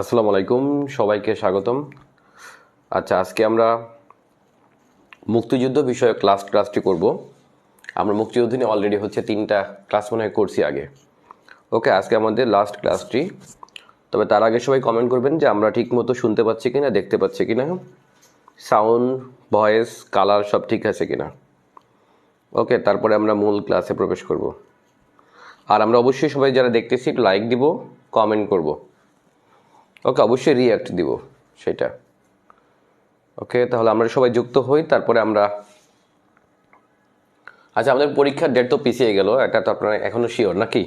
আসসালামু আলাইকুম, সবাইকে স্বাগতম। আচ্ছা, আজকে আমরা মুক্তিযুদ্ধ বিষয়ে ক্লাসটি করব। আমরা মুক্তিযুদ্ধ নিয়ে অলরেডি 3টা ক্লাস মনে হয় করছি আগে। ওকে, আজকে আমাদের লাস্ট ক্লাসটি। তবে তার আগে সবাই কমেন্ট করবেন যে আমরা ঠিক মতো শুনতে পাচ্ছি কিনা, দেখতে পাচ্ছি কিনা, সাউন্ড, ভয়েস, কালার সব ঠিক আছে কিনা। ওকে, তারপরে আমরা মূল ক্লাসে প্রবেশ করব। আর আমরা অবশ্যই সবাই যারা দেখতেছি লাইক দিব, কমেন্ট করব। ওকে, অবশ্যই রিঅ্যাক্ট দিব সেটা। ওকে, তাহলে আমরা সবাই যুক্ত হই, তারপরে আমরা আচ্ছা, আমাদের পরীক্ষার ডেট তো পিছিয়ে গেল, এটা তো আপনারা এখনও শিওর নাকি?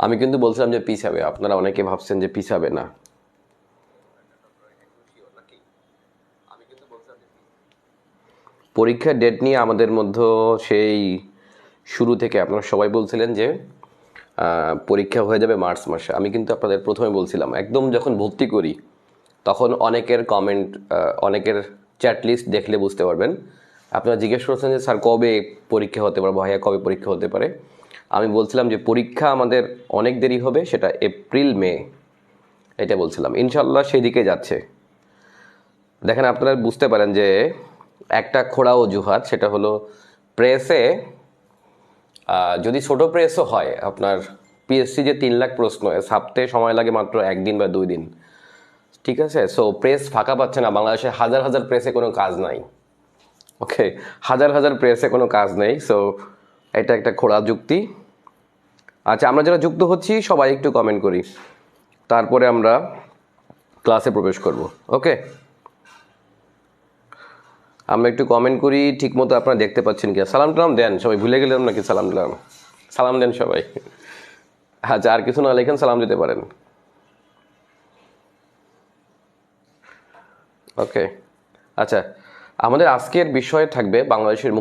আমি কিন্তু বলছিলাম যে পিছাবে, আপনারা অনেকে ভাবছেন যে পিছাবে না। পরীক্ষার ডেট নিয়ে আমাদের মধ্যে সেই শুরু থেকে আপনারা সবাই বলছিলেন যে পরীক্ষা হয়ে যাবে মার্চ মাসে। আমি কিন্তু আপনাদের প্রথমে বলছিলাম, একদম যখন ভর্তি করি তখন অনেকের কমেন্ট, অনেকের চ্যাট লিস্ট দেখলে বুঝতে পারবেন। আপনারা জিজ্ঞেস করছেন যে স্যার কবে পরীক্ষা হতে পারে, ভাইয়া কবে পরীক্ষা হতে পারে। আমি বলছিলাম যে পরীক্ষা আমাদের অনেক দেরি হবে, সেটা এপ্রিল মে, এটা বলছিলাম। ইনশাল্লাহ সেই দিকে যাচ্ছে। দেখেন, আপনারা বুঝতে পারেন যে একটা খোড়া অজুহাত, সেটা হলো প্রেসে যদি ছোট প্রেসও হয়, আপনার পিএসসি যে 3 লাখ প্রশ্ন ছাপতে সময় লাগে মাত্র 1 দিন বা 2 দিন, ঠিক আছে? সো প্রেস ফাঁকা পাচ্ছে না, বাংলাদেশে হাজার হাজার প্রেসে কোনো কাজ নাই। ওকে, হাজার হাজার প্রেসে কোনো কাজ নেই। সো এটা একটা খোড়া যুক্তি। আচ্ছা, আমরা যারা যুক্ত হচ্ছি সবাই একটু কমেন্ট করি, তারপরে আমরা ক্লাসে প্রবেশ করব। ওকে, আমরা একটু কমেন্ট করি, ঠিক মতো আপনারা দেখতে পাচ্ছেন কি? সালাম টালাম দেন সবাই, ভুলে গেলাম নাকি? সালাম দিলাম, সালাম দেন সবাই। আচ্ছা, আর কিছু না লেখেন, সালাম দিতে পারেন। ওকে, আচ্ছা, আমাদের আজকের বিষয় থাকবে বাংলাদেশের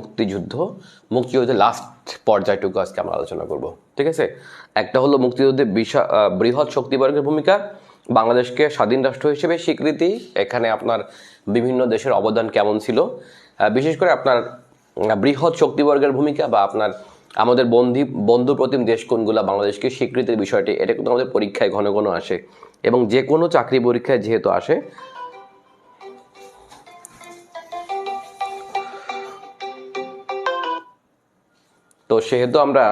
মুক্তিযুদ্ধের লাস্ট পর্যায়টুকু আজকে আমরা আলোচনা করব, ঠিক আছে? একটা হলো মুক্তিযুদ্ধের বৃহৎ শক্তিবর্গের ভূমিকা, বাংলাদেশকে স্বাধীন রাষ্ট্র হিসেবে স্বীকৃতি, এখানে আপনার বিভিন্ন দেশের অবদান কেমন ছিল, বিশেষ করে আপনার বৃহৎ শক্তিবর্গের ভূমিকা বা আপনার আমাদের বন্ধুপ্রতিম দেশ কোনগুলো বাংলাদেশকে স্বীকৃতির বিষয়টি, এটা কিন্তু আমাদের পরীক্ষায় ঘন ঘন আসে, এবং যে কোনো চাকরি পরীক্ষায় যেহেতু আসে, তো সেহেতু আমরা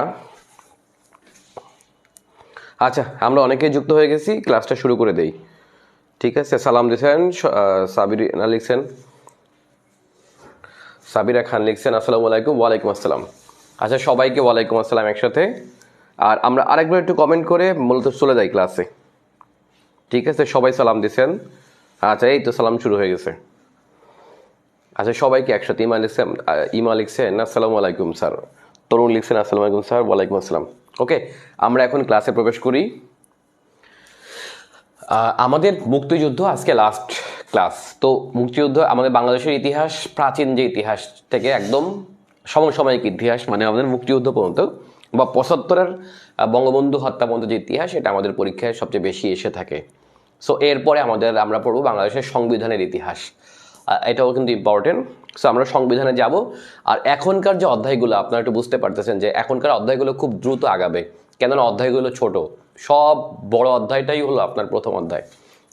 আমরা অনেকেই যুক্ত হয়ে গেছি, ক্লাসটা শুরু করে দেই, ঠিক আছে? সালাম দিচ্ছেন, সাবিরা লিখছেন, সাবিরা খান লিখছেন আসসালামু আলাইকুম। ওয়ালাইকুম আসসালাম। আচ্ছা, সবাইকে ওয়ালাইকুম আসসালাম একসাথে। আর আমরা আরেকবার একটু কমেন্ট করে মূলত চলে যাই ক্লাসে, ঠিক আছে? সবাই সালাম দিচ্ছেন। আচ্ছা, এই তো সালাম শুরু হয়ে গেছে। আচ্ছা, সবাইকে একসাথে ইমা লিখছেন আসসালামু আলাইকুম স্যার, তরুণ লিখছেন আসসালামু আলাইকুম স্যার, ওয়ালাইকুম আসসালাম। ওকে, আমরা এখন ক্লাসে প্রবেশ করি। আমাদের মুক্তিযুদ্ধ আজকে লাস্ট ক্লাস। তো মুক্তিযুদ্ধ আমাদের বাংলাদেশের ইতিহাস, প্রাচীন যে ইতিহাস থেকে একদম সমসাময়িক ইতিহাস, মানে আমাদের মুক্তিযুদ্ধ পর্যন্ত বা 75-এর বঙ্গবন্ধু হত্যা পর্যন্ত যে ইতিহাস, এটা আমাদের পরীক্ষায় সবচেয়ে বেশি এসে থাকে। সো এরপরে আমরা পড়ব বাংলাদেশের সংবিধানের ইতিহাস, এটাও কিন্তু ইম্পর্টেন্ট। সো আমরা সংবিধানে যাব। আর এখনকার যে অধ্যায়গুলো, আপনারা একটু বুঝতে পারতেছেন যে এখনকার অধ্যায়গুলো খুব দ্রুত আগাবে, কেননা অধ্যায়গুলো ছোট। সব বড় অধ্যায়টাই হলো আপনার প্রথম অধ্যায়।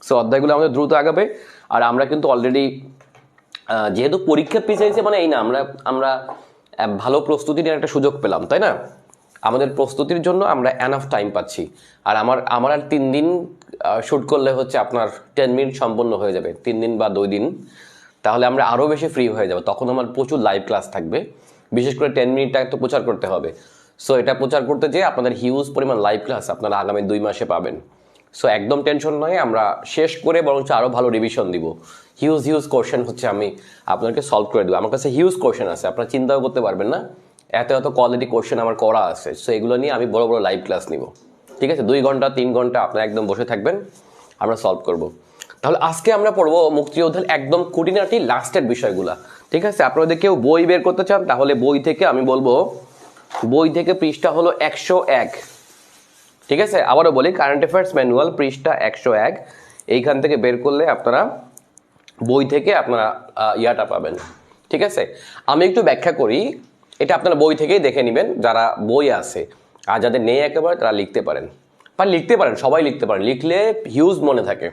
সো অধ্যায়গুলো আমাদের দ্রুত আগাবে। আর আমরা কিন্তু অলরেডি যেহেতু পরীক্ষা পিছিয়েছে, মানে এই না, আমরা ভালো প্রস্তুতি নেওয়ার একটা সুযোগ পেলাম, তাই না? আমাদের প্রস্তুতির জন্য আমরা এনাফ টাইম পাচ্ছি। আর আমার আর 3 দিন শ্যুট করলে আপনার 10 মিনিট সম্পন্ন হয়ে যাবে, 3 দিন বা 2 দিন। তাহলে আমরা আরও বেশি ফ্রি হয়ে যাব, তখন আমার প্রচুর লাইভ ক্লাস থাকবে। বিশেষ করে 10 মিনিটটা তো প্রচার করতে হবে। সো এটা প্রচার করতে যেয়ে আপনাদের হিউজ পরিমাণ লাইভ ক্লাস আপনারা আগামী 2 মাসে পাবেন। সো একদম টেনশন নয়, আমরা শেষ করে বরঞ্চ আরও ভালো রিভিশন দিব। হিউজ কোশ্চেন আমি আপনাকে সলভ করে দেবো। আমার কাছে হিউজ কোশ্চেন আছে, আপনারা চিন্তাও করতে পারবেন না, এত কোয়ালিটি কোশ্চেন আমার করা আছে। সো এগুলো নিয়ে আমি বড় লাইভ ক্লাস নিব, ঠিক আছে? 2 ঘন্টা 3 ঘন্টা আপনারা একদম বসে থাকবেন, আমরা সলভ করব। তাহলে আজকে আমরা পড়বো মুক্তিযুদ্ধের একদম খুঁটিনাটি লাস্টের বিষয়গুলা, ঠিক আছে? আপনারা যদি কেউ বই বের করতে চান, তাহলে বই থেকে আমি বলবো, বই থেকে পৃষ্ঠা হলো 101, ঠিক আছে? আবারও বলি, কারেন্ট অ্যাফেয়ার্স ম্যানুয়াল পৃষ্ঠা 101, এইখান থেকে বের করলে আপনারা বই থেকে আপনারা ইয়াটা পাবেন, ঠিক আছে? আমি একটু ব্যাখ্যা করি, এটা আপনারা বই থেকেই দেখে নেবেন যারা বই আছে, আর যাদের নেই একেবারে তারা লিখতে পারেন, সবাই লিখতে পারেন, লিখলে হিউজ মনে থাকে।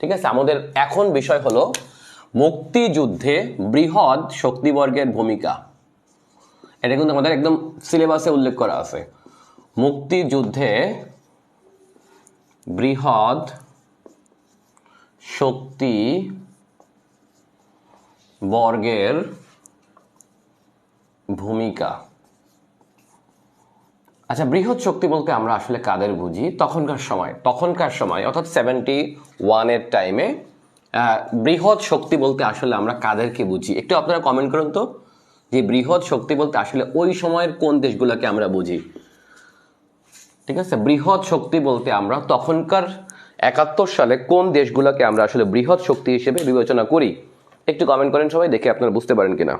ঠিক আছে, আমাদের এখন বিষয় হলো মুক্তিযুদ্ধে বৃহৎ শক্তিবর্গের ভূমিকা। এটা কিন্তু আমাদের একদম সিলেবাসে উল্লেখ করা আছে। মুক্তিযুদ্ধে বৃহৎ শক্তি বর্গের ভূমিকা। আচ্ছা, বৃহৎ শক্তি বলতে আমরা আসলে কাদের বুঝি? তখনকার সময় অর্থাৎ 71-এর টাইমে বৃহৎ শক্তি বলতে আসলে আমরা কাদেরকে বুঝি? একটু আপনারা কমেন্ট করুন তো, যে বৃহৎ শক্তি বলতে আসলে ওই সময়ের কোন দেশগুলোকে আমরা বুঝি। ঠিক আছে, বৃহৎ শক্তি বলতে আমরা তখনকার 71 সালে কোন দেশগুলোকে আমরা আসলে বৃহৎ শক্তি হিসেবে বিবেচনা করি? একটু কমেন্ট করেন সবাই, দেখে আপনারা বুঝতে পারেন কিনা।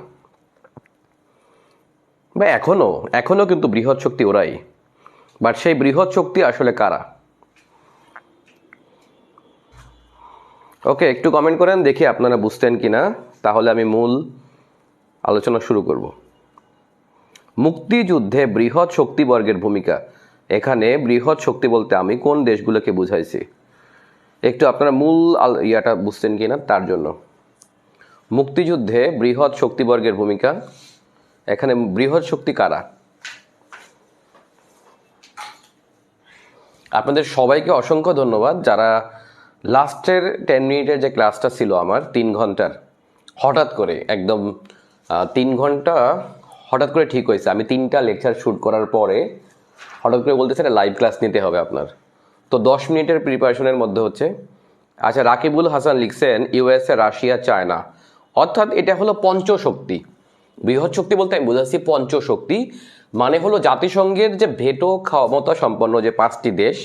বা এখনো কিন্তু বৃহৎ শক্তি ওরাই, বাট সেই বৃহৎ শক্তি আসলে কারা? ওকে, একটু কমেন্ট করেন, দেখি আপনারা বুঝতেন কিনা, তাহলে আমি মূল আলোচনা শুরু করব। মুক্তিযুদ্ধে বৃহৎ শক্তিবর্গের ভূমিকা। এখানে বৃহৎ শক্তি বলতে আমি কোন দেশগুলোকে বুঝাইছি, একটু আপনারা মূল ইয়াটা বুঝতেন কিনা তার জন্য। মুক্তিযুদ্ধে বৃহৎ শক্তিবর্গের ভূমিকা, এখানে বৃহৎ শক্তি কারা? আপনাদের সবাইকে অসংখ্য ধন্যবাদ যারা লাস্টের 10 মিনিটের যে ক্লাসটা ছিল আমার 3 ঘন্টার, হঠাৎ করে একদম 3 ঘন্টা হঠাৎ করে ঠিক হয়েছে। আমি 3টা লেকচার শ্যুট করার পরে হঠাৎ করে বলতেছে এটা লাইভ ক্লাস নিতে হবে আপনার, তো 10 মিনিটের প্রিপারেশনের মধ্যে হচ্ছে। আচ্ছা, রাকিবুল হাসান লিখছেন ইউএসএ, রাশিয়া, চায়না, অর্থাৎ এটা হলো পঞ্চশক্তি। বৃহৎ শক্তি বলতে আমি বোঝাচ্ছি পঞ্চশক্তি, মানে হলো জাতিসংঘের যে ভেটো ক্ষমতা সম্পন্ন যে 5টি দেশ,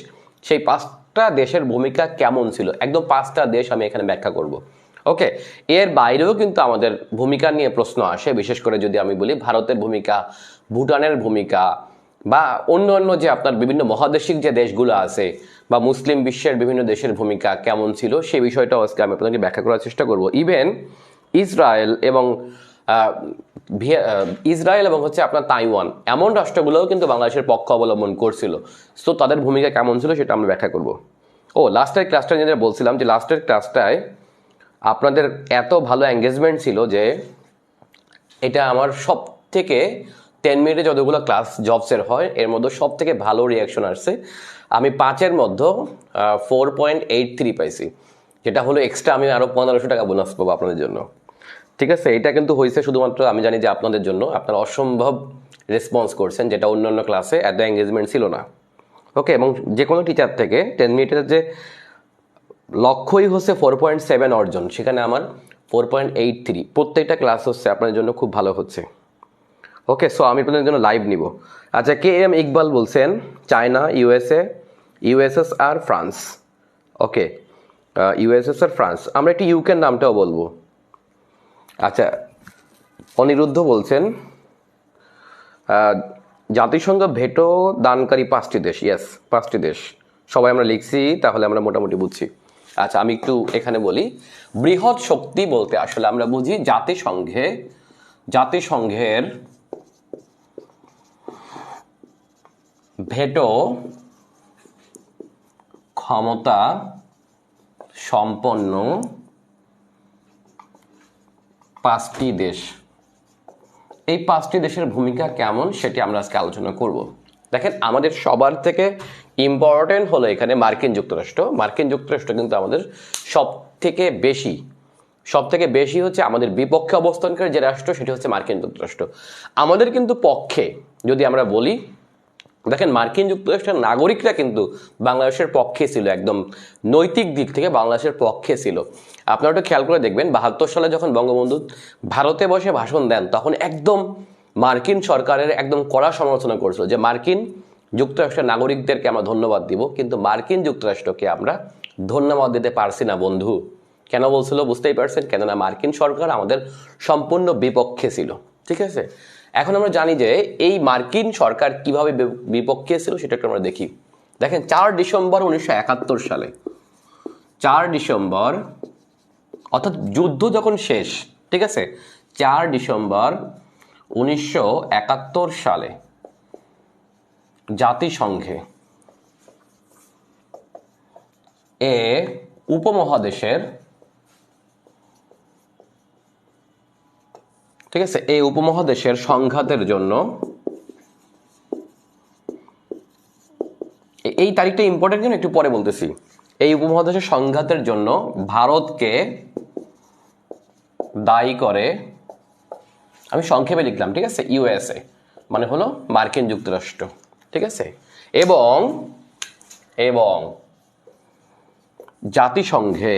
সেই 5টা দেশের ভূমিকা কেমন ছিল, একদম 5টা দেশ আমি এখানে ব্যাখ্যা করব। ওকে, এর বাইরেও কিন্তু আমাদের ভূমিকা নিয়ে প্রশ্ন আসে, বিশেষ করে যদি আমি বলি ভারতের ভূমিকা, ভুটানের ভূমিকা, বা অন্য যে আপনার বিভিন্ন মহাদেশিক যে দেশগুলো আছে, বা মুসলিম বিশ্বের বিভিন্ন দেশের ভূমিকা কেমন ছিল, সেই বিষয়টাও আজকে আমি আপনাদেরকে ব্যাখ্যা করার চেষ্টা করব। ইভেন ইসরায়েল এবং হচ্ছে আপনার তাইওয়ান, এমন রাষ্ট্রগুলোও কিন্তু বাংলাদেশের পক্ষ অবলম্বন করছিল, সো তাদের ভূমিকা কেমন ছিল সেটা আমরা ব্যাখ্যা করব। লাস্টের ক্লাসটা যেটা বলছিলাম, যে লাস্টের ক্লাসটায় আপনাদের এত ভালো এঙ্গেজমেন্ট ছিল যে এটা আমার সব থেকে 10 মিনিটে যতগুলো ক্লাস জবসের হয় এর মধ্যে সব থেকে ভালো রিয়াকশন আসছে। আমি 5-এর মধ্যে 4.83 পাইছি, যেটা হলো এক্সট্রা আমি আরও 1500 টাকা বোনাস পাবো আপনাদের জন্য। ঠিক আছে, এটা কিন্তু হয়েছে শুধুমাত্র আমি জানি যে আপনাদের জন্য, আপনারা অসম্ভব রেসপন্স করছেন, যেটা অন্যান্য ক্লাসে এত এঙ্গেজমেন্ট ছিল না। ওকে, এবং যে কোনো টিচার থেকে 10 মিনিটের যে লক্ষ্যই হচ্ছে 4.7 অর্জন, সেখানে আমার 4.83, প্রত্যেকটা ক্লাস হচ্ছে আপনাদের জন্য খুব ভালো হচ্ছে। ওকে, সো আমি আপনাদের জন্য লাইভ নিব। আচ্ছা, কে এম ইকবাল বলছেন চায়না, ইউএসএসআর, ফ্রান্স। ওকে, ইউএসএসআর, ফ্রান্স, আমরা একটি ইউকের নামটাও বলবো। আচ্ছা, অনিরুদ্ধ বলছেন জাতিসংঘ ভেটো দানকারী 5টি দেশ। ইয়েস, 5টি দেশ সবাই আমরা লিখছি, তাহলে আমরা মোটামুটি বুঝছি। আচ্ছা, আমি একটু এখানে বলি, বৃহৎ শক্তি বলতে আসলে আমরা বুঝি জাতিসংঘের ভেটো ক্ষমতা সম্পন্ন 5টি দেশ। এই 5টি দেশের ভূমিকা কেমন সেটি আমরা আজকে আলোচনা করব। দেখেন, আমাদের সবার থেকে ইম্পর্টেন্ট হলো এখানে মার্কিন যুক্তরাষ্ট্র কিন্তু আমাদের সব থেকে বেশি হচ্ছে আমাদের বিপক্ষে অবস্থানকারী যে রাষ্ট্র, সেটি হচ্ছে মার্কিন যুক্তরাষ্ট্র। আমাদের কিন্তু পক্ষে যদি আমরা বলি, দেখেন মার্কিন যুক্তরাষ্ট্রের নাগরিকরা কিন্তু বাংলাদেশের পক্ষে ছিল, একদম নৈতিক দিক থেকে বাংলাদেশের পক্ষে ছিল। আপনারা একটু খেয়াল করে দেখবেন, 72 সালে যখন বঙ্গবন্ধু ভারতে বসে ভাষণ দেন, তখন একদম মার্কিন সরকারের একদম কড়া সমালোচনা করেছিল যে মার্কিন যুক্তরাষ্ট্রের নাগরিকদেরকে আমরা ধন্যবাদ দিব, কিন্তু মার্কিন যুক্তরাষ্ট্রকে আমরা ধন্যবাদ দিতে পারছি না বন্ধু। কেন বলছিল বুঝতেই পারছেন, কেননা মার্কিন সরকার আমাদের সম্পূর্ণ বিপক্ষে ছিল। ঠিক আছে, এখন আমরা জানি যে এই মার্কিন সরকার কিভাবে বিপক্ষে ছিল সেটা একটু আমরা দেখি। দেখেন, 4 ডিসেম্বর 1971 সালে, 4 ডিসেম্বর অর্থাৎ যুদ্ধ যখন শেষ, ঠিক আছে, 4 ডিসেম্বর 1971 সালে জাতিসংঘে উপমহাদেশের, ঠিক আছে, এই উপমহাদেশের সংঘাতের জন্য, এই তারিখটা ইম্পর্টেন্ট জন্য একটু পরে বলতেছি, এই উপমহাদেশের সংঘাতের জন্য ভারতকে দায়ী করে, আমি সংক্ষেপে লিখলাম, ঠিক আছে, ইউএসএ মানে হলো মার্কিন যুক্তরাষ্ট্র, ঠিক আছে, এবং এবং জাতিসংঘে,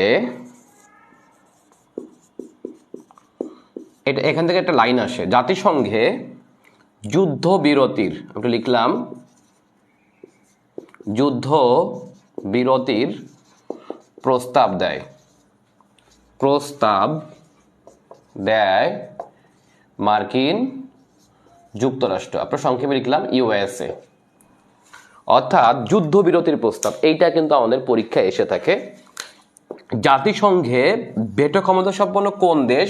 এটা এখান থেকে একটা লাইন আসে, জাতিসংঘে যুদ্ধবিরতির, একটু লিখলাম, যুদ্ধবিরতির প্রস্তাব দেয়, প্রস্তাব দেয় মার্কিন যুক্তরাষ্ট্র, আপনার সংক্ষেপে লিখলাম ইউএসএ, অর্থাৎ যুদ্ধবিরতির প্রস্তাব, এইটা কিন্তু আমাদের পরীক্ষায় এসে থাকে। জাতিসংঘে ভেটো ক্ষমতা সম্পন্ন কোন দেশ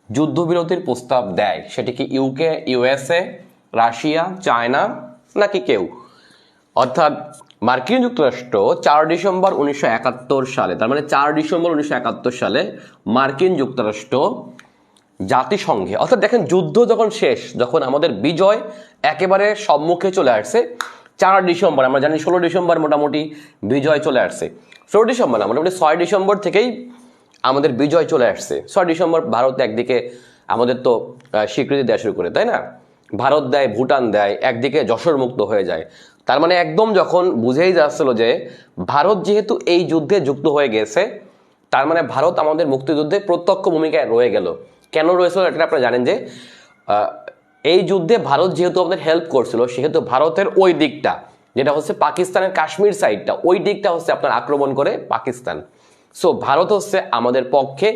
যুদ্ধবিরতির প্রস্তাব দেয়? সেটি কি ইউকে, ইউএসএ, রাশিয়া, চায়না নাকি কেউ? অর্থাৎ মার্কিন যুক্তরাষ্ট্র 4 ডিসেম্বর 1971 সালে, তার মানে 4 ডিসেম্বর 1971 সালে মার্কিন যুক্তরাষ্ট্র জাতিসংঘে, অর্থাৎ দেখেন যুদ্ধ যখন শেষ, যখন আমাদের বিজয় একেবারে সম্মুখে চলে আসছে, 4 ডিসেম্বর, আমরা জানি 16 ডিসেম্বর মোটামুটি বিজয় চলে আসছে, 16 ডিসেম্বর না, মোটামুটি 6 ডিসেম্বর থেকেই আমাদের বিজয় চলে আসছে। 6 ডিসেম্বর ভারত একদিকে আমাদের তো স্বীকৃতি দেওয়া শুরু করে, তাই না, ভারত দেয়, ভুটান দেয়, একদিকে যশোর মুক্ত হয়ে যায়, তার মানে একদম যখন বুঝেই যাচ্ছিল যে ভারত যেহেতু এই যুদ্ধে যুক্ত হয়ে গেছে, তার মানে ভারত আমাদের মুক্তিযুদ্ধে প্রত্যক্ষ ভূমিকায় রয়ে গেল। কেন রয়েছিল এটা আপনারা জানেন যে এই যুদ্ধে ভারত যেহেতু আমাদের হেল্প করছিল, সেহেতু ভারতের ওই দিকটা, যেটা হচ্ছে পাকিস্তানের কাশ্মীর সাইডটা, ওই দিকটা হচ্ছে আপনার আক্রমণ করে পাকিস্তান। সো ভারত হচ্ছে আমাদের পক্ষে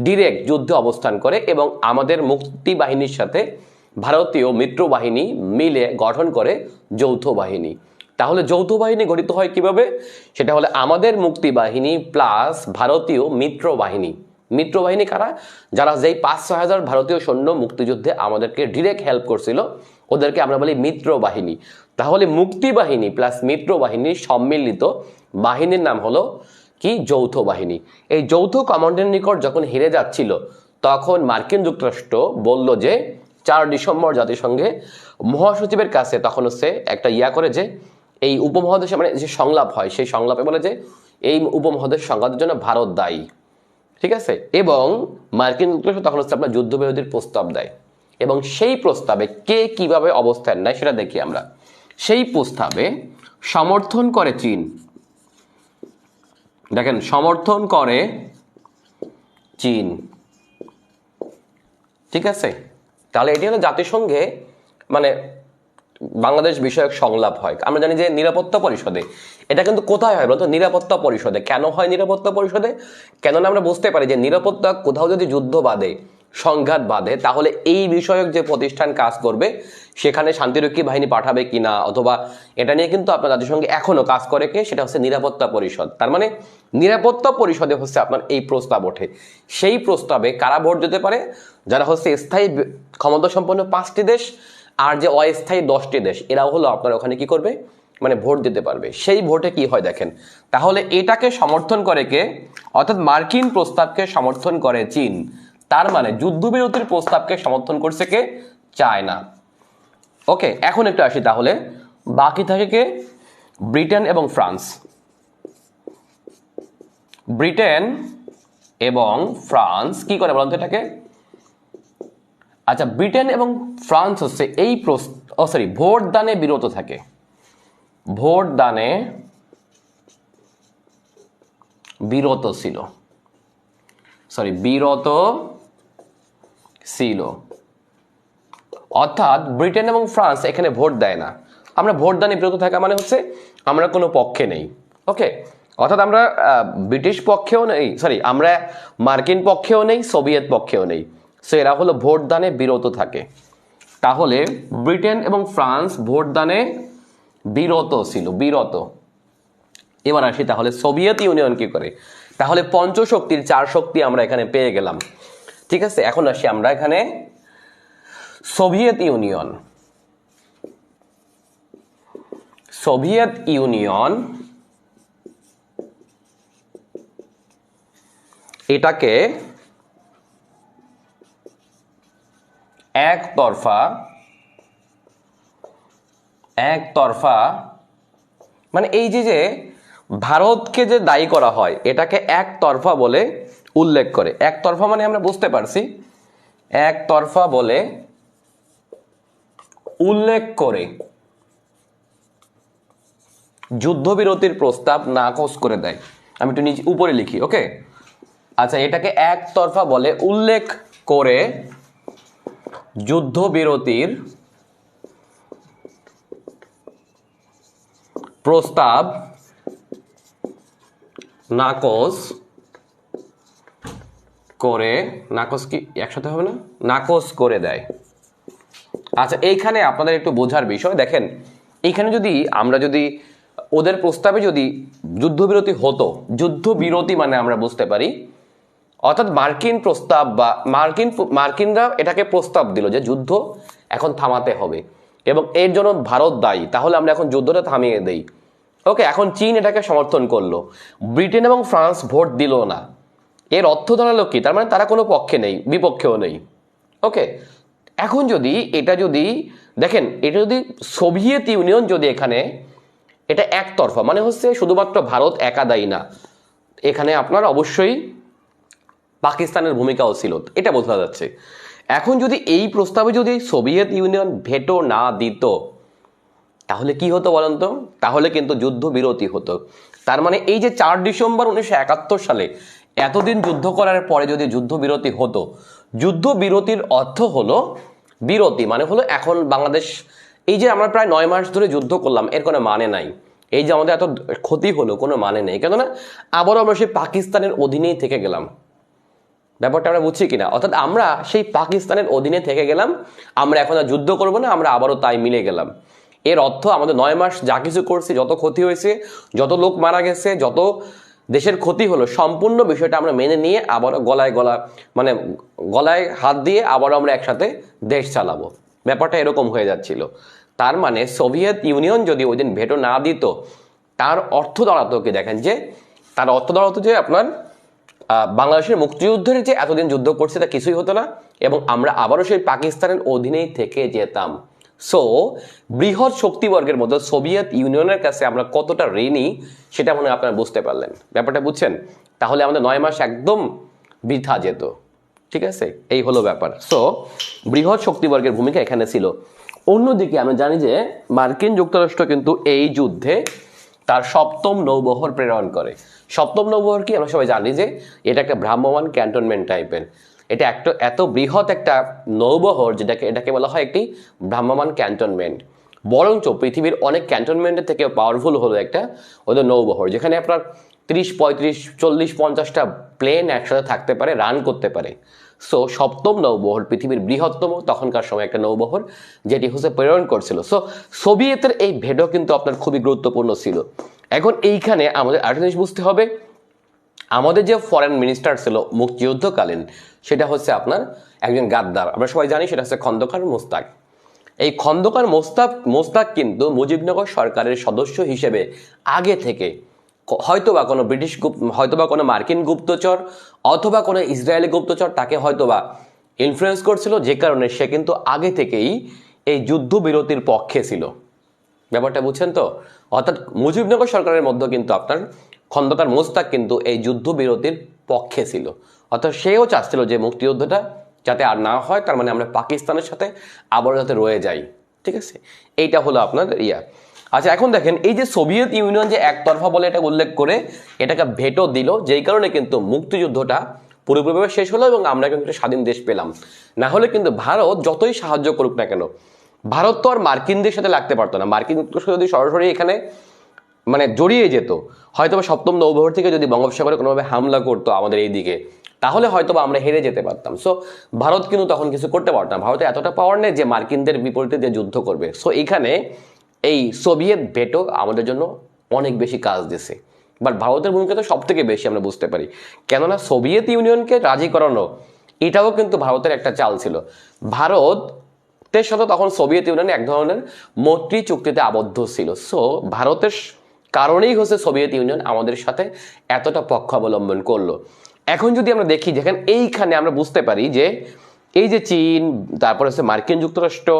ডিরেক্ট যুদ্ধে অবস্থান করে এবং আমাদের মুক্তি বাহিনীর সাথে ভারতীয় মিত্র বাহিনী মিলে গঠন করে যৌথ বাহিনী। তাহলে যৌথ বাহিনী গঠিত হয় কিভাবে? সেটা হলে আমাদের মুক্তি বাহিনী প্লাস ভারতীয় মিত্র বাহিনী। মিত্র বাহিনী কারা? যারা যেই 5-6 হাজার ভারতীয় সৈন্য মুক্তিযুদ্ধে আমাদেরকে ডিরেক্ট হেল্প করছিল, ওদেরকে আমরা বলি মিত্র বাহিনী। তাহলে মুক্তি বাহিনী প্লাস মিত্র বাহিনীর সম্মিলিত বাহিনীর নাম হলো কি? যৌথ বাহিনী। এই যৌথ কমান্ডের নিকট যখন হেরে যাচ্ছিল, তখন মার্কিন যুক্তরাষ্ট্র বলল যে 4 ডিসেম্বর জাতিসংঘে মহাসচিবের কাছে তখন হচ্ছে একটা করে যে এই উপমহাদেশে মানে যে সংলাপ হয়, সেই সংলাপে বলে যে এই উপমহাদেশ সংঘাতের জন্য ভারত দায়ী, ঠিক আছে, এবং মার্কিন যুক্তরাষ্ট্র তখন হচ্ছে আপনার যুদ্ধবিরতির প্রস্তাব দেয়। এবং সেই প্রস্তাবে কে কিভাবে অবস্থান নেয় সেটা দেখি আমরা। সেই প্রস্তাবে সমর্থন করে চীন, দেখেন সমর্থন করে চীন, ঠিক আছে। তাহলে এটি হলো জাতিসংঘে মানে বাংলাদেশ বিষয়ক সংলাপ হয়। আমরা জানি যে নিরাপত্তা পরিষদে, এটা কিন্তু কোথায় হয় বলতো? নিরাপত্তা পরিষদে। কেন হয় নিরাপত্তা পরিষদে? কেননা আমরা বুঝতে পারি যে নিরাপত্তা কোথাও যদি যুদ্ধ বাঁধে, সংঘাত বাঁধে, তাহলে এই বিষয়ক যে প্রতিষ্ঠান কাজ করবে, সেখানে শান্তিরক্ষী বাহিনী পাঠাবে কিনা, অথবা এটা নিয়ে কিন্তু আপনার জাতিসংঘে এখনো কাজ করে কে? সেটা হচ্ছে নিরাপত্তা পরিষদ। তার মানে নিরাপত্তা পরিষদে হচ্ছে আপনার এই প্রস্তাব ওঠে। সেই প্রস্তাবে কারা ভোট দিতে পারে? যারা হচ্ছে স্থায়ী ক্ষমতা সম্পন্ন 5টি দেশ, আর যে অস্থায়ী 10টি দেশ, এরাও হলো আপনার ওখানে কি করবে? মানে ভোট দিতে পারবে। সেই ভোটে কি হয় দেখেন, তাহলে এটাকে সমর্থন করে কে? অর্থাৎ মার্কিন প্রস্তাবকে সমর্থন করে চীন। তার মানে যুদ্ধবিরতির প্রস্তাবকে সমর্থন করছে কে? চায়না। ওকে, এখন একটু আসি তাহলে, বাকি থাকে কে? ব্রিটেন এবং ফ্রান্স। ব্রিটেন এবং ফ্রান্স কি করে বলুন তো এটাকে? আচ্ছা, ব্রিটেন এবং ফ্রান্স হচ্ছে এই ভোট দানে বিরত থাকে। ভোট দানে বিরত ছিল, বিরত ছিল। অর্থাৎ ব্রিটেন এবং ফ্রান্স এখানে ভোট দেয় না। আমরা ভোট দানে বিরত থাকা মানে হচ্ছে আমরা কোনো পক্ষে নেই। ওকে, অর্থাৎ আমরা ব্রিটিশ পক্ষেও নেই, আমরা মার্কিন পক্ষেও নেই, সোভিয়েত পক্ষেও নেই। সো এরা হলো ভোট দানে বিরত থাকে। তাহলে ব্রিটেন এবং ফ্রান্স ভোট দানে বিরত ছিল, বিরত। এবার আসি তাহলে সোভিয়েত ইউনিয়ন কি করে? তাহলে পঞ্চশক্তির 4 শক্তি আমরা এখানে পেয়ে গেলাম, ঠিক আছে। এখন আসি আমরা এখানে সোভিয়েত ইউনিয়ন। সোভিয়েত ইউনিয়ন এটাকে একতরফা মানে এই যে ভারতকে যে দায়ী করা হয় এটাকে একতরফা বলে উল্লেখ করে। একতরফা মানে আমরা বুঝতে পারছি, একতরফা বলে উল্লেখ করে যুদ্ধবিরতির প্রস্তাব নাকচ করে দেয়। আমি একটু নিচে উপরে লিখি, ওকে। আচ্ছা, এটাকে একতরফা বলে উল্লেখ করে যুদ্ধবিরতির প্রস্তাব নাকচ করে, নাকচ কি একসাথে হবে না, নাকচ করে দেয়। আচ্ছা, এইখানে আপনাদের একটু বোঝার বিষয়, দেখেন এইখানে যদি আমরা যদি ওদের প্রস্তাবে যদি যুদ্ধবিরতি হতো, যুদ্ধবিরতি মানে আমরা বুঝতে পারি অর্থাৎ মার্কিন প্রস্তাব বা মার্কিনরা এটাকে প্রস্তাব দিল যে যুদ্ধ এখন থামাতে হবে এবং এর জন্য ভারত দায়ী, তাহলে আমরা এখন যুদ্ধটা থামিয়ে দেই, ওকে। এখন চীন এটাকে সমর্থন করলো, ব্রিটেন এবং ফ্রান্স ভোট দিল না। এর অর্থ দাঁড়ালো কি, তার মানে তারা কোনো পক্ষে নেই, বিপক্ষেও নেই, ওকে। এখন যদি এটা যদি দেখেন, এটা যদি সোভিয়েত ইউনিয়ন যদি এখানে এটা একতরফা মানে হচ্ছে শুধুমাত্র ভারত একা দায়ী না, এখানে আপনার অবশ্যই পাকিস্তানের ভূমিকাও ছিল, এটা বোঝা যাচ্ছে। এখন যদি এই প্রস্তাবে যদি সোভিয়েত ইউনিয়ন ভেটো না দিত তাহলে কি হতো বলেন তো, তাহলে কিন্তু যুদ্ধবিরতি হতো। তার মানে এই যে 4 ডিসেম্বর 1971 সালে এতদিন যুদ্ধ করার পরে যদি যুদ্ধবিরতি হতো, যুদ্ধবিরতির অর্থ হলো বিরতি মানে হলো এখন বাংলাদেশ, এই যে আমরা প্রায় 9 মাস ধরে যুদ্ধ করলাম এর কোনো মানে নাই, এই যে আমাদের এত ক্ষতি হলো কোনো মানে নেই, কেননা আবারও আমরা সেই পাকিস্তানের অধীনেই থেকে গেলাম। ব্যাপারটা আমরা বুঝছি কিনা, অর্থাৎ আমরা সেই পাকিস্তানের অধীনে থেকে গেলাম, আমরা এখন আর যুদ্ধ করবো না, আমরা আবারও তাই মিলে গেলাম। এর অর্থ আমাদের 9 মাস যা কিছু করছি, যত ক্ষতি হয়েছে, যত লোক মারা গেছে, যত দেশের ক্ষতি হলো, সম্পূর্ণ বিষয়টা আমরা মেনে নিয়ে আবারও গলায় হাত দিয়ে আবারও আমরা একসাথে দেশ চালাবো। ব্যাপারটা এরকম হয়ে যাচ্ছিল। তার মানে সোভিয়েত ইউনিয়ন যদি ওই দিন ভেটো না দিত, তার অর্থ দাঁড়াতো কি, দেখেন যে তার অর্থ দাঁড়াতো যে আপনার বাংলাদেশের মুক্তিযুদ্ধের যে এতদিন যুদ্ধ করছে তা কিছুই হতো না এবং আমরা আবারও সেই পাকিস্তানের অধীনেই থেকে যেতাম। সো বৃহৎ শক্তিবর্গের মধ্যে সোভিয়েত ইউনিয়নের কাছে আমরা কতটা ঋণী সেটা মনে হয় আপনারা বুঝতে পারলেন। ব্যাপারটা বুঝছেন? তাহলে আমাদের 9 মাস একদম বৃথা যেত, ঠিক আছে? এই হলো ব্যাপার। সো বৃহৎ শক্তিবর্গের ভূমিকা এখানে ছিল। অন্যদিকে আমরা জানি যে মার্কিন যুক্তরাষ্ট্র কিন্তু এই যুদ্ধে তার 7ম নৌবহর প্রেরণ করে। 7ম নৌবহর কি আমরা সবাই জানি যে এটা একটা ভ্রাম্যমাণ ক্যান্টনমেন্ট টাইপের, এটা এত বৃহৎ একটা নৌবহর এটাকে বলা হয় একটি ভ্রাম্যমাণ ক্যান্টনমেন্ট। বরঞ্চ পৃথিবীর অনেক ক্যান্টনমেন্টের থেকে পাওয়ারফুল হলো একটা ওদের নৌবহর, যেখানে আপনার 30, 35, 40, 50টা প্লেন একসাথে থাকতে পারে, রান করতে পারে। সো 7ম নৌবহর পৃথিবীর বৃহত্তম তখনকার সময় একটা নৌবহর, যেটি হচ্ছে প্রেরণ করছিল। সো সোভিয়েতের এই ভেটো কিন্তু আপনার খুবই গুরুত্বপূর্ণ ছিল। এখন এইখানে আমাদের আরেকটা জিনিস বুঝতে হবে, আমাদের যে ফরেন মিনিস্টার ছিল মুক্তিযুদ্ধকালীন সেটা হচ্ছে আপনার একজন গাদ্দার, আমরা সবাই জানি, সেটা হচ্ছে খন্দকার মোস্তাক। এই খন্দকার মোস্তাক কিন্তু মুজিবনগর সরকারের সদস্য হিসেবে আগে থেকে হয়তোবা কোনো হয়তোবা কোনো মার্কিন গুপ্তচর অথবা কোনো ইসরায়েলি গুপ্তচর তাকে হয়তোবা ইনফ্লুয়েন্স করছিল, যে কারণে সে কিন্তু আগে থেকেই এই যুদ্ধবিরতির পক্ষে ছিল। ব্যাপারটা বুঝছেন তো? অর্থাৎ মুজিবনগর সরকারের মধ্যে কিন্তু আপনার খন্দকার মোস্তাক কিন্তু এই যুদ্ধবিরতির পক্ষে ছিল, অর্থাৎ সেও চাচ্ছিল যে মুক্তিযুদ্ধটা যাতে আর না হয়, তার মানে আমরা পাকিস্তানের সাথে আবারও যাতে রয়ে যাই, ঠিক আছে? এইটা হলো আপনার ইয়া। আচ্ছা, এখন দেখেন এই যে সোভিয়েত ইউনিয়ন যে একতরফা বলে এটা উল্লেখ করে এটাকে ভেটো দিল, যেই কারণে কিন্তু মুক্তিযুদ্ধটা পুরোপুরিভাবে শেষ হলো এবং আমরা কিন্তু একটা স্বাধীন দেশ পেলাম। না হলে কিন্তু ভারত যতই সাহায্য করুক না কেন, ভারত তো আর মার্কিনদের সাথে লাগতে পারতো না। মার্কিন যুক্তরাষ্ট্র যদি সরাসরি এখানে মানে জড়িয়ে যেত, হয়তো 7ম নৌবহর থেকে যদি বঙ্গোপসাগরে কোনোভাবে হামলা করতো আমাদের এই দিকে, তাহলে হয়তো আমরা হেরে যেতে পারতাম। সো ভারত কিন্তু তখন কিছু করতে পারতাম, ভারতে এতটা পাওয়ার নেই যে মার্কিনদের বিপরীতে যে যুদ্ধ করবে। সো এইখানে এই সোভিয়েত ভেটো আমাদের জন্য অনেক বেশি কাজ দিছে, বাট ভারতের ভূমিকা তো সব থেকে বেশি আমরা বুঝতে পারি, কেননা সোভিয়েত ইউনিয়নকে রাজি করানো এটাও কিন্তু ভারতের একটা চাল ছিল। ভারতের সাথে তখন সোভিয়েত ইউনিয়ন এক ধরনের মৈত্রী চুক্তিতে আবদ্ধ ছিল। সো ভারতের কারণেই হচ্ছে সোভিয়েত ইউনিয়ন আমাদের সাথে এতটা পক্ষ অবলম্বন করলো। এখন যদি আমরা দেখি যেখানে এইখানে আমরা বুঝতে পারি যে এই যে চীন, তারপর হচ্ছে মার্কিন যুক্তরাষ্ট্র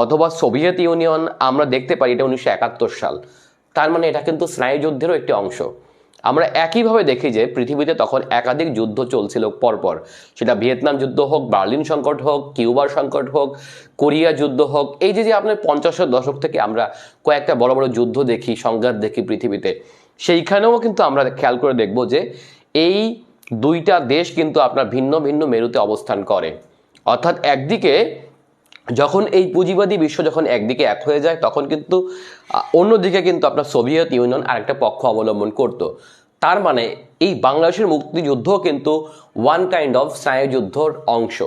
অথবা সোভিয়েত ইউনিয়ন, আমরা দেখতে পারি এটা 1971 সাল। তার মানে এটা কিন্তু স্নায়ুযুদ্ধেরও একটি অংশ। আমরা একইভাবে দেখি যে পৃথিবীতে তখন একাধিক যুদ্ধ চলছিল পরপর, সেটা ভিয়েতনাম যুদ্ধ হোক, বার্লিন সংকট হোক, কিউবার সংকট হোক, কোরিয়া যুদ্ধ হোক। এই যে আপনার 50-এর দশক থেকে আমরা কয়েকটা বড় বড় যুদ্ধ দেখি, সংঘাত দেখি পৃথিবীতে, সেইখানেও কিন্তু আমরা খেয়াল করে দেখব যে এই দুইটা দেশ কিন্তু আপনার ভিন্ন ভিন্ন মেরুতে অবস্থান করে। অর্থাৎ একদিকে যখন এই পুঁজিবাদী বিশ্ব যখন একদিকে এক হয়ে যায়, তখন কিন্তু অন্যদিকে কিন্তু আপনার সোভিয়েত ইউনিয়ন আরেকটা পক্ষ অবলম্বন করত। তার মানে এই বাংলাদেশের মুক্তিযুদ্ধ কিন্তু ওয়ান কাইন্ড অফ স্নায়ুযুদ্ধর অংশ।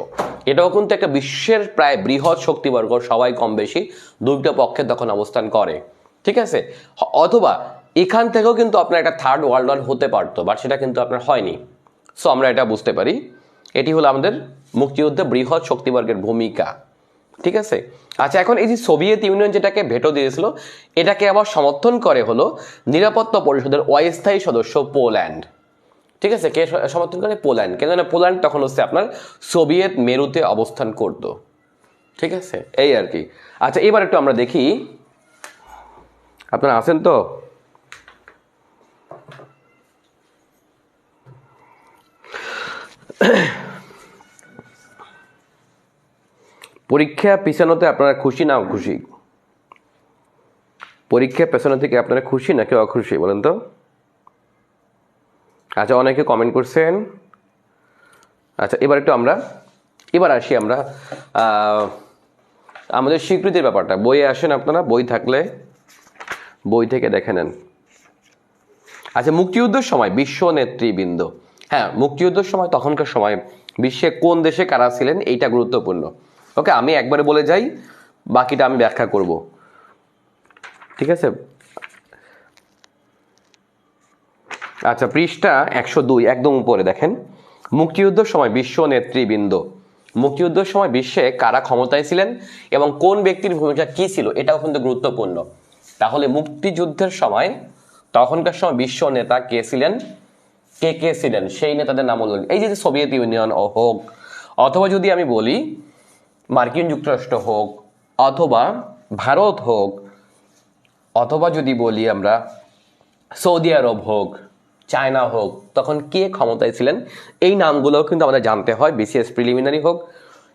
এটাও কিন্তু একটা বিশ্বের প্রায় বৃহৎ শক্তিবর্গ, সবাই কম বেশি দুইটা পক্ষে তখন অবস্থান করে, ঠিক আছে। অথবা এখান থেকেও কিন্তু আপনার একটা থার্ড ওয়ার্ল্ড ওয়ার হতে পারতো, বাট সেটা কিন্তু আপনার হয়নি। সো আমরা এটা বুঝতে পারি, এটি হলো আমাদের মুক্তিযুদ্ধে বৃহৎ শক্তিবর্গের ভূমিকা, ঠিক আছে। আচ্ছা, এখন এই যে সোভিয়েত ইউনিয়ন যেটাকে ভেটো দিয়েছিল, এটাকে আবার সমর্থন করে হলো নিরাপত্তা পরিষদের অস্থায়ী সদস্য পোল্যান্ড, ঠিক আছে। কে সমর্থন করে? পোল্যান্ড। কেন না পোল্যান্ড তখন হচ্ছে আপনার সোভিয়েত মেরুতে অবস্থান করত, ঠিক আছে, এই আর কি। আচ্ছা, এবার একটু আমরা দেখি, আপনারা আছেন তো? পরীক্ষা পিছানোতে আপনারা খুশি না অখুশি? পরীক্ষা পেছানো থেকে আপনারা খুশি নাকি অখুশি বলেন তো? আচ্ছা, অনেকে কমেন্ট করছেন। আচ্ছা, এবার আসি আমরা আমাদের স্বীকৃতির ব্যাপারটা। বইয়ে আসেন আপনারা, বই থাকলে বই থেকে দেখে নেন। আচ্ছা, মুক্তিযুদ্ধের সময় বিশ্ব নেতৃবৃন্দ, হ্যাঁ, মুক্তিযুদ্ধের সময় তখনকার সময় বিশ্বে কোন দেশে কারা ছিলেন এইটা গুরুত্বপূর্ণ। ওকে, আমি একবারে বলে যাই, বাকিটা আমি ব্যাখ্যা করব, ঠিক আছে। আচ্ছা, পৃষ্ঠা 102 একদম উপরে দেখেন, মুক্তিযুদ্ধের সময় বিশ্ব নেতৃবৃন্দ। মুক্তিযুদ্ধের সময় বিশ্বে কারা ক্ষমতায় ছিলেন এবং কোন ব্যক্তির ভূমিকা কি ছিল, এটাও কিন্তু গুরুত্বপূর্ণ। তাহলে মুক্তিযুদ্ধের সময় তখনকার সময় বিশ্ব নেতা কে ছিলেন, কে কে ছিলেন, সেই নেতাদের নাম বললেন। এই যে সোভিয়েত ইউনিয়ন হোক, অথবা যদি আমি বলি মার্কিন যুক্তরাষ্ট্র হোক, অথবা ভারত হোক, অথবা যদি বলি আমরা সৌদি আরব হোক, চায়না হোক, তখন কে ক্ষমতায় ছিলেন, এই নামগুলোও কিন্তু আমাদের জানতে হয়। বিসিএস প্রিলিমিনারি হোক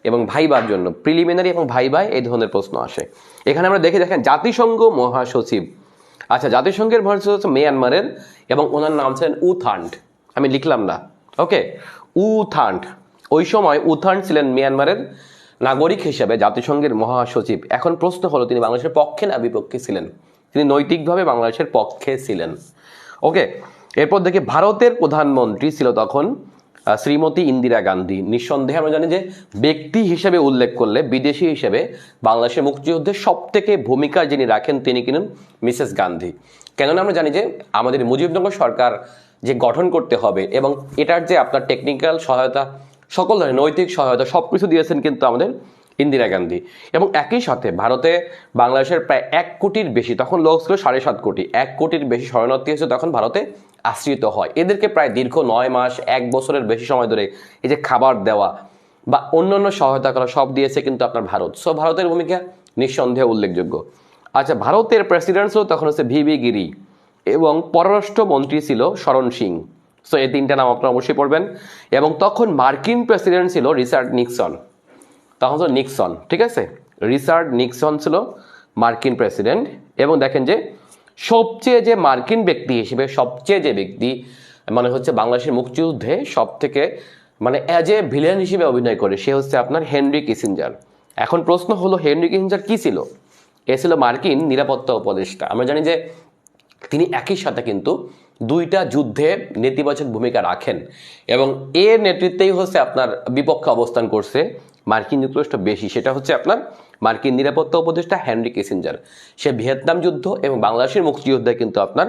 এবং ভাইবার জন্য, প্রিলিমিনারি এবং ভাইবায় এই ধরনের প্রশ্ন আসে। এখানে আমরা দেখেন জাতিসংঘ মহাসচিব। আচ্ছা, জাতিসংঘের মহাসচিব হচ্ছে মিয়ানমারের এবং ওনার নাম ছিলেন উ থান্ট। আমি লিখলাম না, ওকে, উ থান্ট। ওই সময় উ থান্ট ছিলেন মিয়ানমারের নাগরিক হিসেবে জাতিসংঘের মহাসচিব। এখন প্রশ্ন হলো, তিনি বাংলাদেশের পক্ষে না বিপক্ষে ছিলেন? তিনি নৈতিকভাবে বাংলাদেশের পক্ষে ছিলেন, ওকে। এরপর দেখি ভারতের প্রধানমন্ত্রী ছিল তখন শ্রীমতী ইন্দিরা গান্ধী। নিঃসন্দেহে আমরা জানি যে ব্যক্তি হিসেবে উল্লেখ করলে বিদেশি হিসেবে বাংলাদেশের মুক্তিযুদ্ধের সব থেকে ভূমিকা যিনি রাখেন তিনি কিনেন মিসেস গান্ধী। কেননা আমরা জানি যে আমাদের মুজিবনগর সরকার যে গঠন করতে হবে এবং এটার যে আপনার টেকনিক্যাল সহায়তা, সকল ধরনের নৈতিক সহায়তা সব কিছু দিয়েছেন কিন্তু আমাদের ইন্দিরা গান্ধী। এবং একই সাথে ভারতে বাংলাদেশের প্রায় 1 কোটির বেশি, তখন লোক ছিল 7.5 কোটি, 1 কোটির বেশি শরণার্থী এসে তখন ভারতে আশ্রিত হয়। এদেরকে প্রায় দীর্ঘ 9 মাস 1 বছরের বেশি সময় ধরে এই যে খাবার দেওয়া বা অন্যান্য সহায়তা করা সব দিয়েছে কিন্তু আপনার ভারত। সো ভারতের ভূমিকা নিঃসন্দেহে উল্লেখযোগ্য। আচ্ছা, ভারতের প্রেসিডেন্ট ছিল তখন হচ্ছে ভিভি গিরি এবং পররাষ্ট্রমন্ত্রী ছিল শরণ সিং। সো এই 3টা নাম আপনারা অবশ্যই পড়বেন। এবং তখন মার্কিন প্রেসিডেন্ট ছিল রিচার্ড নিক্সন। তখন ছিল নিক্সন, ঠিক আছে, রিচার্ড নিক্সন ছিল মার্কিন প্রেসিডেন্ট। এবং দেখেন যে সবচেয়ে যে মার্কিন ব্যক্তি হিসেবে সবচেয়ে যে ব্যক্তি মানে হচ্ছে বাংলাদেশের মুক্তিযুদ্ধে সব থেকে মানে অ্যাজ এ ভিলেন হিসেবে অভিনয় করে, সে হচ্ছে আপনার হেনরি কিসিঞ্জার। এখন প্রশ্ন হলো, হেনরি কিসিঞ্জার কি ছিল? এ ছিল মার্কিন নিরাপত্তা উপদেষ্টা। আমরা জানি যে তিনি একই সাথে কিন্তু 2টা যুদ্ধে নেতিবাচক ভূমিকা রাখেন এবং এর নেতৃত্বেই হচ্ছে আপনার বিপক্ষে অবস্থান করছে মার্কিন যুক্তরাষ্ট্র বেশি। সেটা হচ্ছে আপনার মার্কিন নিরাপত্তা উপদেষ্টা হেনরি কিসিঞ্জার। সে ভিয়েতনাম যুদ্ধ এবং বাংলাদেশের মুক্তিযুদ্ধে কিন্তু আপনার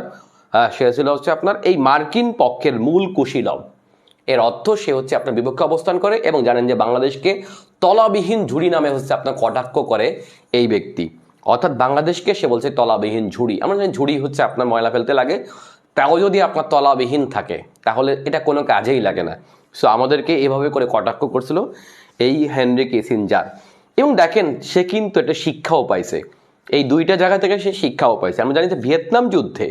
সে ছিল হচ্ছে আপনার এই মার্কিন পক্ষের মূল কুশীলব। এর অর্থ সে হচ্ছে আপনার বিপক্ষে অবস্থান করে এবং জানেন যে বাংলাদেশকে তলাবিহীন ঝুড়ি নামে হচ্ছে আপনার কটাক্ষ করে এই ব্যক্তি। অর্থাৎ বাংলাদেশকে সে বলছে তলাবিহীন ঝুড়ি। আমরা জানি ঝুড়ি হচ্ছে আপনার ময়লা ফেলতে লাগে, তাও যদি আপনার তলাবিহীন থাকে তাহলে এটা কোনো কাজেই লাগে না। সো আমাদেরকে এভাবে করে কটাক্ষ করছিল এই হেনরি কিসিঞ্জার। এবং দেখেন সে কিন্তু একটা শিক্ষাও পাইছে, এই দুইটা জায়গা থেকে সে শিক্ষাও পাইছে। আমরা জানি যে ভিয়েতনাম যুদ্ধে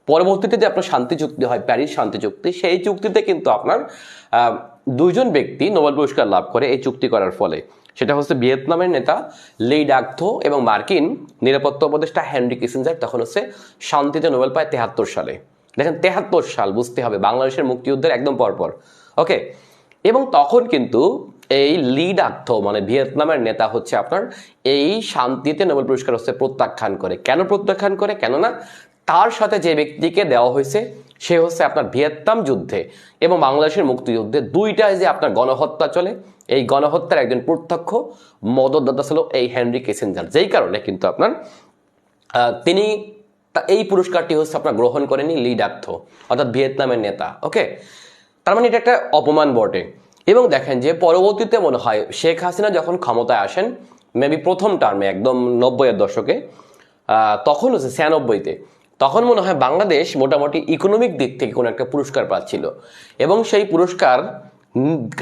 পরবর্তীতে যে আপনার শান্তি চুক্তি হয়, প্যারিস শান্তি চুক্তি, সেই চুক্তিতে কিন্তু আপনার দুইজন ব্যক্তি নোবেল পুরস্কার লাভ করে এই চুক্তি করার ফলে। সেটা হচ্ছে ভিয়েতনামের নেতা লি ডাক থো এবং মার্কিন নিরাপত্তা উপদেষ্টা হেনরি কিসিঞ্জার। তখন হচ্ছে শান্তিতে নোবেল পায় 73 সালে। দেখেন 73 সাল, বুঝতে হবে বাংলাদেশের মুক্তিযুদ্ধের একদম পরপর। ওকে, এবং তখন কিন্তু এই লি ডাক থো মানে ভিয়েতনামের নেতা হচ্ছে আপনার এই শান্তিতে নোবেল পুরস্কার হচ্ছে প্রত্যাখ্যান করে। কেন প্রত্যাখ্যান করে? কেননা তার সাথে যে ব্যক্তিকে দেওয়া হয়েছে সে হচ্ছে আপনার ভিয়েতনাম যুদ্ধে এবং বাংলাদেশের মুক্তিযুদ্ধে দুইটায় যে আপনার গণহত্যা চলে, এই গণহত্যার একজন প্রত্যক্ষ মদতদাতা ছিল এই হেনরি কিসিঞ্জার। যেই কারণে কিন্তু আপনার তিনি এই পুরস্কারটি হচ্ছে আপনার গ্রহণ করেনি লি ডাক থো, অর্থাৎ ভিয়েতনামের নেতা। ওকে, তার মানে এটা একটা অপমান বটে। এবং দেখেন যে পরবর্তীতে মনে হয় শেখ হাসিনা যখন ক্ষমতায় আসেন, মেবি প্রথম টার্মে একদম 90-এর দশকে, তখন হচ্ছে 96-তে, তখন মনে হয় বাংলাদেশ মোটামুটি ইকোনমিক দিক থেকে কোনো একটা পুরস্কার পাচ্ছিল। এবং সেই পুরস্কার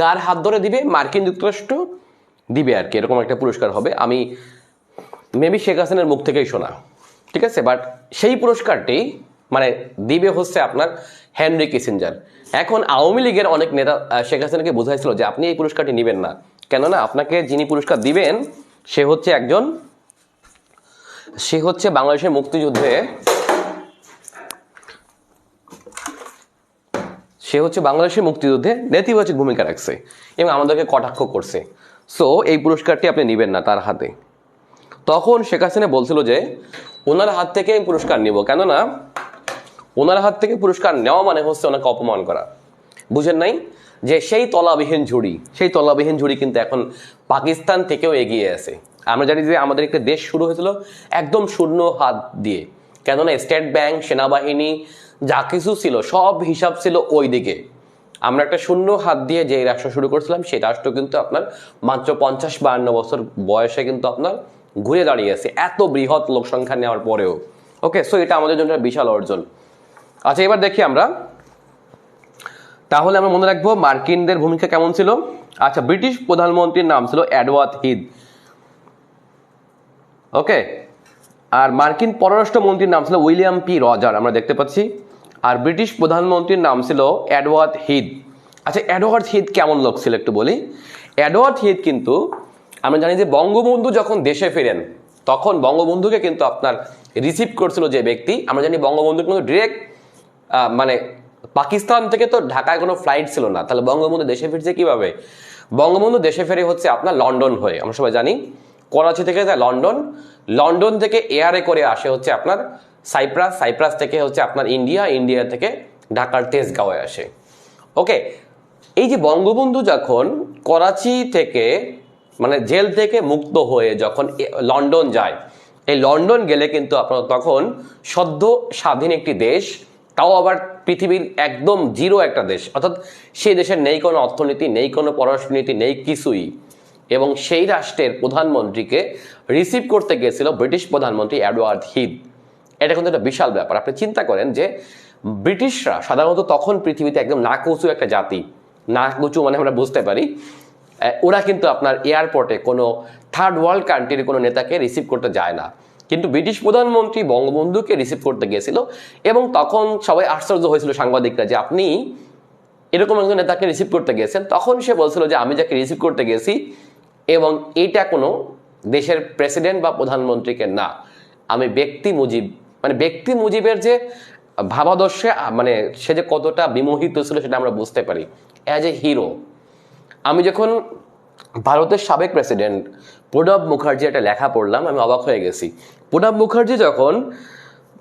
কার হাত ধরে দিবে? মার্কিন যুক্তরাষ্ট্র দিবে আর কি, এরকম একটা পুরস্কার হবে। আমি মেবি শেখ হাসিনার মুখ থেকেই শোনা, ঠিক আছে। বাট সেই পুরস্কারটি মানে দিবে হচ্ছে আপনার হেনরি কিসিঞ্জার। এখন আওয়ামী লীগের অনেক নেতা শেখ হাসিনাকে বোঝাইছিল যে আপনি এই পুরস্কারটি নেবেন না, কেননা আপনাকে যিনি পুরস্কার দিবেন সে হচ্ছে বাংলাদেশের মুক্তিযুদ্ধে নেতিবাচক ভূমিকা রাখছে এবং আমাদেরকে কটাক্ষ করছে। সো এই পুরস্কারটি আপনি নেবেন না তার হাতে। তখন শেখ হাসিনা বলছিল যে ওনার হাত থেকে আমি পুরস্কার নিব, কেননা ওনার হাত থেকে পুরস্কার নেওয়া মানে হচ্ছে ওনাকে অপমান করা। বুঝেন নাই যে সেই তলাবিহীন ঝুড়ি কিন্তু এখন পাকিস্তান থেকেও এগিয়ে আছে। আমরা জানি যে আমাদের একটা দেশ শুরু হয়েছিল একদম শূন্য হাত দিয়ে, কেননা স্টেট ব্যাংক, সেনাবাহিনী যা কিছু ছিল সব হিসাব ছিল ওই দিকে। আমরা একটা শূন্য হাত দিয়ে যে রাষ্ট্র শুরু করছিলাম সেই রাষ্ট্র কিন্তু আপনার মাত্র 50-52 বছর বয়সে কিন্তু আপনার ঘুরে দাঁড়িয়েছে, এত বৃহৎ লোক সংখ্যা নেওয়ার পরেও। ওকে, সো এটা আমাদের জন্য বিশাল অর্জন। আচ্ছা, এবার দেখি আমরা, তাহলে আমরা মনে রাখবো মার্কিনদের ভূমিকা কেমন ছিল। আচ্ছা, ব্রিটিশ প্রধানমন্ত্রীর নাম ছিল এডওয়ার্ড হিথ। ওকে, আর মার্কিন পররাষ্ট্রমন্ত্রীর নাম ছিল উইলিয়াম পি রজার, আমরা দেখতে পাচ্ছি। আর ব্রিটিশ প্রধানমন্ত্রীর নাম ছিল এডওয়ার্ড হিথ। আচ্ছা, এডওয়ার্ড হিথ কেমন লোক ছিল একটু বলি। এডওয়ার্ড হিথ কিন্তু আমরা জানি যে বঙ্গবন্ধু যখন দেশে ফেরেন তখন বঙ্গবন্ধুকে কিন্তু আপনার রিসিভ করছিল যে ব্যক্তি, আমরা জানি বঙ্গবন্ধু কিন্তু ডিরেক্ট মানে পাকিস্তান থেকে তো ঢাকায় কোনো ফ্লাইট ছিল না, তাহলে বঙ্গবন্ধু দেশে ফিরছে কিভাবে? বঙ্গবন্ধু দেশে ফেরে হচ্ছে আপনার লন্ডন হয়ে, আমরা সবাই জানি করাচি থেকে যায় লন্ডন, লন্ডন থেকে এয়ারে করে আসে হচ্ছে আপনার সাইপ্রাস থেকে হচ্ছে আপনার ইন্ডিয়া থেকে ঢাকার তেজগাঁওয়ে আসে। ওকে, এই যে বঙ্গবন্ধু যখন করাচি থেকে মানে জেল থেকে মুক্ত হয়ে যখন লন্ডন যায়, এই লন্ডন গেলে কিন্তু আপনার তখন সদ্য স্বাধীন একটি দেশ, তাও আবার পৃথিবীর একদম জিরো একটা দেশ, অর্থাৎ সেই দেশের নেই কোনো অর্থনীতি, নেই কোনো পররাষ্ট্রনীতি, নেই কিছুই। এবং সেই রাষ্ট্রের প্রধানমন্ত্রীকে রিসিভ করতে গিয়েছিল ব্রিটিশ প্রধানমন্ত্রী এডওয়ার্ড হিথ। এটা কিন্তু একটা বিশাল ব্যাপার। আপনি চিন্তা করেন যে ব্রিটিশরা সাধারণত তখন পৃথিবীতে একদম নাকুচু একটা জাতি, নাকুচু মানে আমরা বুঝতে পারি, ওরা কিন্তু আপনার এয়ারপোর্টে কোনো থার্ড ওয়ার্ল্ড কান্ট্রির কোনো নেতাকে রিসিভ করতে যায় না, কিন্তু ব্রিটিশ প্রধানমন্ত্রী বঙ্গবন্ধুকে রিসিভ করতে গিয়েছিল। এবং তখন সবাই আশ্চর্য হয়েছিল সাংবাদিকরা যে আপনি এরকম একজন নেতাকে রিসিভ করতে গিয়েছেন। তখন সে বলছিল যে আমি যাকে রিসিভ করতে গেছি এবং এটা কোনো দেশের প্রেসিডেন্ট বা প্রধানমন্ত্রীকে না, আমি ব্যক্তি মুজিবের যে ভাবাদর্শে মানে সে যে কতটা বিমোহিত ছিল সেটা আমরা বুঝতে পারি অ্যাজ এ হিরো। আমি যখন ভারতের সাবেক প্রেসিডেন্ট প্রণব মুখার্জি একটা লেখা পড়লাম, আমি অবাক হয়ে গেছি। প্রণব মুখার্জি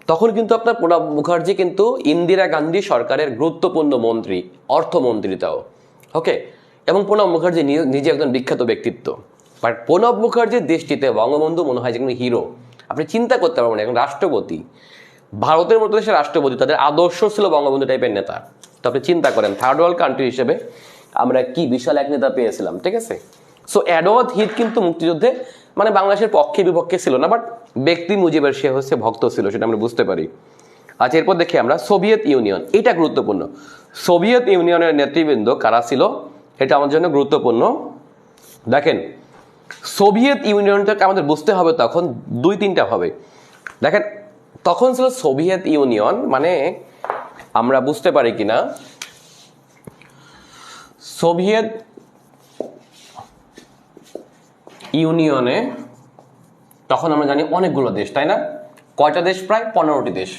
তখন কিন্তু আপনার প্রণব মুখার্জি কিন্তু ইন্দিরা গান্ধী সরকারের গুরুত্বপূর্ণ মন্ত্রী, অর্থমন্ত্রী তাও। ওকে, এবং প্রণব মুখার্জি নিজে একজন বিখ্যাত ব্যক্তিত্ব, বাট প্রণব মুখার্জির দৃষ্টিতে বঙ্গবন্ধু মনে হয় যে কোনো হিরো। আপনি চিন্তা করতে পারবেন এখন রাষ্ট্রপতি, ভারতের মতো দেশের রাষ্ট্রপতি, তাদের আদর্শ ছিল বঙ্গবন্ধু টাইপের নেতা। তো আপনি চিন্তা করেন থার্ড ওয়ার্ল্ড কান্ট্রি হিসেবে আমরা কি বিশাল এক নেতা পেয়েছিলাম, ঠিক আছে। সো এডওয়ার্ড হিথ কিন্তু মুক্তিযুদ্ধে মানে বাংলাদেশের পক্ষে বিপক্ষে ছিল না, বাট ব্যক্তি মুজিবের সে হচ্ছে ভক্ত ছিল, সেটা আমরা বুঝতে পারি। আচ্ছা, এরপর দেখি আমরা সোভিয়েত ইউনিয়ন, এটা গুরুত্বপূর্ণ। সোভিয়েত ইউনিয়নের নেতৃবৃন্দ কারা ছিল, এটা আমার জন্য গুরুত্বপূর্ণ। দেখেন, সোভিয়েত ইউনিয়নটাকে আমাদের বুঝতে হবে তখন 2-3টা ভাবে। দেখেন, তখন ছিল সোভিয়েত ইউনিয়ন, মানে আমরা বুঝতে পারি কিনা, সোভিয়েত ইউনিয়নে তখন আমরা জানি অনেকগুলো দেশ, তাই না? কয়টা দেশ? প্রায় 15টি দেশ।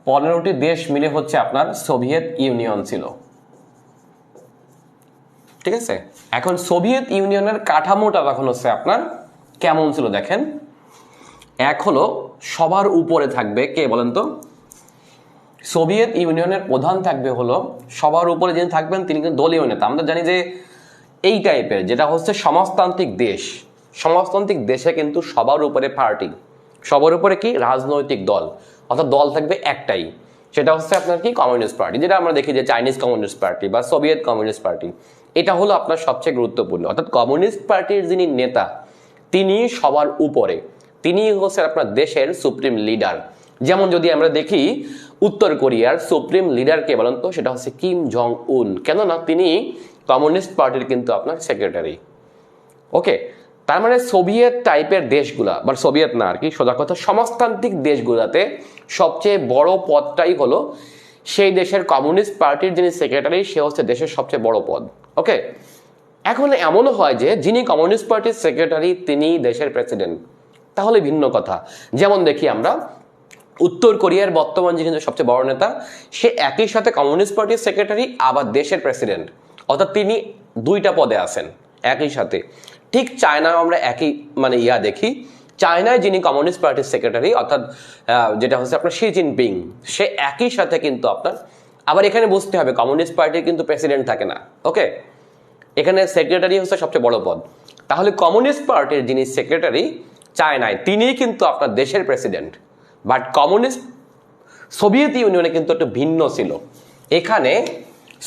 15টি দেশ মিলে হচ্ছে আপনার সোভিয়েত ইউনিয়ন ছিল, ঠিক আছে? এখন সোভিয়েত ইউনিয়নের কাঠামোটা তখন হচ্ছে আপনার কেমন ছিল দেখেন। এক হলো সবার উপরে থাকবে কে বলেন তো? সোভিয়েত ইউনিয়নের প্রধান থাকবে হলো, সবার উপরে যিনি থাকবেন তিনি কিন্তু দলীয় নেতা। আমরা জানি যে এই টাইপের যেটা হচ্ছে সমাজতান্ত্রিক দেশ, সমাজতান্ত্রিক দেশে কিন্তু সবার উপরে পার্টি, সবার উপরে কি রাজনৈতিক দল, অর্থাৎ দল থাকবে একটাই, সেটা হচ্ছে আপনার কি কমিউনিস্ট পার্টি, যেটা আমরা দেখি যে চাইনিজ কমিউনিস্ট পার্টি বা সোভিয়েত কমিউনিস্ট পার্টি। এটা হলো আপনার সবচেয়ে গুরুত্বপূর্ণ, অর্থাৎ কমিউনিস্ট পার্টির যিনি নেতা তিনি সবার উপরে, তিনি হচ্ছে আপনার দেশের সুপ্রিম লিডার। যেমন যদি আমরা দেখি উত্তর কোরিয়ার সুপ্রিম লিডার কে বলেন তো? সেটা হচ্ছে কিম জং উন, কেননা তিনি কমিউনিস্ট পার্টির কিন্তু আপনার সেক্রেটারি। ওকে, তার মানে সোভিয়েত টাইপের দেশগুলা, বা সোভিয়েত না আর কি, সোজা কথা সমাজতান্ত্রিক দেশগুলাতে সবচেয়ে বড় পদটাই হলো সেই দেশের কমিউনিস্ট পার্টির যিনি সেক্রেটারি, সে হচ্ছে দেশের সবচেয়ে বড় পদ। ওকে, এখন এমনও হয় যে যিনি কমিউনিস্ট পার্টির সেক্রেটারি তিনি দেশের প্রেসিডেন্ট, তাহলে ভিন্ন কথা। যেমন দেখি আমরা উত্তর কোরিয়ার বর্তমান যিনি সবচেয়ে বড় নেতা, সে একই সাথে কমিউনিস্ট পার্টির সেক্রেটারি আবার দেশের প্রেসিডেন্ট, অর্থাৎ তিনি 2টা পদে আছেন একই সাথে। ঠিক চায়নায় আমরা একই মানে দেখি, চায়নায় যিনি কমিউনিস্ট পার্টির সেক্রেটারি অর্থাৎ যেটা হচ্ছে আপনার শি জিনপিং, সে একই সাথে কিন্তু আপনার, আবার এখানে বুঝতে হবে কমিউনিস্ট পার্টির কিন্তু প্রেসিডেন্ট থাকে না। ওকে, এখানে সেক্রেটারি হচ্ছে সবচেয়ে বড় পদ। তাহলে কমিউনিস্ট পার্টির যিনি সেক্রেটারি চায়নায়, তিনিই কিন্তু আপনার দেশের প্রেসিডেন্ট। বাট কমিউনিস্ট সোভিয়েত ইউনিয়নে কিন্তু একটু ভিন্ন ছিল। এখানে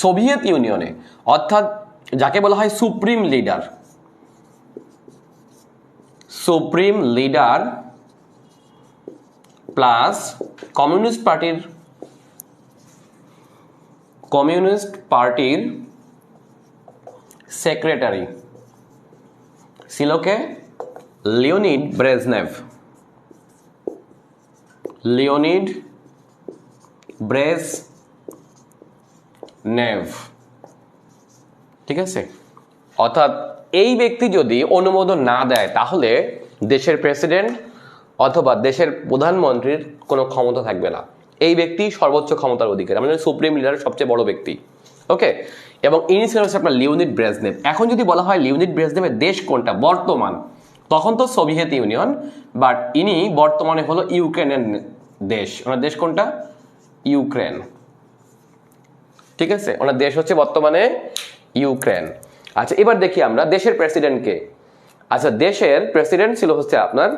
সোভিয়েত ইউনিয়নে অর্থাৎ যাকে বলা হয় supreme leader, supreme leader plus communist পার্টির সেক্রেটারি ছিল কে? Leonid Brezhnev. লিওনিড ব্রেজনেভ, ঠিক আছে? অর্থাৎ এই ব্যক্তি যদি অনুমোদন না দেয় তাহলে দেশের প্রেসিডেন্ট অথবা দেশের প্রধানমন্ত্রীর কোনো ক্ষমতা থাকবে না। এই ব্যক্তি সর্বোচ্চ ক্ষমতার অধিকারী, আমাদের সুপ্রিম লিডারের সবচেয়ে বড় ব্যক্তি। ওকে, এবং ইনি ছিলেন হচ্ছে আপনার লিওনিড ব্রেজনেভ। এখন যদি বলা হয় লিওনিড ব্রেজনেভের দেশ কোনটা বর্তমান, তখন তো সোভিয়েত ইউনিয়ন, বাট ইনি বর্তমানে হলো ইউক্রেনের দেশ। ওনার দেশ কোনটা? ইউক্রেন, ঠিক আছে? ওনার দেশ হচ্ছে বর্তমানে ইউক্রেন। আচ্ছা, এবার দেখি আমরা দেশের প্রেসিডেন্টকে। আচ্ছা, দেশের প্রেসিডেন্ট ছিল হচ্ছে আপনার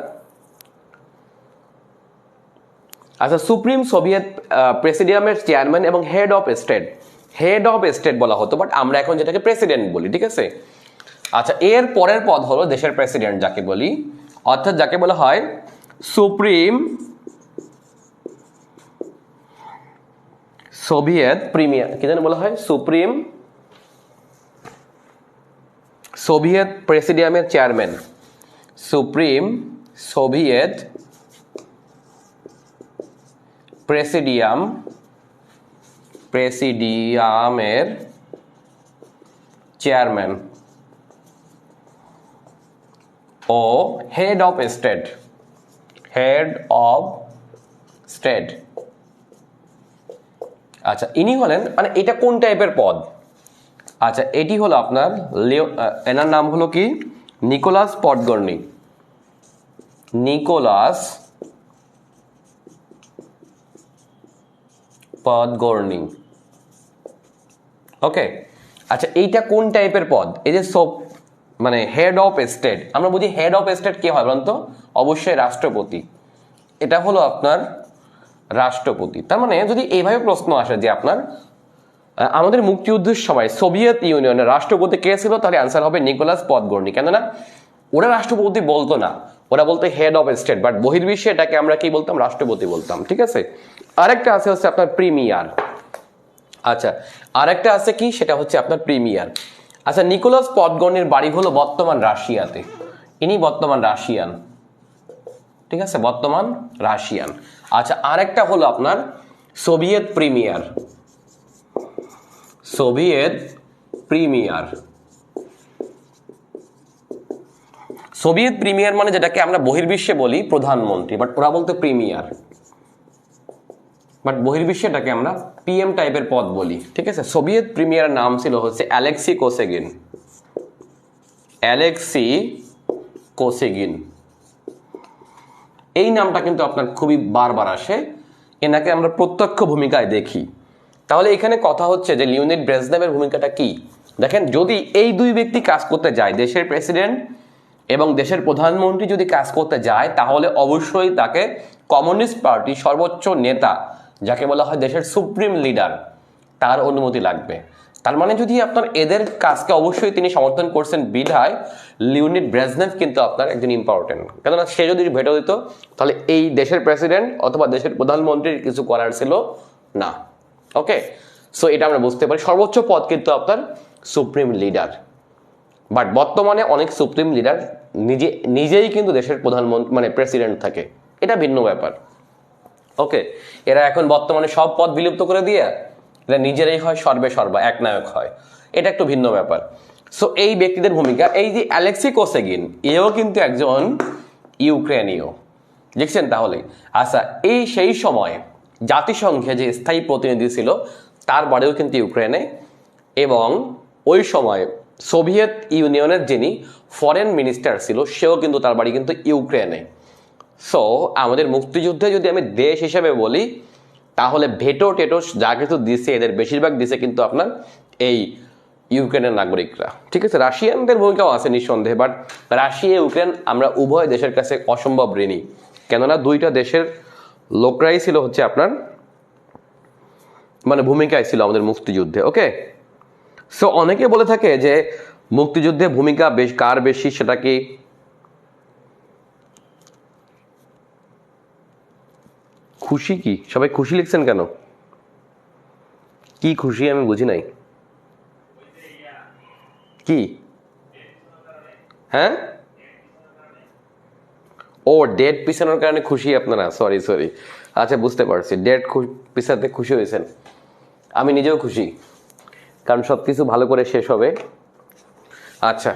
সুপ্রিম সোভিয়েত প্রেসিডিয়ামের চেয়ারম্যান এবং head of state. Head of state বলা হতো, বাট আমরা এখন যেটাকে প্রেসিডেন্ট বলি, ঠিক আছে? আচ্ছা, এর পরের পদ হলো দেশের প্রেসিডেন্ট যাকে বলি, অর্থাৎ যাকে বলা হয় সুপ্রিম সোভিয়েত প্রিমিয়ার, কি জানি বলা হয়, সুপ্রিম সোভিয়েত প্রেসিডিয়ামের চেয়ারম্যান, সুপ্রিম সোভিয়েত প্রেসিডিয়ামের চেয়ারম্যান ও হেড অফ স্টেট, আচ্ছা, ইনি হলেন, মানে এটা কোন টাইপের পদ? আচ্ছা, এটি হলো আপনার এনার নাম হলো কি? নিকোলাস পডগর্নি। নিকোলাস পডগর্নি। ওকে, আচ্ছা, এইটা কোন টাইপের পদ? এই যে মানে হেড অফ স্টেট, আমরা বুঝি হেড অফ স্টেট কে হয় বলুন তো? অবশ্যই রাষ্ট্রপতি। এটা হলো আপনার রাষ্ট্রপতি। তার মানে যদি এইভাবে প্রশ্ন আসে যে আপনার আমাদের মুক্তিযুদ্ধের সময় সোভিয়েত ইউনিয়নের রাষ্ট্রপতি কে ছিল, তাহলে আনসার হবে নিকোলাস পডগর্নি। কেননা ওরা রাষ্ট্রপতি বলতো না, ওরা বলতো হেড অফ স্টেট, বাট বহির্বিশ্বে এটাকে আমরা কি বলতাম, রাষ্ট্রপতি বলতাম। ঠিক আছে, আরেকটা আছে হচ্ছে আপনার প্রিমিয়ার। আচ্ছা, আরেকটা আছে কি, সেটা হচ্ছে আপনার প্রিমিয়ার। আচ্ছা, নিকোলাস পদগনের বাড়ি হলো বর্তমান রাশিয়াতে, ইনি বর্তমান রাশিয়ান। ঠিক আছে, বর্তমান রাশিয়ান। আচ্ছা, আরেকটা হলো আপনার Soviet premier. Soviet premier, Soviet premier মানে যেটাকে আমরা বহির্বিশ্বে বলি প্রধানমন্ত্রী, বাট ওরা বলতে প্রিমিয়ার, বাট বহির্বিশ্বে এটাকে আমরা পিএম টাইপের পদ বলি। ঠিক আছে, সোভিয়েত প্রিমিয়ার নাম ছিল হচ্ছে অ্যালেক্সি কোসেগিন। অ্যালেক্সি কোসেগিন, এই নামটা কিন্তু আপনার খুবই বারবার আসে, এনাকে আমরা প্রত্যক্ষ ভূমিকায় দেখি। তাহলে এখানে কথা হচ্ছে যে লিওনিড ব্রেজনেভের ভূমিকাটা কি। দেখেন, যদি এই দুই ব্যক্তি কাজ করতে যায়, দেশের প্রেসিডেন্ট এবং দেশের প্রধানমন্ত্রী যদি কাজ করতে যায়, তাহলে অবশ্যই তাকে কমিউনিস্ট পার্টি সর্বোচ্চ নেতা, যাকে বলা হয় দেশের সুপ্রিম লিডার, তার অনুমতি লাগবে। তার মানে যদি আপনার এদের কাজকে অবশ্যই তিনি সমর্থন করছেন, বিধায় লিওনিড ব্রেজনেভ কিন্তু আপনার একজন ইম্পর্টেন্ট। কেননা সে যদি ভেটো দিত, তাহলে এই দেশের প্রেসিডেন্ট অথবা দেশের প্রধানমন্ত্রীর কিছু করার ছিল না। ওকে, সো এটা আমরা বুঝতে পারি। সর্বোচ্চ পদ কিন্তু আপনার সুপ্রিম লিডার, বাট বর্তমানে অনেক সুপ্রিম লিডার নিজেই কিন্তু দেশের প্রধানমন্ত্রী মানে প্রেসিডেন্ট থাকে, এটা ভিন্ন ব্যাপার। ওকে, এরা এখন বর্তমানে সব পদ বিলুপ্ত করে দিয়ে এরা নিজেরাই হয় সর্বে সর্বা, একনায়ক হয়, এটা একটু ভিন্ন ব্যাপার। সো এই ব্যক্তিদের ভূমিকা, এই যে অ্যালেক্সি কোসেগিন, এও কিন্তু একজন ইউক্রেনীয়, দেখছেন তাহলে। আচ্ছা, এই সেই সময় জাতিসংঘে যে স্থায়ী প্রতিনিধি ছিল, তার বাড়িও কিন্তু ইউক্রেনে, এবং ওই সময় সোভিয়েত ইউনিয়নের যিনি ফরেন মিনিস্টার ছিল, সেও কিন্তু তার বাড়ি কিন্তু ইউক্রেনে। সো আমাদের মুক্তিযুদ্ধে যদি আমি দেশ হিসেবে বলি, তাহলে ভেটো টেটো যা কিছু দিছে, এদের বেশিরভাগ দিছে কিন্তু আপনার এই ইউক্রেনের নাগরিকরা। ঠিক আছে, রাশিয়ানদের ভূমিকাও আছে নিঃসন্দেহে, বাট রাশিয়া ইউক্রেন আমরা উভয় দেশের কাছে অসম্ভব ঋণী, কেননা দুইটা দেশের লোকরাই ছিল হচ্ছে আপনার মানে ভূমিকায় ছিল আমাদের মুক্তিযুদ্ধে। ওকে, সো অনেকে বলে থাকে যে মুক্তিযুদ্ধে ভূমিকা কার বেশি, সেটা কি খুশি? কি সবাই খুশি লিখছেন কেন? কি খুশি আমি বুঝি নাই। কি? হ্যাঁ, ও ডেট পিছানোর কারণে খুশি আপনারা? সরি সরি, আচ্ছা বুঝতে পারছি, ডেট পিছাতে খুশি হয়েছেন। আমি নিজেও খুশি, কারণ সবকিছু ভালো করে শেষ হবে। আচ্ছা,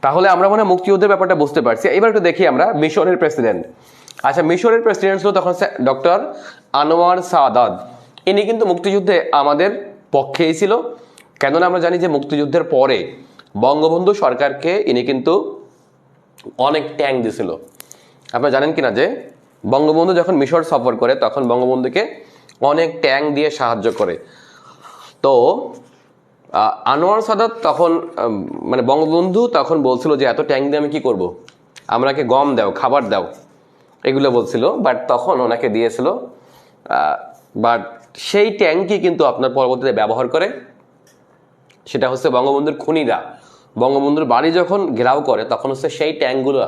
তাহলে আমরা মনে হয় মুক্তিযুদ্ধের ব্যাপারটা বুঝতে পারছি। এবার একটু দেখি আমরা মিশরের প্রেসিডেন্ট। আচ্ছা, মিশরের প্রেসিডেন্ট ছিল তখন ডক্টর আনোয়ার সাদাত। ইনি কিন্তু মুক্তিযুদ্ধে আমাদের পক্ষেই ছিল, কেননা আমরা জানি যে মুক্তিযুদ্ধের পরে বঙ্গবন্ধু সরকারকে ইনি কিন্তু অনেক ট্যাঙ্ক দিয়েছিল। আপনারা জানেন কিনা যে বঙ্গবন্ধু যখন মিশর সফর করে, তখন বঙ্গবন্ধুকে অনেক ট্যাঙ্ক দিয়ে সাহায্য করে। তো আনোয়ার সাদাত তখন মানে বঙ্গবন্ধু তখন বলছিল যে এত ট্যাঙ্ক দিয়ে আমি কি করব, আমাকে গম দাও, খাবার দাও, এগুলো বলছিল। বাট তখন ওনাকে দিয়েছিল, বাট সেই ট্যাঙ্কই কিন্তু আপনার পরবর্তীতে ব্যবহার করে, সেটা হচ্ছে বঙ্গবন্ধুর খুনিরা বঙ্গবন্ধুর বাড়ি যখন ঘেরাও করে, তখন হচ্ছে সেই ট্যাঙ্কগুলো,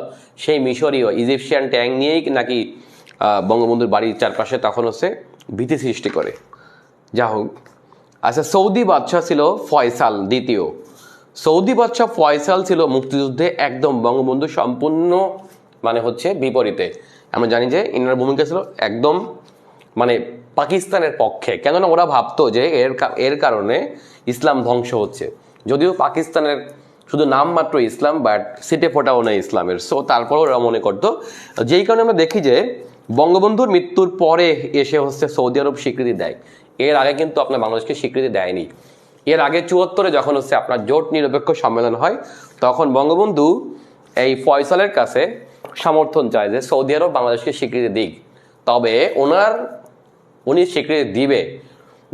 সেই মিশরীয় ইজিপশিয়ান ট্যাঙ্ক নিয়েই নাকি বঙ্গবন্ধুর বাড়ির চারপাশে তখন হচ্ছে ভীতি সৃষ্টি করে। যা হোক, আচ্ছা, সৌদি বাদশাহ ছিল ফয়সাল দ্বিতীয়। সৌদি বাদশাহ ফয়সাল ছিল মুক্তিযুদ্ধে একদম বঙ্গবন্ধু সম্পূর্ণ মানে হচ্ছে বিপরীতে। আমরা জানি যে ইনার ভূমিকা ছিল একদম মানে পাকিস্তানের পক্ষে, কেননা ওরা ভাবতো যে এর কারণে ইসলাম ধ্বংস হচ্ছে। যদিও পাকিস্তানের শুধু নামমাত্র ইসলাম, বাট সিটে ফোটাও নেই ইসলামের। সো তারপরেও ওরা মনে করতো, যেই কারণে আমরা দেখি যে বঙ্গবন্ধুর মৃত্যুর পরে এসে হচ্ছে সৌদি আরব স্বীকৃতি দেয়। এর আগে কিন্তু আপনার বাংলাদেশকে স্বীকৃতি দেয়নি। এর আগে ৭৪-এ যখন হচ্ছে আপনার জোট নিরপেক্ষ সম্মেলন হয়, তখন বঙ্গবন্ধু এই ফয়সালের কাছে সমর্থন চায় যে সৌদি আরব বাংলাদেশকে স্বীকৃতি দিক। তবে উনি স্বীকৃতি দিবে,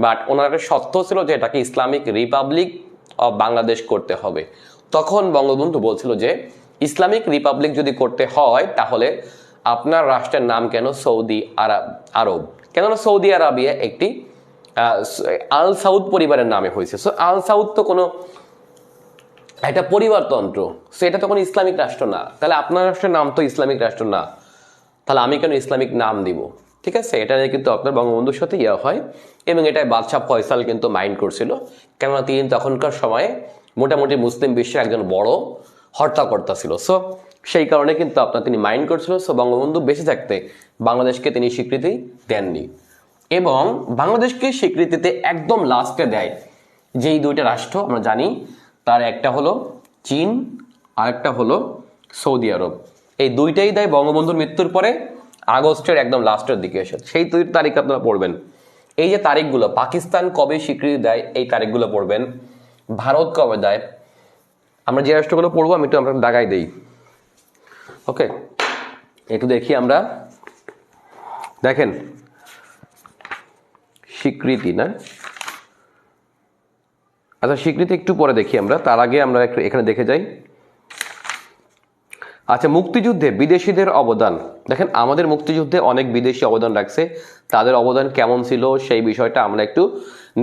বাট ওনার একটা শর্ত ছিল যে এটাকে ইসলামিক রিপাবলিক অফ বাংলাদেশ করতে হবে। তখন বঙ্গবন্ধু বলছিল যে ইসলামিক রিপাবলিক যদি করতে হয়, তাহলে আপনার রাষ্ট্রের নাম কেন সৌদি আরব, কেননা সৌদি আরবিয়া একটি আল সাউদ পরিবারের নামে হয়েছে। সো আল সাউদ তো কোনো একটা পরিবারতন্ত্র, সেটা তখন ইসলামিক রাষ্ট্র না। তাহলে আপনার রাষ্ট্রের নাম তো ইসলামিক রাষ্ট্র না, তাহলে আমি কেন ইসলামিক নাম দিব? ঠিক আছে, এটা নিয়ে কিন্তু আপনার বঙ্গবন্ধুর সাথে ইয়া হয়, এবং এটাই বাদশাহ ফয়সাল কিন্তু মাইন্ড করছিল, কেননা তিনি তখনকার সময়ে মোটামুটি মুসলিম বিশ্বের একজন বড় হর্তাকর্তা ছিল। সো সেই কারণে কিন্তু আপনার তিনি মাইন্ড করছিল। সো বঙ্গবন্ধু বেঁচে থাকতে বাংলাদেশকে তিনি স্বীকৃতি দেননি, এবং বাংলাদেশকে স্বীকৃতিতে একদম লাস্টে দেয় যেই দুইটা রাষ্ট্র আমরা জানি, তার একটা হলো চীন আর একটা হলো সৌদি আরব। এই দুইটাই দেয় বঙ্গবন্ধুর মৃত্যুর পরে আগস্টের একদম লাস্টের দিকে এসে। সেই দুই তারিখ আপনারা পড়বেন। এই যে তারিখগুলো, পাকিস্তান কবে স্বীকৃতি দেয় এই তারিখগুলো পড়বেন, ভারত কবে দেয়। আমরা যে রাষ্ট্রগুলো পড়বো আমি একটু আমরা দাগাই দিই। ওকে, একটু দেখি আমরা, দেখেন স্বীকৃতি না, আচ্ছা স্বীকৃতি একটু পরে দেখি আমরা, তার আগে আমরা একটু এখানে দেখে যাই। আচ্ছা, মুক্তিযুদ্ধে বিদেশিদের অবদান। দেখেন আমাদের মুক্তিযুদ্ধে অনেক বিদেশি অবদান রাখছে, তাদের অবদান কেমন ছিল সেই বিষয়টা আমরা একটু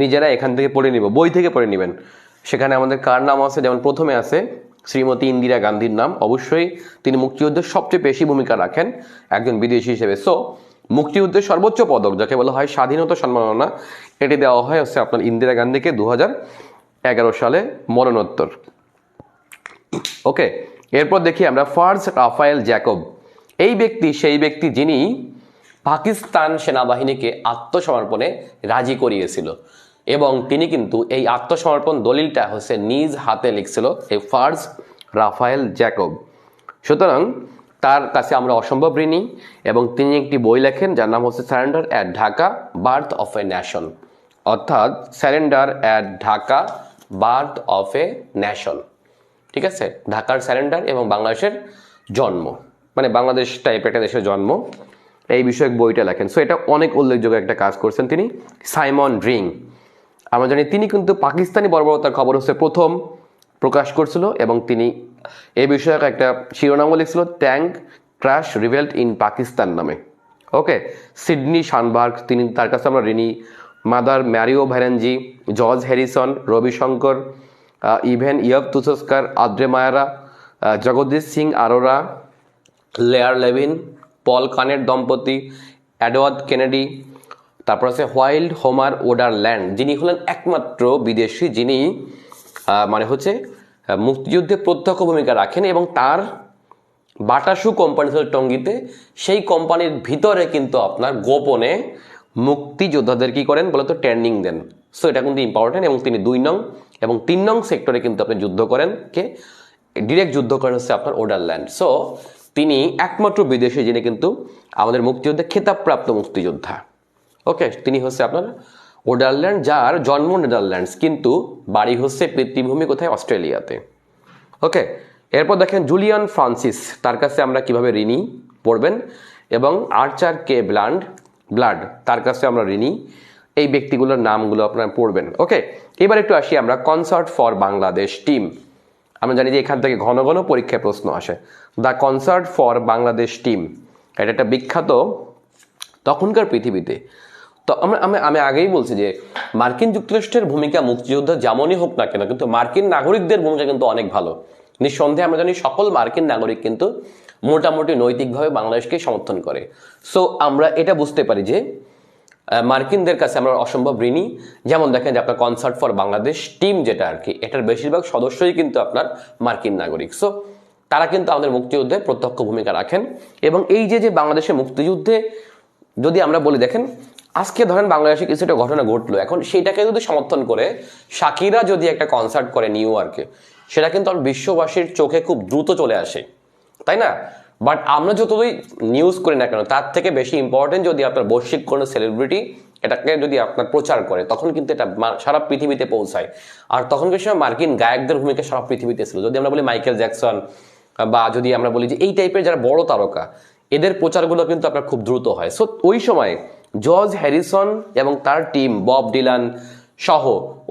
নিজেরা এখান থেকে পড়ে নিব, বই থেকে পড়ে নেবেন। সেখানে আমাদের কার নাম আছে, যেমন প্রথমে আছে শ্রীমতী ইন্দিরা গান্ধীর নাম। অবশ্যই তিনি মুক্তিযুদ্ধের সবচেয়ে বেশি ভূমিকা রাখেন একজন বিদেশি হিসেবে। সো মুক্তিযুদ্ধের সর্বোচ্চ পদক যাকে বলা হয় স্বাধীনতা সম্মাননা, এটি দেওয়া হয় হচ্ছে আপনার ইন্দিরা গান্ধীকে 2011 সালে মরণোত্তর। ওকে, এরপর দেখি আমরা ফার্জ রাফায়েল জ্যাকব। এই ব্যক্তি সেই ব্যক্তি যিনি পাকিস্তান সেনাবাহিনীকে আত্মসমর্পণে রাজি করিয়েছিল, এবং তিনি কিন্তু এই আত্মসমর্পণ দলিলটা হচ্ছে নিজ হাতে লিখছিল, এই ফার্জ রাফায়েল জ্যাকব। সুতরাং তার কাছে আমরা অসম্ভব ঋণী, এবং তিনি একটি বই লেখেন যার নাম হচ্ছে surrender at Dhaka, birth of a nation. অর্থাৎ surrender at Dhaka, birth of a nation. ঠিক আছে, ঢাকার স্যারেন্ডার এবং বাংলাদেশের জন্ম, মানে বাংলাদেশ টাইপ একটা দেশের জন্ম, এই বিষয়ক বইটা লেখেন। সো এটা অনেক উল্লেখযোগ্য একটা কাজ করছেন তিনি। সাইমন রিং, আমরা জানি তিনি কিন্তু পাকিস্তানি বর্বরতার খবর হচ্ছে প্রথম প্রকাশ করছিল, এবং তিনি এই বিষয়ক একটা শিরোনামও লিখছিল, tank crash revolt in Pakistan নামে। ওকে, সিডনি শানবার্গ, তিনি তার কাছে আমরা ঋণী। মাদার ম্যারিও ভ্যারেঞ্জি, জর্জ হ্যারিসন, রবিশঙ্কর, ইভেন ইয়ব তুসস্কার, Andre Malraux, Jagdish Singh Arora, Lear Levin, Paul কানের দম্পতি, এডওয়ার্ড কেনেডি, তারপর আছে হোয়াইল্ড হোমার ওডারল্যান্ড, যিনি হলেন একমাত্র বিদেশি যিনি মানে হচ্ছে মুক্তিযুদ্ধে প্রত্যক্ষ ভূমিকা রাখেন, এবং তার বাটাসু কোম্পানি ছিল টঙ্গীতে, সেই কোম্পানির ভিতরে কিন্তু আপনার গোপনে মুক্তিযোদ্ধাদের কি করেন বলতো, ট্রেনিং দেন। সো এটা কিন্তু ইম্পর্টেন্ট, এবং তিনি 2 নং এবং 3 নং সেক্টরে কিন্তু আপনি যুদ্ধ করেন, কে ডিরেক্ট যুদ্ধ করেন হচ্ছে আপনার ওডারল্যান্ড। সো তিনি একমাত্র বিদেশি যিনি কিন্তু আমাদের মুক্তিযুদ্ধে খেতাবপ্রাপ্ত মুক্তিযোদ্ধা। ওকে, তিনি হচ্ছে আপনার ওডারল্যান্ড, যার জন্ম নেদারল্যান্ডস কিন্তু বাড়ি হচ্ছে পিতৃভূমি কোথায়, অস্ট্রেলিয়াতে। ওকে, এরপর দেখেন জুলিয়ান ফ্রান্সিস, তার কাছে আমরা কিভাবে ঋণী পড়বেন, এবং আর্চার কে ব্লাড, তার কাছে আমরা ঋণী। এই ব্যক্তিগুলোর নামগুলো আপনারা পড়বেন। ওকে, এবার একটু আসি আমরা কনসার্ট ফর বাংলাদেশ টিম। আমরা জানি যে এখান থেকে ঘন ঘন পরীক্ষায় প্রশ্ন আসে। The concert for Bangladesh team, এটা একটা বিখ্যাত তখনকার পৃথিবীতে। তো আমি আগেই বলছি যে মার্কিন যুক্তরাষ্ট্রের ভূমিকা মুক্তিযুদ্ধ যেমনই হোক না কেন, কিন্তু মার্কিন নাগরিকদের ভূমিকা কিন্তু অনেক ভালো। নিঃসন্দেহে আমরা জানি সকল মার্কিন নাগরিক কিন্তু মোটামুটি নৈতিকভাবে বাংলাদেশকে সমর্থন করে। সো আমরা এটা বুঝতে পারি যে মার্কিনদের কাছে আমরা অসম্ভব ঋণী। যেমন দেখেন যে আপনার কনসার্ট ফর বাংলাদেশ টিম যেটা আর কি, এটার বেশিরভাগ সদস্যই কিন্তু আপনার মার্কিন নাগরিক। সো তারা কিন্তু আমাদের মুক্তিযুদ্ধে প্রত্যক্ষ ভূমিকা রাখেন। এবং এই যে বাংলাদেশের মুক্তিযুদ্ধে যদি আমরা বলি, দেখেন আজকে ধরেন বাংলাদেশে কিছু একটা ঘটনা ঘটলো, এখন সেইটাকে যদি সমর্থন করে শাকিরা যদি একটা কনসার্ট করে নিউ ইয়র্কে, সেটা কিন্তু আমার বিশ্ববাসীর চোখে খুব দ্রুত চলে আসে, তাই না? বাট আমরা যতই নিউজ করি না কেন, তার থেকে বেশি ইম্পর্টেন্ট যদি আপনার বৈশ্বিক কোনো সেলিব্রিটি এটাকে যদি আপনার প্রচার করে, তখন কিন্তু এটা সারা পৃথিবীতে পৌঁছায়। আর তখনকার সময় মার্কিন গায়কদের ভূমিকা সারা পৃথিবীতে ছিল। যদি আমরা বলি মাইকেল জ্যাকসন, বা যদি আমরা বলি যে এই টাইপের যারা বড় তারকা, এদের প্রচারগুলো কিন্তু আপনার খুব দ্রুত হয়। সো ওই সময় জর্জ হ্যারিসন এবং তার টিম, বব ডিলান সহ,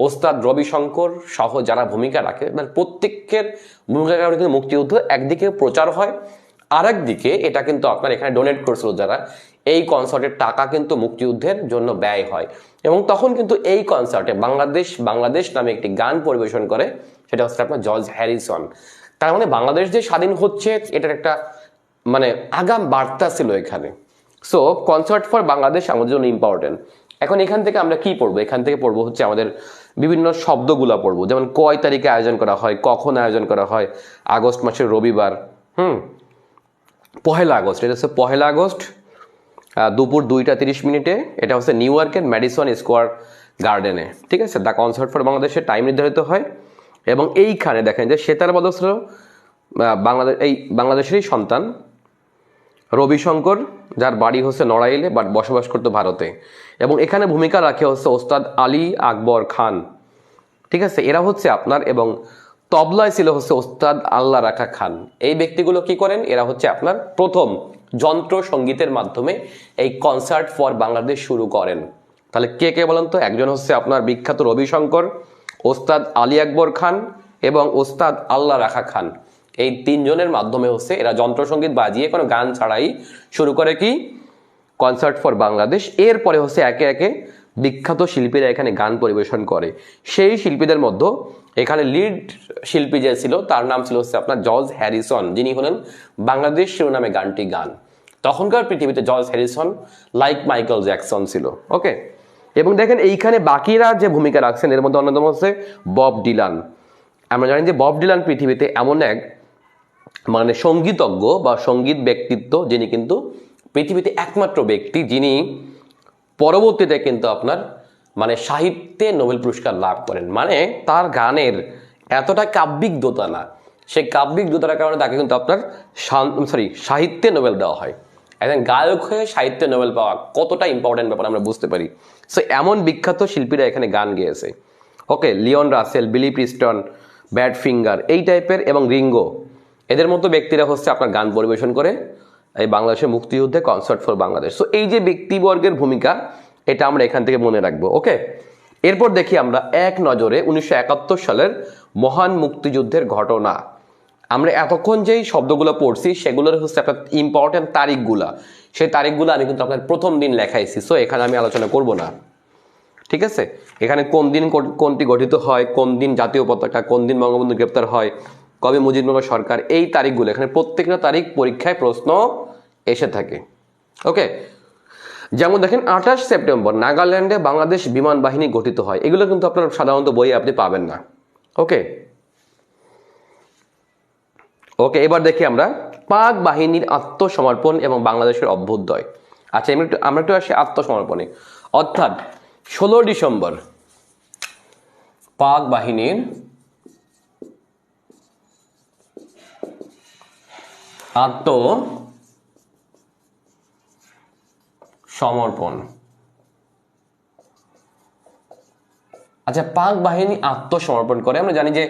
ওস্তাদ রবিশঙ্কর সহ যারা ভূমিকা রাখে, মানে প্রত্যেকের ভূমিকার কারণে কিন্তু মুক্তিযুদ্ধ একদিকে প্রচার হয়, আর একদিকে এটা কিন্তু আপনার এখানে ডোনেট করছিল যারা, এই কনসার্টের টাকা কিন্তু মুক্তিযুদ্ধের জন্য ব্যয় হয়। এবং তখন কিন্তু এই কনসার্টে বাংলাদেশ নামে একটি গান পরিবেশন করে সেটা হচ্ছে আপনার জর্জ হ্যারিসন। তার মানে বাংলাদেশ যে স্বাধীন হচ্ছে এটার একটা মানে আগাম বার্তা ছিল এখানে। সো কনসার্ট ফর বাংলাদেশ আমাদের জন্য ইম্পর্টেন্ট। এখন এখান থেকে আমরা কি পড়বো? এখান থেকে পড়বো হচ্ছে আমাদের বিভিন্ন শব্দগুলা পড়বো, যেমন কয় তারিখে আয়োজন করা হয়, কখন আয়োজন করা হয়, আগস্ট মাসের রবিবার, পহেলা আগস্ট, এটা হচ্ছে পহেলা আগস্ট দুপুর 2টা 30 মিনিটে, এটা হচ্ছে নিউ ইয়র্কের ম্যাডিসন স্কোয়ার গার্ডেনে, ঠিক আছে। দ্য কনসার্ট ফর বাংলাদেশের টাইম নির্ধারিত হয় এবং এইখানে দেখেন যে সেতার বাদক বাংলাদেশেরই সন্তান রবিশঙ্কর, যার বাড়ি হচ্ছে নড়াইলে বাট বসবাস করতো ভারতে, এবং এখানে ভূমিকা রাখে হচ্ছে ওস্তাদ আলী আকবর খান, ঠিক আছে। এরা হচ্ছে আপনার, এবং তবলায় ছিল হচ্ছে ওস্তাদ আল্লাহ রাখা খান। এই ব্যক্তিগুলো কি করেন? এরা হচ্ছে আপনার প্রথম যন্ত্র সঙ্গীতের মাধ্যমে এই কনসার্ট ফর বাংলাদেশ শুরু করেন। তাহলে কে কে বলেন তো? একজন হচ্ছে আপনার বিখ্যাত রবিশঙ্কর, ওস্তাদ আলী আকবর খান এবং ওস্তাদ আল্লাহ রাখা খান। এই তিনজনের মাধ্যমে হচ্ছে এরা যন্ত্রসঙ্গীত বাজিয়ে কোনো গান ছাড়াই শুরু করে কি কনসার্ট ফর বাংলাদেশ। এরপরে হচ্ছে একে একে বিখ্যাত শিল্পীরা এখানে গান পরিবেশন করে। সেই শিল্পীদের মধ্যে এখানে লিড শিল্পী যে ছিল তার নাম ছিল হচ্ছে আপনার জর্জ হ্যারিসন, যিনি হলেন বাংলাদেশ শিরোনামে গানটি গান। তখনকার পৃথিবীতে George Harrison like Michael Jackson ছিল, ওকে। এবং দেখেন এইখানে বাকিরা যে ভূমিকা রাখছেন এর মধ্যে অন্যতম হচ্ছে বব ডিলান। আমরা জানি যে বব ডিলান পৃথিবীতে এমন এক মানে সঙ্গীতজ্ঞ বা সঙ্গীত ব্যক্তিত্ব, যিনি কিন্তু পৃথিবীতে একমাত্র ব্যক্তি যিনি পরবর্তীতে কিন্তু আপনার মানে সাহিত্যে নোবেল পুরস্কার লাভ করেন। মানে তার গানের এতটা কাব্যিক দোতানা, সেই কাব্যিক দোতানার কারণে তাকে কিন্তু আপনার সাহিত্যে নোবেল দেওয়া হয়। একজন গায়ক হয়ে সাহিত্যে নোবেল পাওয়া কতটা ইম্পর্টেন্ট ব্যাপার আমরা বুঝতে পারি। সো এমন বিখ্যাত শিল্পীরা এখানে গান গেয়েছে, ওকে। লিওন রাসেল, বিলি প্রিস্টন, ব্যাড ফিঙ্গার এই টাইপের, এবং রিঙ্গো, এদের মতো ব্যক্তিরা হচ্ছে আপনার গান পরিবেশন করে এই বাংলাদেশের মুক্তিযুদ্ধে কনসার্ট ফর বাংলাদেশ। সো এই যে ব্যক্তিবর্গের ভূমিকা, এটা আমরা এখান থেকে মনে রাখবো, ওকে। এরপর দেখি আমরা এক নজরে 1971 সালের মহান মুক্তিযুদ্ধের ঘটনা। আমরা এতক্ষণ যেই শব্দগুলো পড়ছি সেগুলোর হচ্ছে একটা ইম্পর্টেন্ট তারিখগুলা, সেই তারিখগুলো আমি কিন্তু আপনার প্রথম দিন লেখাইছি। সো এখানে আমি আলোচনা করব না, ঠিক আছে। এখানে কোন দিন কোনটি গঠিত হয়, কোন দিন জাতীয় পতাকা, কোন দিন বঙ্গবন্ধু গ্রেপ্তার হয়, কবে মুজিবনগর সরকার, এই তারিখগুলো এখানে প্রত্যেকটা তারিখ পরীক্ষায় প্রশ্ন এসে থাকে, ওকে। যেমন দেখেন 28 সেপ্টেম্বর নাগাল্যান্ডে বাংলাদেশ বিমান বাহিনী গঠিত হয়। এগুলো কিন্তু আপনার সাধারণত বইয়ে আপনি পাবেন না, ওকে। ওকে, এবার দেখি আমরা পাক বাহিনীর আত্মসমর্পণ এবং বাংলাদেশের অভ্যুদয়। আচ্ছা, আমরা একটু আসি আত্মসমর্পণে, অর্থাৎ 16 ডিসেম্বর পাক বাহিনীর আত্মসমর্পণ। আচ্ছা, পাক বাহিনী আত্মসমর্পণ করে, আমরা জানি যে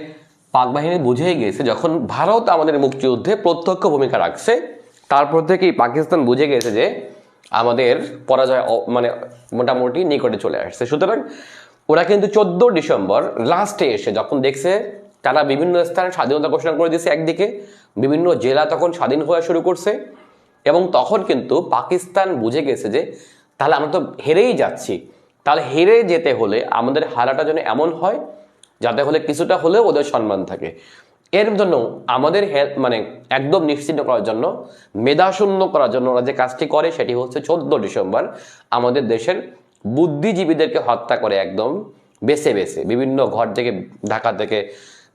পাক বাহিনী বুঝেই গেছে যখন ভারত আমাদের মুক্তিযুদ্ধে প্রত্যক্ষ ভূমিকা রাখছে, তারপর থেকেই পাকিস্তান বুঝে গেছে যে আমাদের পরাজয় মানে মোটামুটি নিকটে চলে আসছে। সুতরাং ওরা কিন্তু 14 ডিসেম্বর লাস্টে এসে যখন দেখছে তারা বিভিন্ন স্থানে স্বাধীনতা ঘোষণা করে দিয়েছে, একদিকে বিভিন্ন জেলা তখন স্বাধীন হওয়া শুরু করছে, এবং তখন কিন্তু পাকিস্তান বুঝে গেছে যে তাহলে আমরা তো হেরেই যাচ্ছি, তাহলে হেরে যেতে হলে আমাদের হারাটা যেন এমন হয় যাতে হলে কিছুটা হলেও ওদের সম্মান থাকে। এর জন্য আমাদের মানে একদম নিশ্চিন্ত করার জন্য, মেধাশূন্য করার জন্য ওরা যে কাজটি করে সেটি হচ্ছে 14 ডিসেম্বর আমাদের দেশের বুদ্ধিজীবীদেরকে হত্যা করে, একদম বেছে বেছে বিভিন্ন ঘর থেকে, ঢাকা থেকে,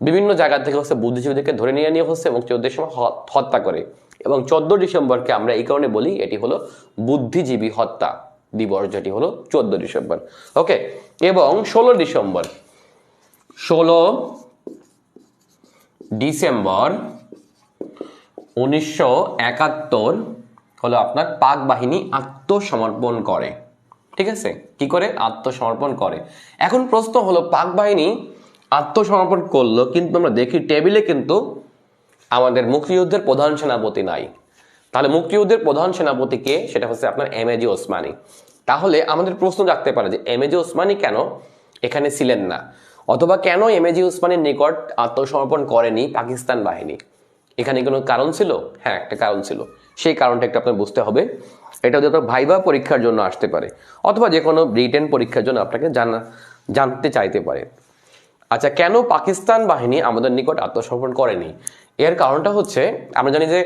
বিভিন্ন জায়গা থেকে হচ্ছে বুদ্ধিজীবীদেরকে ধরে নিয়ে হচ্ছে মুক্তিযুদ্ধের সময় হত্যা করে। এবং 14 ডিসেম্বরকে আমরা এই কারণে বলি এটি হলো বুদ্ধিজীবী হত্যা দিবস, যেটি হলো 14 ডিসেম্বর, ওকে। এবং 16 ডিসেম্বর 1971 হলো আপনার পাক বাহিনী আত্মসমর্পণ করে, ঠিক আছে। কি করে? আত্মসমর্পণ করে। এখন প্রশ্ন হলো, পাক বাহিনী আত্মসমর্পণ করলো, কিন্তু আমরা দেখি টেবিলে কিন্তু আমাদের মুক্তিযুদ্ধের প্রধান সেনাপতি নাই। তাহলে মুক্তিযুদ্ধের প্রধান সেনাপতি কে? সেটা হচ্ছে আপনার এমএজি ওসমানী। তাহলে আমাদের প্রশ্ন জাগতে পারে যে এমএজি ওসমানী কেন এখানে ছিলেন না, অথবা কেন এমএজি ওসমানীর নিকট আত্মসমর্পণ করেনি পাকিস্তান বাহিনী? এখানে কোনো কারণ ছিল? হ্যাঁ, একটা কারণ ছিল। সেই কারণটা একটু আপনার বুঝতে হবে। এটা হয়তো ভাইবা পরীক্ষার জন্য আসতে পারে, অথবা যে কোনো রিটেন পরীক্ষার জন্য আপনাকে জানতে চাইতে পারে। আচ্ছা, কেন পাকিস্তান বাহিনী আমাদের নিকট আত্মসমর্পণ করেনি? এর কারণটা হচ্ছে, আমরা জানি যে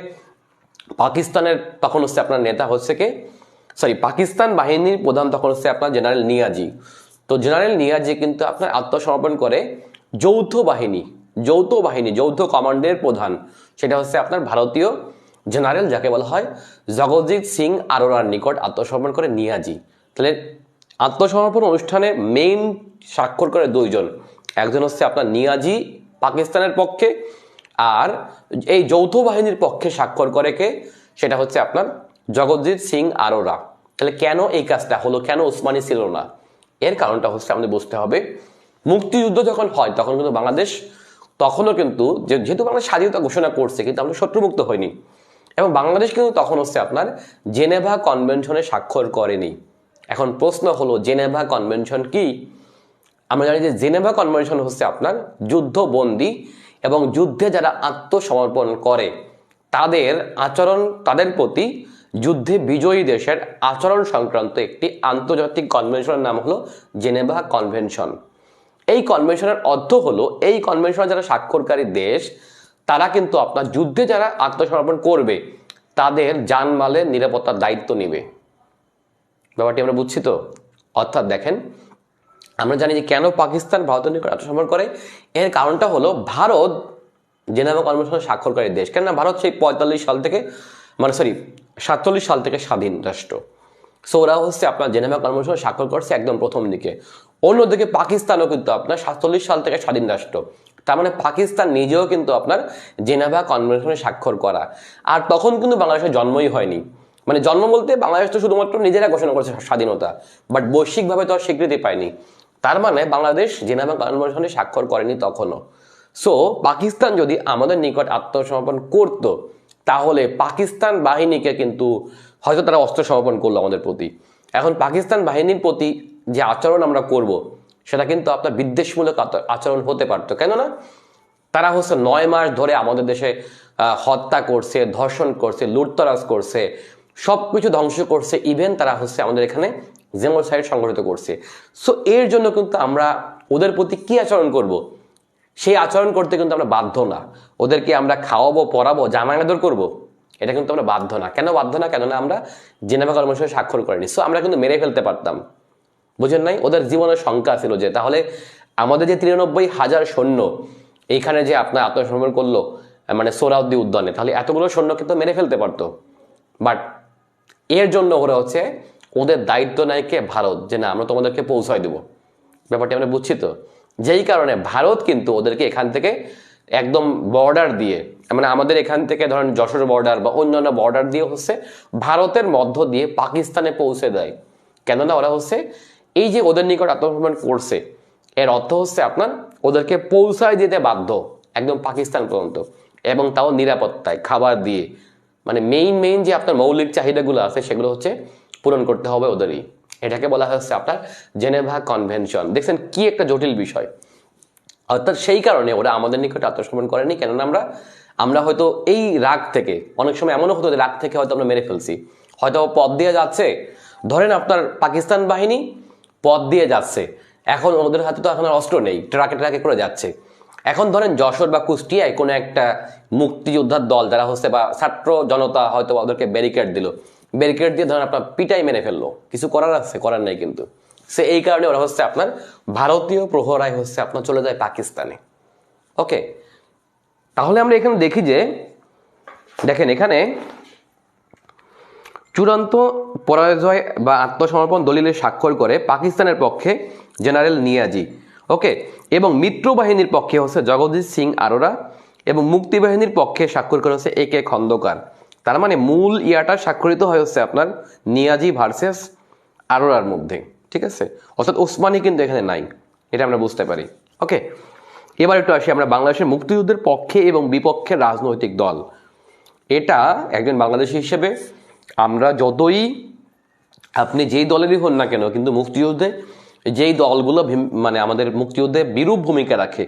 পাকিস্তানের তখন হচ্ছে আপনার নেতা হচ্ছে কে, পাকিস্তান বাহিনীর প্রধান তখন হচ্ছে আপনার জেনারেল নিয়াজি। তো জেনারেল নিয়াজি কিন্তু আপনার আত্মসমর্পণ করে যৌথ বাহিনী, যৌথ কমান্ডের প্রধান, সেটা হচ্ছে আপনার ভারতীয় জেনারেল যাকে বলা হয় জগজিৎ সিং আরোরার নিকট আত্মসমর্পণ করে নিয়াজি। তাহলে আত্মসমর্পণ অনুষ্ঠানে মেইন স্বাক্ষর করে দুইজন, একজন হচ্ছে আপনার নিয়াজি পাকিস্তানের পক্ষে, আর এই যৌথ বাহিনীর পক্ষে স্বাক্ষর করে কে, সেটা হচ্ছে আপনার জগজিৎ সিং আরোরা। তাহলে কেন এই কাজটা হলো, কেন ওসমানী ছিল না? এর কারণটা হচ্ছে আমাদের বুঝতে হবে, মুক্তিযুদ্ধ যখন হয় তখন কিন্তু বাংলাদেশ তখনও কিন্তু যেহেতু বাংলাদেশ স্বাধীনতা ঘোষণা করছে কিন্তু আমরা শত্রুমুক্ত হয়নি, এবং বাংলাদেশ কিন্তু তখন হচ্ছে আপনার জেনেভা কনভেনশনে স্বাক্ষর করেনি। এখন প্রশ্ন হলো জেনেভা কনভেনশন কি? আমরা জানি যে জেনেভা কনভেনশন হচ্ছে আপনার যুদ্ধবন্দী এবং যুদ্ধে যারা আত্মসমর্পণ করে তাদের আচরণ, তাদের প্রতি যুদ্ধে বিজয়ী দেশের আচরণ সংক্রান্ত একটি আন্তর্জাতিক কনভেনশনের নাম হলো জেনেভা কনভেনশন। এই কনভেনশনের অর্থ হলো এই কনভেনশনে যারা স্বাক্ষরকারী দেশ তারা কিন্তু আপনার যুদ্ধে যারা আত্মসমর্পণ করবে তাদের জানমালের নিরাপত্তার দায়িত্ব নেবে। ব্যাপারটি আমরা বুঝছি তো? অর্থাৎ দেখেন, আমরা জানি যে কেন পাকিস্তান ভারতের নিকট আত্মসমর্পণ করে, এর কারণটা হলো ভারত জেনেভা কনভেনশনে স্বাক্ষরকারী দেশ। কেননা ভারত সেই 45 সাল থেকে 47 সাল থেকে স্বাধীন রাষ্ট্র। সো ওরা হচ্ছে আপনার জেনেভা কনভেনশনে স্বাক্ষর করছে একদম প্রথম দিকে। অন্যদিকে পাকিস্তানও কিন্তু আপনার 47 সাল থেকে স্বাধীন রাষ্ট্র, তার মানে পাকিস্তান নিজেও কিন্তু আপনার জেনেভা কনভেনশনে স্বাক্ষর করা। আর তখন কিন্তু বাংলাদেশের জন্মই হয়নি, মানে জন্ম বলতে বাংলাদেশ তো শুধুমাত্র নিজেরা ঘোষণা করেছে স্বাধীনতা, বাট বৈশ্বিকভাবে তো আর স্বীকৃতি পায়নি। তার মানে বাংলাদেশ জেনেভা কনভেনশনে স্বাক্ষর করেনি তখনও। সো পাকিস্তান যদি আমাদের নিকট আত্মসমর্পণ করত তাহলে পাকিস্তান বাহিনীকে কিন্তু হয়তো তারা অস্ত্র সমর্পণ করলো আমাদের প্রতি। এখন পাকিস্তান বাহিনীর প্রতি যে আচরণ আমরা করব সেটা কিন্তু আপনার বিদ্বেষমূলক আচরণ হতে পারতো। কেননা তারা হচ্ছে 9 মাস ধরে আমাদের দেশে হত্যা করছে, ধর্ষণ করছে, লুটতরাজ করছে, সব কিছু ধ্বংস করছে, ইভেন তারা হচ্ছে আমাদের এখানে জেনোসাইড সংগঠিত করছে। সো এর জন্য কিন্তু আমরা ওদের প্রতি কি আচরণ করব, সেই আচরণ করতে কিন্তু আমরা বাধ্য না। ওদেরকে আমরা খাওয়াবো, পড়াবো, জামাই আদর করবো, এটা কিন্তু আমরা বাধ্য না। কেন বাধ্য না? কেননা আমরা জেনেভা কনভেনশনে স্বাক্ষর করিনি। সো আমরা কিন্তু মেরে ফেলতে পারতাম, বুঝেন নাই? ওদের জীবনের শঙ্কা ছিল যে তাহলে আমাদের যে 93,000 সৈন্য এইখানে যে আপনার আত্মসমর্পণ করলো মানে সোহরাওয়ার্দী উদ্যানে, তাহলে এতগুলো সৈন্য কিন্তু মেরে ফেলতে পারতো। বাট এর জন্য ওরা হচ্ছে ওদের দায়িত্ব নেয় কে? ভারত, যে না আমরা তোমাদেরকে পৌঁছায় দেবো। ব্যাপারটি আমরা বুঝছি তো? যেই কারণে ভারত কিন্তু ওদেরকে এখান থেকে একদম বর্ডার দিয়ে, মানে আমাদের এখান থেকে ধরেন যশোর বর্ডার বা অন্যান্য বর্ডার দিয়ে হচ্ছে ভারতের মধ্য দিয়ে পাকিস্তানে পৌঁছে দেয়। কেননা ওরা হচ্ছে এই যে ওদের নিকট আত্মসমর্পণ করছে এর অর্থ হচ্ছে আপনার ওদেরকে পৌঁছায় দিতে বাধ্য একদম পাকিস্তান পর্যন্ত, এবং তাও নিরাপত্তায়, খাবার দিয়ে, মানে মেইন যে আপনার মৌলিক চাহিদাগুলো আছে সেগুলো হচ্ছে পূরণ করতে হবে ওদেরই। এটাকে বলা হচ্ছে আপনার জেনেভা কনভেনশন। দেখছেন কি একটা জটিল বিষয়। অর্থাৎ সেই কারণে ওরা আমাদের নিকট আত্মসমর্পণ করেনি, কেননা আমরা হয়তো এই রাগ থেকে, অনেক সময় এমনও হতো যে রাগ থেকে হয়তো আমরা মেরে ফেলছি, হয়তো পথ দিয়ে যাচ্ছে, ধরেন আপনার পাকিস্তান বাহিনী পথ দিয়ে যাচ্ছে, এখন ওদের হাতে তো এখন আর অস্ত্র নেই, ট্রাকে করে যাচ্ছে। এখন ধরেন যশোর বা কুষ্টিয়ায় কোনো একটা মুক্তিযোদ্ধার দল যারা হচ্ছে বা ছাত্র জনতা হয়তো ওদেরকে ব্যারিকেড দিয়ে ধরেন আপনার পিটাই মেরে ফেললো, কিছু করার আছে? করার নেই কিন্তু। সে এই কারণে ওরা হচ্ছে আপনার ভারতীয় প্রহরায় হচ্ছে আপনার চলে যায় পাকিস্তানে। ওকে, তাহলে আমরা এখানে দেখি যে দেখেন এখানে চূড়ান্ত পরাজয় বা আত্মসমর্পণ দলিলে স্বাক্ষর করে পাকিস্তানের পক্ষে জেনারেল নিয়াজি, ওকে, এবং মিত্র বাহিনীর পক্ষে হচ্ছে জগজিৎ সিং আরোরা, এবং মুক্তি বাহিনীর পক্ষে স্বাক্ষর করে হচ্ছে AK খন্দকার। তার মানে মূল ইয়াটা স্বাক্ষরিত হয় হচ্ছে আপনার নিয়াজি ভার্সেস আরোরার মধ্যে, ঠিক আছে? অর্থাৎ ওসমানী কিন্তু এখানে নাই, এটা আমরা বুঝতে পারি। ওকে, এবার একটু আসি আমরা বাংলাদেশের মুক্তিযুদ্ধের পক্ষে এবং বিপক্ষে রাজনৈতিক দল। এটা একজন বাংলাদেশী হিসেবে আমরা যতই আপনি যেই দলেরই হন না কেন, কিন্তু মুক্তিযুদ্ধে যেই দলগুলো মানে আমাদের মুক্তিযুদ্ধে বিরূপ ভূমিকা রাখে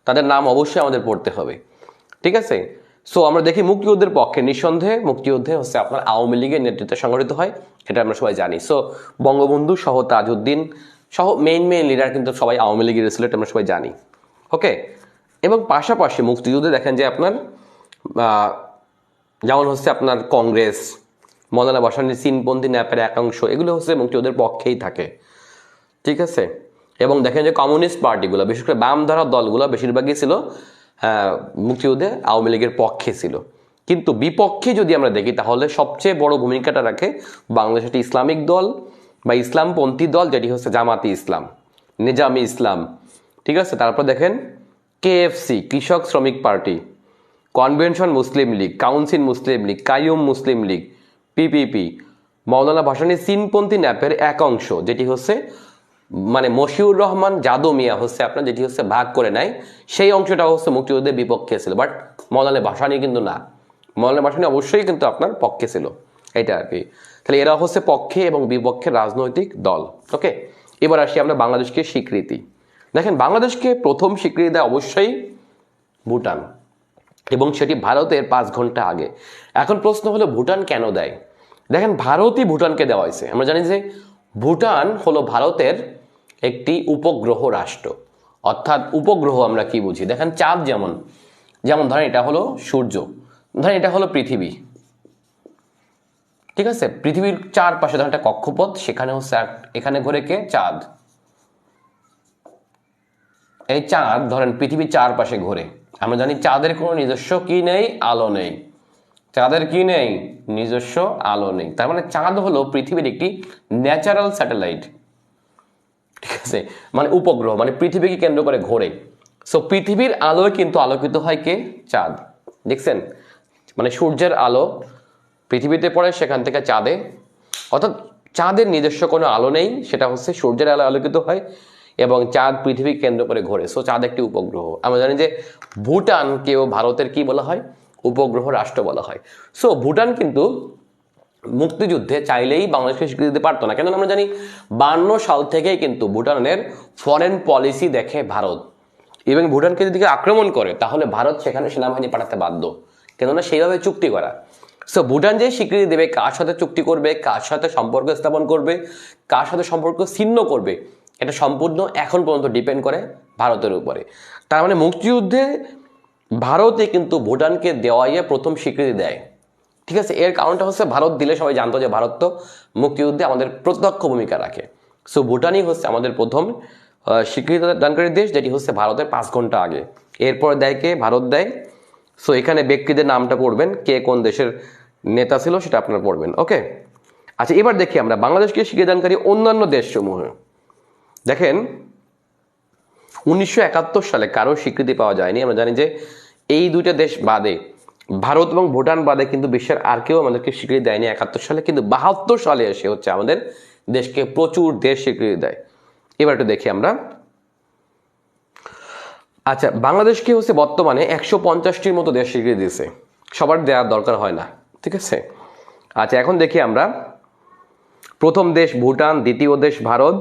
তাদের নাম অবশ্যই আমাদের পড়তে হবে, ঠিক আছে? সো আমরা দেখি মুক্তিযুদ্ধের পক্ষে নিঃসন্দেহে মুক্তিযুদ্ধে হচ্ছে আপনার আওয়ামী লীগের নেতৃত্বে সংগঠিত হয়, এটা আমরা সবাই জানি। সো বঙ্গবন্ধু সহ তাজউদ্দিন সহ মেইন লিডার কিন্তু সবাই আওয়ামী লীগের ছিল, এটা আমরা সবাই জানি। ওকে, এবং পাশাপাশি মুক্তিযুদ্ধে দেখেন যে আপনার যেমন হচ্ছে আপনার কংগ্রেস, মৌলানা ভাসানীর চীনপন্থী ন্যাপের একাংশ, এগুলো হচ্ছে মুক্তিযুদ্ধের পক্ষেই থাকে, ঠিক আছে। এবং দেখেন যে কমিউনিস্ট পার্টিগুলো, বিশেষ করে বামধারা দলগুলো বেশিরভাগই ছিল মুক্তিযুদ্ধে আওয়ামী লীগের পক্ষে ছিল। কিন্তু বিপক্ষে যদি আমরা দেখি তাহলে সবচেয়ে বড় ভূমিকাটা রাখে বাংলাদেশ একটি ইসলামিক দল বা ইসলামপন্থী দল, যেটি হচ্ছে জামাতি ইসলাম, নিজামি ইসলাম, ঠিক আছে। তারপর দেখেন কেএফসি, কৃষক শ্রমিক পার্টি, কনভেনশন মুসলিম লীগ, কাউন্সিল মুসলিম লীগ, কাইয়ুম মুসলিম লীগ, পিপিপি, মৌলানা ভাসানীর চীনপন্থী ন্যাপের এক অংশ, যেটি হচ্ছে মানে মশিউর রহমান যাদু মিয়া হচ্ছে আপনার যেটি হচ্ছে ভাগ করে নেয়, সেই অংশটা হচ্ছে মুক্তিযুদ্ধের বিপক্ষে ছিল। বাট মৌলানা ভাসানী কিন্তু না, মৌলানা ভাসানী অবশ্যই কিন্তু আপনার পক্ষে ছিল, এটা আর কি। তাহলে এরা হচ্ছে পক্ষে এবং বিপক্ষের রাজনৈতিক দল। ওকে, এবার আসি আমরা বাংলাদেশকে স্বীকৃতি। দেখেন বাংলাদেশকে প্রথম স্বীকৃতি দেয় অবশ্যই ভুটান, এবং সেটি ভারতের 5 ঘন্টা আগে। এখন প্রশ্ন হলো ভুটান কেন দেয়? দেখেন ভারতই ভুটানকে দেওয়া হয়েছে। আমরা জানি যে ভুটান হলো ভারতের একটি উপগ্রহ রাষ্ট্র। অর্থাৎ উপগ্রহ আমরা কি বুঝি? দেখেন চাঁদ যেমন যেমন ধরেন এটা হলো সূর্য, ধরেন এটা হলো পৃথিবী, ঠিক আছে। পৃথিবীর চারপাশে ধরেন একটা কক্ষপথ, সেখানে হচ্ছে এখানে ঘুরে কে? চাঁদ। এই চাঁদ ধরেন পৃথিবীর চারপাশে ঘুরে। আমরা জানি চাঁদের কোনো নিজস্ব কি নেই? আলো নেই। চাঁদের কি নেই? নিজস্ব আলো নেই। তার মানে চাঁদ হলো পৃথিবীর একটি ন্যাচারাল স্যাটেলাইট, ঠিক আছে, মানে উপগ্রহ, মানে পৃথিবীকে কেন্দ্র করে ঘোরে। সো পৃথিবীর আলোয় কিন্তু আলোকিত হয় কে? চাঁদ। দেখছেন, মানে সূর্যের আলো পৃথিবীতে পড়ে, সেখান থেকে চাঁদে, অর্থাৎ চাঁদের নিজস্ব কোনো আলো নেই, সেটা হচ্ছে সূর্যের আলো আলোকিত হয় এবং চাঁদ পৃথিবী কেন্দ্র করে ঘোরে। সো চাঁদ একটি উপগ্রহ। আমরা জানি যে ভুটানকেও ভারতের কি বলা হয়? উপগ্রহ রাষ্ট্র বলা হয়। সো ভুটান কিন্তু মুক্তিযুদ্ধে চাইলেই বাংলাদেশকে স্বীকৃতি দিতে পারতো না। কেন? আমরা জানি 52 সাল থেকেই কিন্তু ভুটানের ফরেন পলিসি দেখে ভারত, এবং ভুটানকে যদি আক্রমণ করে তাহলে ভারত সেখানে সেনাবাহিনী পাঠাতে বাধ্য, কেননা সেইভাবে চুক্তি করা। সো ভুটান যে স্বীকৃতি দেবে, কার সাথে চুক্তি করবে, কার সাথে সম্পর্ক স্থাপন করবে, কার সাথে সম্পর্ক ছিন্ন করবে, এটা সম্পূর্ণ এখন পর্যন্ত ডিপেন্ড করে ভারতের উপরে। তার মানে মুক্তিযুদ্ধে ভারতে কিন্তু ভুটানকে দেওয়াইয়ে প্রথম স্বীকৃতি দেয়, ঠিক আছে। এর কারণটা হচ্ছে ভারত দিলে সবাই জানতো যে ভারত তো মুক্তিযুদ্ধে আমাদের প্রত্যক্ষ ভূমিকা রাখে। সো ভুটানই হচ্ছে আমাদের প্রথম স্বীকৃতি দানকারী দেশ, যেটি হচ্ছে ভারতের 5 ঘন্টা আগে। এরপর দেয় কে? ভারত দেয়। সো এখানে ব্যক্তিদের নামটা পড়বেন, কে কোন দেশের নেতা ছিল সেটা আপনারা পড়বেন। ওকে, আচ্ছা এবার দেখি আমরা বাংলাদেশকে স্বীকৃতি দানকারী অন্যান্য দেশসমূহ। দেখেন 1971 সালে কারো স্বীকৃতি পাওয়া যায়নি। আমরা জানি যে এই দুইটা দেশ বাদে, ভারত এবং ভুটান বাদে কিন্তু বিশ্বের আর কেউ আমাদেরকে স্বীকৃতি দেয়নি 71 সালে, কিন্তু 72 সালে এসে হচ্ছে আমাদের দেশকে প্রচুর দেশ স্বীকৃতি দেয়। এবার একটু দেখি আমরা। আচ্ছা বাংলাদেশকে হচ্ছে বর্তমানে 150টির মতো দেশ স্বীকৃতি দিয়েছে, সবার দেওয়ার দরকার হয় না, ঠিক আছে। আচ্ছা এখন দেখি আমরা, প্রথম দেশ ভুটান, দ্বিতীয় দেশ ভারত,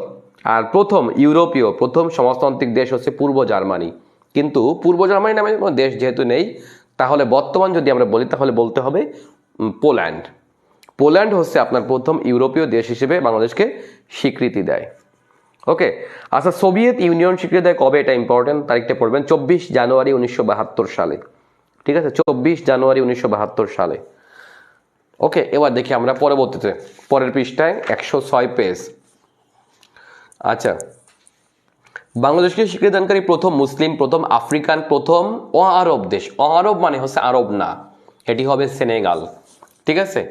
আর প্রথম ইউরোপীয় প্রথম সমাজতান্ত্রিক দেশ হচ্ছে পূর্ব জার্মানি। কিন্তু পূর্ব জার্মানি নামে কোনো দেশ যেহেতু নেই, তাহলে বর্তমান যদি আমরা বলি তাহলে বলতে হবে পোল্যান্ড। পোল্যান্ড হচ্ছে আপনার প্রথম ইউরোপীয় দেশ হিসেবে বাংলাদেশকে স্বীকৃতি দেয়। ওকে, আচ্ছা সোভিয়েত ইউনিয়ন স্বীকৃতি দেয় কবে? এটা ইম্পর্টেন্ট, তারিখটা পড়বেন 24 জানুয়ারি 1972 সালে, ঠিক আছে, 24 জানুয়ারি 1972 সালে। ওকে, এবার দেখি আমরা পরবর্তীতে পরের পৃষ্ঠায় 106 পেজ। আচ্ছা বাংলাদেশকে স্বীকৃতিদানকারী প্রথম মুসলিম, প্রথম আফ্রিকান, প্রথম অআরব দেশ। অআরব মানে হচ্ছে আরব না, এটি হবে সেনেগাল, ঠিক আছে,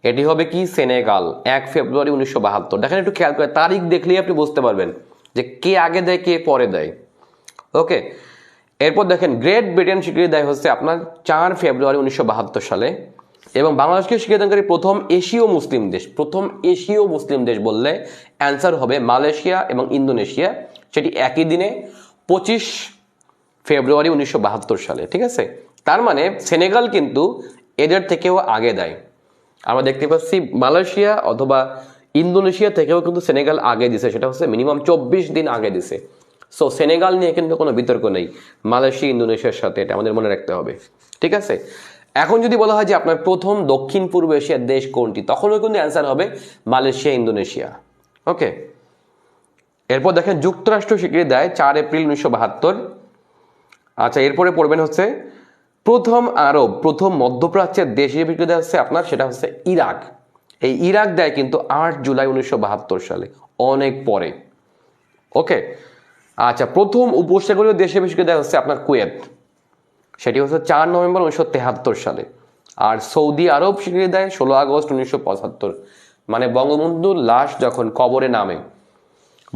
এটি হবে কি? সেনেগাল, 1 ফেব্রুয়ারি 1972। দেখেন একটু খেয়াল করে, তারিখ দেখলেই আপনি বুঝতে পারবেন যে কে আগে দেয় কে পরে দেয়। ওকে, এরপর দেখেন গ্রেট ব্রিটেন স্বীকৃতি দেয় হচ্ছে আপনার 4 ফেব্রুয়ারি 1972 সালে, এবং বাংলাদেশকে স্বীকৃতিদানকারী প্রথম এশীয় মুসলিম দেশ। প্রথম এশীয় মুসলিম দেশ বললে অ্যান্সার হবে মালয়েশিয়া এবং ইন্দোনেশিয়া, সেটি একই দিনে 25 ফেব্রুয়ারি 1972 সালে, ঠিক আছে। তার মানে সেনেগাল কিন্তু এদের থেকেও আগে দেয়। আমরা দেখতে পাচ্ছি মালয়েশিয়া অথবা ইন্দোনেশিয়া থেকেও কিন্তু সেনেগাল আগে দিছে, সেটা হচ্ছে মিনিমাম 24 দিন আগে দিছে। সো সেনেগাল নিয়ে কিন্তু কোনো বিতর্ক নেই মালয়েশিয়া ইন্দোনেশিয়ার সাথে, এটা আমাদের মনে রাখতে হবে, ঠিক আছে। এখন যদি বলা হয় যে আপনার প্রথম দক্ষিণ পূর্ব এশিয়ার দেশ কোনটি, তখনও কিন্তু অ্যান্সার হবে মালয়েশিয়া ইন্দোনেশিয়া। ওকে, এরপর দেখেন যুক্তরাষ্ট্র স্বীকৃতি দেয় 4 এপ্রিল 1972, আচ্ছা, এরপরে পড়বেন হচ্ছে প্রথম আরব, প্রথম মধ্যপ্রাচ্যের দেশ হিসেবে দেওয়া হচ্ছে আপনার, সেটা হচ্ছে ইরাক। এই ইরাক দেয় কিন্তু 8 জুলাই 1972 সালে, অনেক পরে। ওকে। আচ্ছা, প্রথম উপসাগরীয় দেশ হিসেবে দেওয়া হচ্ছে আপনার কুয়েত, সেটি হচ্ছে 4 নভেম্বর 1973 সালে। আর সৌদি আরব স্বীকৃতি দেয় 16 আগস্ট 1975। মানে বঙ্গবন্ধুর লাশ যখন কবরে নামে,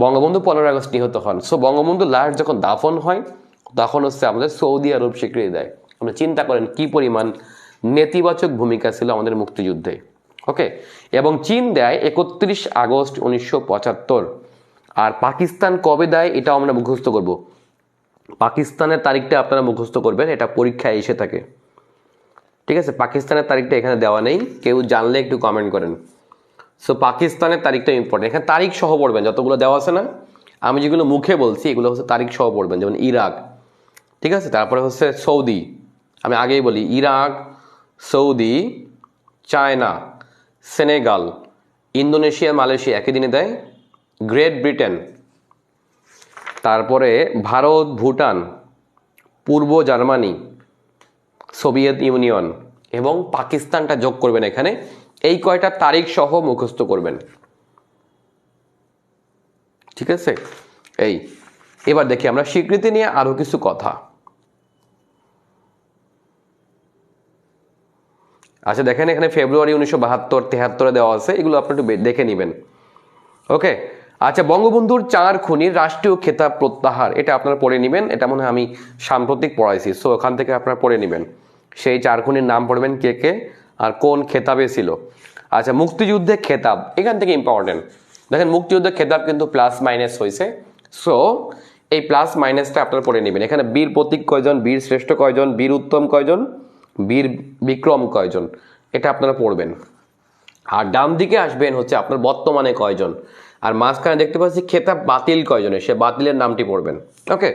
বঙ্গবন্ধু 15 আগস্ট নিহত হন, সো বঙ্গবন্ধুর লাশ যখন দাফন হয় তখন হচ্ছে আমাদের সৌদি আরব স্বীকৃতি দেয়। আপনি চিন্তা করেন কি পরিমাণ নেতিবাচক ভূমিকা ছিল আমাদের মুক্তিযুদ্ধে। ওকে। এবং চীন দেয় 31 আগস্ট 1975। আর পাকিস্তান কবে দেয় এটাও আমরা মুখস্থ করব। পাকিস্তানের তারিখটা আপনারা মুখস্থ করবেন, এটা পরীক্ষায় এসে থাকে। ঠিক আছে, পাকিস্তানের তারিখটা এখানে দেওয়া নেই, কেউ জানলে একটু কমেন্ট করেন। সো পাকিস্তানের তারিখটা ইম্পর্টেন্ট, এখানে তারিখ সহ পড়বেন, যতগুলো দেওয়া আছে না, আমি যেগুলো মুখে বলছি এগুলো হচ্ছে তারিখ সহ পড়বেন। যেমন ইরাক, ঠিক আছে, তারপরে হচ্ছে সৌদি, আমি আগেই বলি Iraq, Saudi, China, Senegal, Indonesia, Malaysia একই দিনে দেয়, গ্রেট ব্রিটেন, তারপরে ভারত, ভুটান, পূর্ব জার্মানি, সোভিয়েত ইউনিয়ন এবং পাকিস্তানটা যোগ করবেন এখানে। এই কয়টা তারিখ সহ মুখস্থ করবেন। ঠিক আছে, এই এবার দেখি আমরা স্বীকৃতি নিয়ে আরো কিছু কথা। আচ্ছা দেখেন, এখানে ফেব্রুয়ারি 1972, 73 দেওয়া আছে, এগুলো আপনি একটু দেখে নেবেন। ওকে। আচ্ছা, বঙ্গবন্ধুর 4 খুনির রাষ্ট্রীয় খেতাব প্রত্যাহার, এটা আপনারা পড়ে নেবেন, এটা মনে হয় আমি সাম্প্রতিক পড়াইছি, সো ওখান থেকে আপনারা পড়ে নেবেন। সেই 4 খুনির নাম পড়বেন কে কে আর কোন খেতাবে ছিল। আচ্ছা, মুক্তিযুদ্ধে খেতাব, এখান থেকে ইম্পর্টেন্ট। দেখেন মুক্তিযুদ্ধের খেতাব কিন্তু প্লাস মাইনাস হয়েছে, সো এই প্লাস মাইনাসটা আপনারা পড়ে নেবেন। এখানে বীর প্রতীক কয়জন, বীর শ্রেষ্ঠ কয়জন, বীর উত্তম কয়জন, বীর বিক্রম কয়জন, এটা আপনারা পড়বেন। আর ডান দিকে আসবেন হচ্ছে আপনার বর্তমানে কয়জন, আর মাঝখানে দেখতে পাচ্ছি খেতাব বাতিল কয়জনের, সে বাতিলের নামটি পড়বেন। ওকে।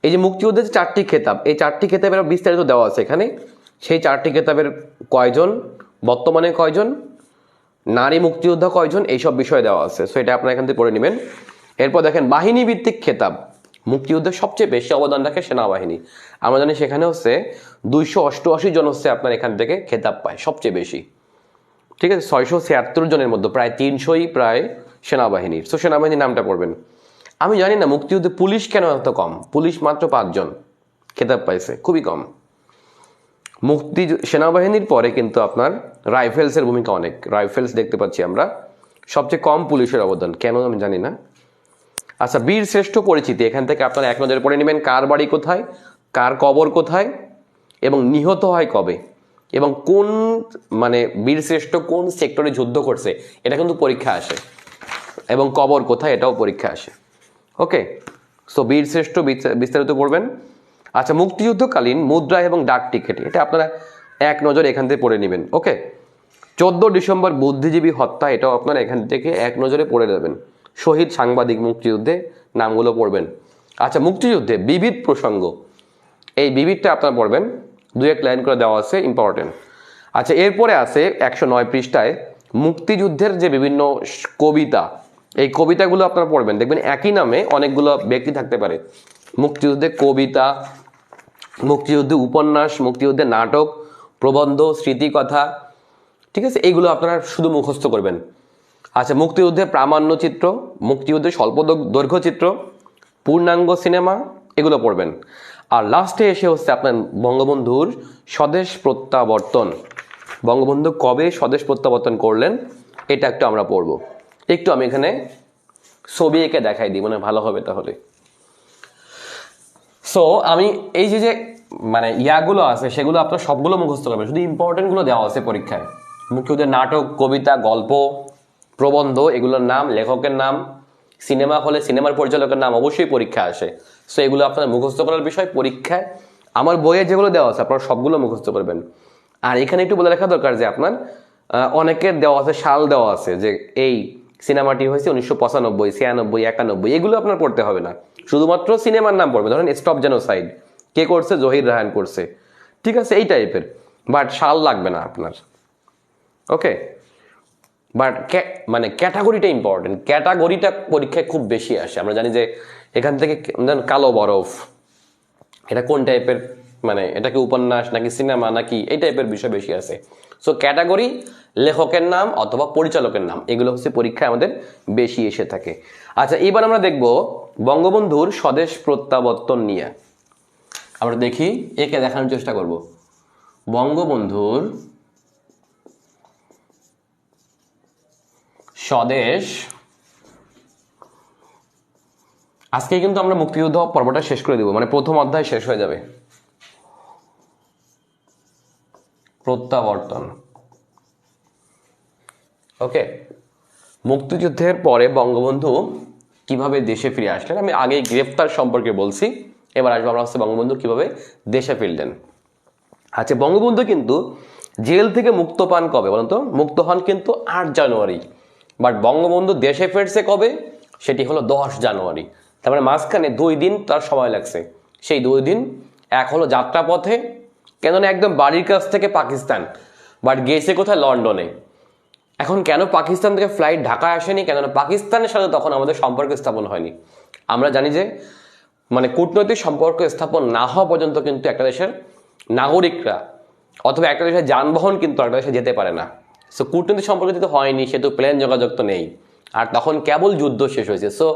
এই যে মুক্তিযুদ্ধের 4টি খেতাব, এই 4টি খেতাবের বিস্তারিত দেওয়া আছে এখানে, সেই 4টি খেতাবের কয়জন, বর্তমানে কয়জন, নারী মুক্তিযোদ্ধা কয়জন, এইসব বিষয় দেওয়া আছে, সো এটা আপনারা এখান থেকে পড়ে নেবেন। এরপর দেখেন বাহিনী ভিত্তিক খেতাব, মুক্তিযুদ্ধের সবচেয়ে বেশি অবদান রাখে সেনাবাহিনী। আমরা জানি সেখানে হচ্ছে 288 জন হচ্ছে আপনার এখান থেকে খেতাব পায় সবচেয়ে বেশি। ঠিক আছে, 676 জনের মধ্যে প্রায় 300ই প্রায় সেনাবাহিনীর, সো সেনাবাহিনীর নামটা পড়বেন। আমি জানি না মুক্তিযুদ্ধে পুলিশ কেন এত কম, পুলিশ মাত্র 5 জন খেতাব পাইছে, খুবই কম। সেনাবাহিনীর পরে কিন্তু আপনার রাইফেলসের ভূমিকা অনেক, রাইফেলস দেখতে পাচ্ছি আমরা, সবচেয়ে কম পুলিশের অবদান, কেন আমি জানি না। আচ্ছা, বীর শ্রেষ্ঠ পরিচিতি, এখান থেকে আপনারা এক নজরে পড়ে নেবেন, কার বাড়ি কোথায়, কার কবর কোথায় এবং নিহত হয় কবে, এবং কোন মানে বীরশ্রেষ্ঠ কোন সেক্টরে যুদ্ধ করছে, এটা কিন্তু পরীক্ষা আসে, এবং কবর কোথায় এটাও পরীক্ষা আসে। ওকে। সো বীরশ্রেষ্ঠ বিস্তারিত পড়বেন। আচ্ছা, মুক্তিযুদ্ধকালীন মুদ্রা এবং ডাক টিকিট, এটা আপনারা এক নজরে এখান থেকে পড়ে নেবেন। ওকে। 14 ডিসেম্বর বুদ্ধিজীবী হত্যা, এটাও আপনারা এখান থেকে এক নজরে পড়ে যাবেন। শহীদ সাংবাদিক মুক্তিযুদ্ধে নামগুলো পড়বেন। আচ্ছা, মুক্তিযুদ্ধে বিবিধ প্রসঙ্গ, এই বিবিধটা আপনারা পড়বেন, 2-1 লাইন করে দেওয়া আছে, ইম্পর্টেন্ট। আচ্ছা, এরপরে আছে 109 পৃষ্ঠায় মুক্তিযুদ্ধের যে বিভিন্ন কবিতা, এই কবিতাগুলো আপনারা পড়বেন। দেখবেন একই নামে অনেকগুলো ব্যক্তি থাকতে পারে, মুক্তিযুদ্ধে কবিতা, মুক্তিযুদ্ধে উপন্যাস, মুক্তিযুদ্ধে নাটক, প্রবন্ধ, স্মৃতিকথা, ঠিক আছে, এইগুলো আপনারা শুধু মুখস্থ করবেন। আচ্ছা, মুক্তিযুদ্ধে প্রামাণ্য চিত্র, মুক্তিযুদ্ধে স্বল্প দৈর্ঘ্য চিত্র, পূর্ণাঙ্গ সিনেমা, এগুলো পড়বেন। আর লাস্টে এসে হচ্ছে আপনার বঙ্গবন্ধুর স্বদেশ প্রত্যাবর্তন, বঙ্গবন্ধু কবে স্বদেশ প্রত্যাবর্তন করলেন, এটা একটু আমরা পড়ব। একটু আমি এখানে ছবি এঁকে দেখাই দিই, মানে ভালো হবে তাহলে। সো আমি এই যে মানে ইয়াগুলো আছে সেগুলো আপনার সবগুলো মুখস্থ করবেন, শুধু ইম্পর্টেন্টগুলো দেওয়া আছে পরীক্ষায়। মুক্তিযুদ্ধের নাটক, কবিতা, গল্প, প্রবন্ধ, এগুলোর নাম, লেখকের নাম, সিনেমা হলে সিনেমার পরিচালকের নাম অবশ্যই পরীক্ষা আসে। সো এগুলো আপনার মুখস্থ করার বিষয় পরীক্ষায়। আমার বইয়ে যেগুলো দেওয়া আছে আপনারা সবগুলো মুখস্থ করবেন। আর এখানে একটু বলে রাখা দরকার যে আপনার অনেকের দেওয়া আছে, সাল দেওয়া আছে, যে এই সিনেমাটি হয়েছে 1995, 96, 91, এগুলো আপনার পড়তে হবে না, শুধুমাত্র সিনেমার নাম পড়বে। ধরেন স্টপ জেনোসাইড কে করছে, জহির রায়হান করছে, ঠিক আছে, এই টাইপের, বাট সাল লাগবে না আপনার। ওকে। বাট মানে ক্যাটাগরিটা ইম্পর্টেন্ট, ক্যাটাগরিটা পরীক্ষায় খুব বেশি আসে। আমরা জানি যে এখান থেকে কালো বরফ, এটা কোন টাইপের, মানে এটা কি উপন্যাস নাকি সিনেমা নাকি এই টাইপের বিষয় বেশি আছে। সো ক্যাটাগরি, লেখকের নাম অথবা পরিচালকের নাম, এগুলো হচ্ছে পরীক্ষায় আমাদের বেশি এসে থাকে। আচ্ছা, এবার আমরা দেখব বঙ্গবন্ধুর স্বদেশ প্রত্যাবর্তন নিয়ে। আমরা দেখি, একে দেখানোর চেষ্টা করব। বঙ্গবন্ধুর স্বদেশ, আজকে কিন্তু আমরা মুক্তিযুদ্ধ পর্বটা শেষ করে দেব, মানে প্রথম অধ্যায় শেষ হয়ে যাবে। প্রত্যাবর্তন, ওকে। মুক্তিযুদ্ধের পরে বঙ্গবন্ধু কিভাবে দেশে ফিরে আসলেন, আমি আগে গ্রেফতার সম্পর্কে বলছি, এবার আসবো আমরা হচ্ছে বঙ্গবন্ধু কিভাবে দেশে ফিরলেন। আচ্ছা, বঙ্গবন্ধু কিন্তু জেল থেকে মুক্ত পান কবে বলুন তো? মুক্ত হন কিন্তু 8 জানুয়ারি, বাট বঙ্গবন্ধু দেশে ফিরছে কবে? সেটি হলো 10 জানুয়ারি। তার মানে মাঝখানে 2 দিন তার সময় লাগছে। সেই 2 দিন, এক হলো যাত্রাপথে, কেননা একদম বাড়ির কাছ থেকে পাকিস্তান, বাট গেছে কোথায়? লন্ডনে। এখন কেন পাকিস্তান থেকে ফ্লাইট ঢাকায় আসেনি? কেননা পাকিস্তানের সাথে তখন আমাদের সম্পর্ক স্থাপন হয়নি। আমরা জানি যে মানে কূটনৈতিক সম্পর্ক স্থাপন না হওয়া পর্যন্ত কিন্তু একটা দেশের নাগরিকরা অথবা একটা দেশের যানবাহন কিন্তু একটা দেশে যেতে পারে না। সো কূটনৈতিক সম্পর্ক যেহেতু হয়নি, সেহেতু প্লেন যোগাযোগ তো নেই, আর তখন কেবল যুদ্ধ শেষ হয়েছে। সো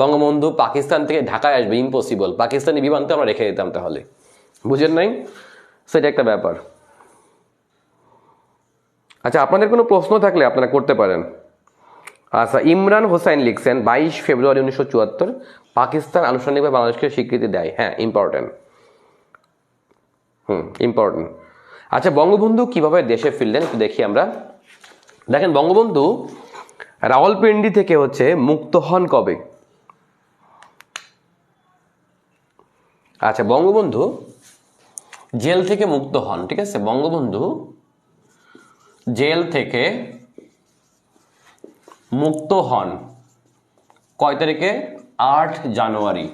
বঙ্গবন্ধু পাকিস্তান থেকে ঢাকায় আসবে ইম্পসিবল, পাকিস্তানি বিমান তো আমরা রেখে দিতাম তাহলে, বুঝেন নাই? সেটা একটা ব্যাপার। আচ্ছা, আপনাদের কোনো প্রশ্ন থাকলে আপনারা করতে পারেন। আচ্ছা, ইমরান হোসাইন লিখছেন 22 ফেব্রুয়ারি 1974 পাকিস্তান আনুষ্ঠানিকভাবে বাংলাদেশকে স্বীকৃতি দেয়। হ্যাঁ, ইম্পর্টেন্ট, ইম্পর্টেন্ট। আচ্ছা, বঙ্গবন্ধু কিভাবে দেশে ফিরলেন একটু দেখি আমরা। দেখেন, বঙ্গবন্ধু রাওয়ালপিন্ডি থেকে হচ্ছে মুক্ত হন কবে? আচ্ছা, বঙ্গবন্ধু জেল থেকে মুক্ত হন, ঠিক আছে। বঙ্গবন্ধু জেল থেকে মুক্ত হন কয় তারিখে? 8 জানুয়ারি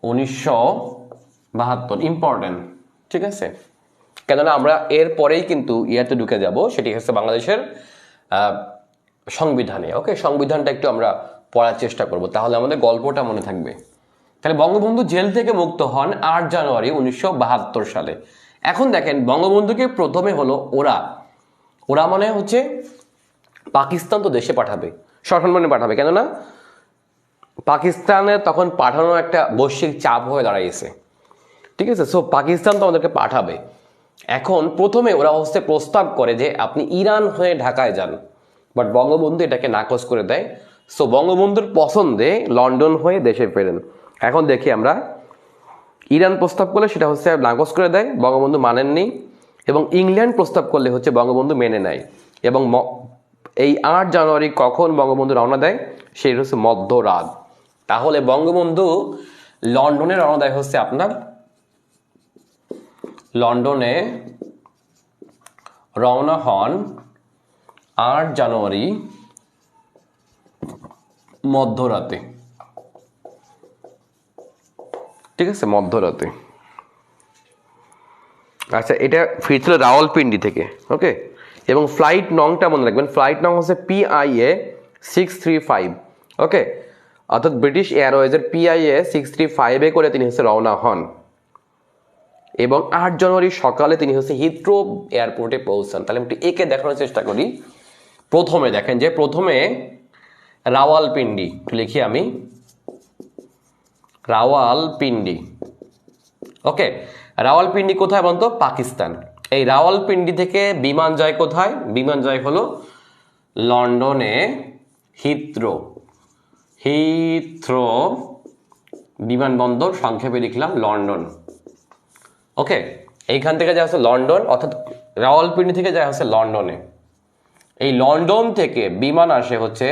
1972। ইম্পর্টেন্ট, ঠিক আছে। কেননা আমরা এর পরেই কিন্তু ইয়াতে ঢুকে যাব, সেটি হচ্ছে বাংলাদেশের সংবিধানে। ওকে, সংবিধানটা একটু আমরা পড়ার চেষ্টা করব, তাহলে আমাদের গল্পটা মনে থাকবে। তাহলে বঙ্গবন্ধু জেল থেকে মুক্ত হন 8 জানুয়ারি 1972 সালে। এখন দেখেন, বঙ্গবন্ধুকে প্রথমে হলো ওরা মানে হচ্ছে পাকিস্তান তো দেশে পাঠাবে, সসম্মানে পাঠাবে, কেননা পাকিস্তানে তখন পাঠানো একটা বৈশ্বিক চাপ হয়ে দাঁড়াইছে, ঠিক আছে। সো পাকিস্তান তো আমাদেরকে পাঠাবে। এখন প্রথমে ওরা হচ্ছে প্রস্তাব করে যে আপনি ইরান হয়ে ঢাকায় যান, বাট বঙ্গবন্ধু এটাকে নাকচ করে দেয়। সো বঙ্গবন্ধুর পছন্দে লন্ডন হয়ে দেশে ফেরেন। এখন দেখি আমরা, ইরান প্রস্তাব করলে সেটা হচ্ছে নাকচ করে দেয়, বঙ্গবন্ধু মানেননি। এবং ইংল্যান্ড প্রস্তাব করলে হচ্ছে বঙ্গবন্ধু মেনে নেয়। এবং এই 8 জানুয়ারি কখন বঙ্গবন্ধু রওনা দেয়? সেই হচ্ছে মধ্যরাত। তাহলে বঙ্গবন্ধু লন্ডনে রওনা দেয় হচ্ছে আপনার, লন্ডনে রওনা হন 8 জানুয়ারি মধ্যরাতে, ঠিক আছে, মধ্যরাতে। আচ্ছা, এটা ফিরছিল রাওয়ালপিন্ডি থেকে, ওকে। এবং ফ্লাইট নংটা মনে রাখবেন, ফ্লাইট নং হচ্ছে PIA 635, ওকে। অর্থাৎ ব্রিটিশ এয়ারওয়েজের PIA 635 করে তিনি হচ্ছে রওনা হন। এবং 8 জানুয়ারি সকালে তিনি হচ্ছে হিথ্রো এয়ারপোর্টে পৌঁছান। তাহলে একটু একে দেখানোর চেষ্টা করি। প্রথমে দেখেন যে প্রথমে রাওয়ালপিন্ডি, লিখি আমি রাওয়ালপিন্ডি, ওকে। রাওয়ালপিন্ডি কোথায় বলতো? পাকিস্তান। এই রাওয়ালপিন্ডি থেকে বিমান যায় কোথায়? বিমান যায় হলো লন্ডনে হিথ্রো বিমানবন্দর, সংক্ষেপে লিখলাম লন্ডন, ওকে। এইখান থেকে যায় হচ্ছে লন্ডন, অর্থাৎ রাওয়ালপিন্ডি থেকে যায় হচ্ছে লন্ডনে। এই লন্ডন থেকে বিমান আসে হচ্ছে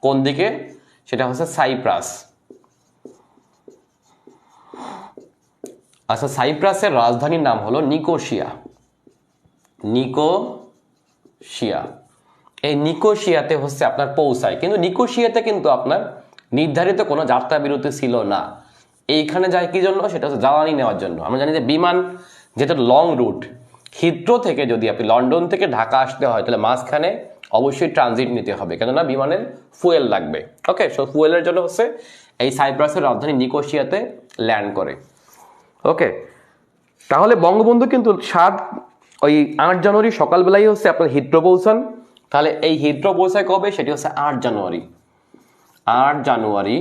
কোন দিকে? সেটা হচ্ছে সাইপ্রাস। আচ্ছা, সাইপ্রাসের রাজধানীর নাম হলো নিকোশিয়া। এই নিকোশিয়াতে হচ্ছে আপনার পৌঁছায়, কিন্তু নিকোশিয়াতে কিন্তু আপনার নির্ধারিত কোনো যাত্রা বিরতি ছিল না। এইখানে যায় কি জন্য? সেটা হচ্ছে জ্বালানি নেওয়ার জন্য। আমরা জানি যে বিমান যেটা লং রুট, হিথ্রো থেকে যদি আপনি লন্ডন থেকে ঢাকা আসতে হয়, তাহলে মাঝখানে অবশ্যই ট্রানজিট নিতে হবে, কেননা বিমানের ফুয়েল লাগবে, ওকে। সো ফুয়েলের জন্য হচ্ছে এই সাইপ্রাসের রাজধানী নিকোসিয়াতে ল্যান্ড করে। ওকে, তাহলে বঙ্গবন্ধু কিন্তু 8 জানুয়ারি সকালবেলাই হচ্ছে আপনার হিথ্রো পৌঁছান। তাহলে এই হিথ্রো পৌঁছায় কবে? সেটি হচ্ছে 8 জানুয়ারি। 8 জানুয়ারি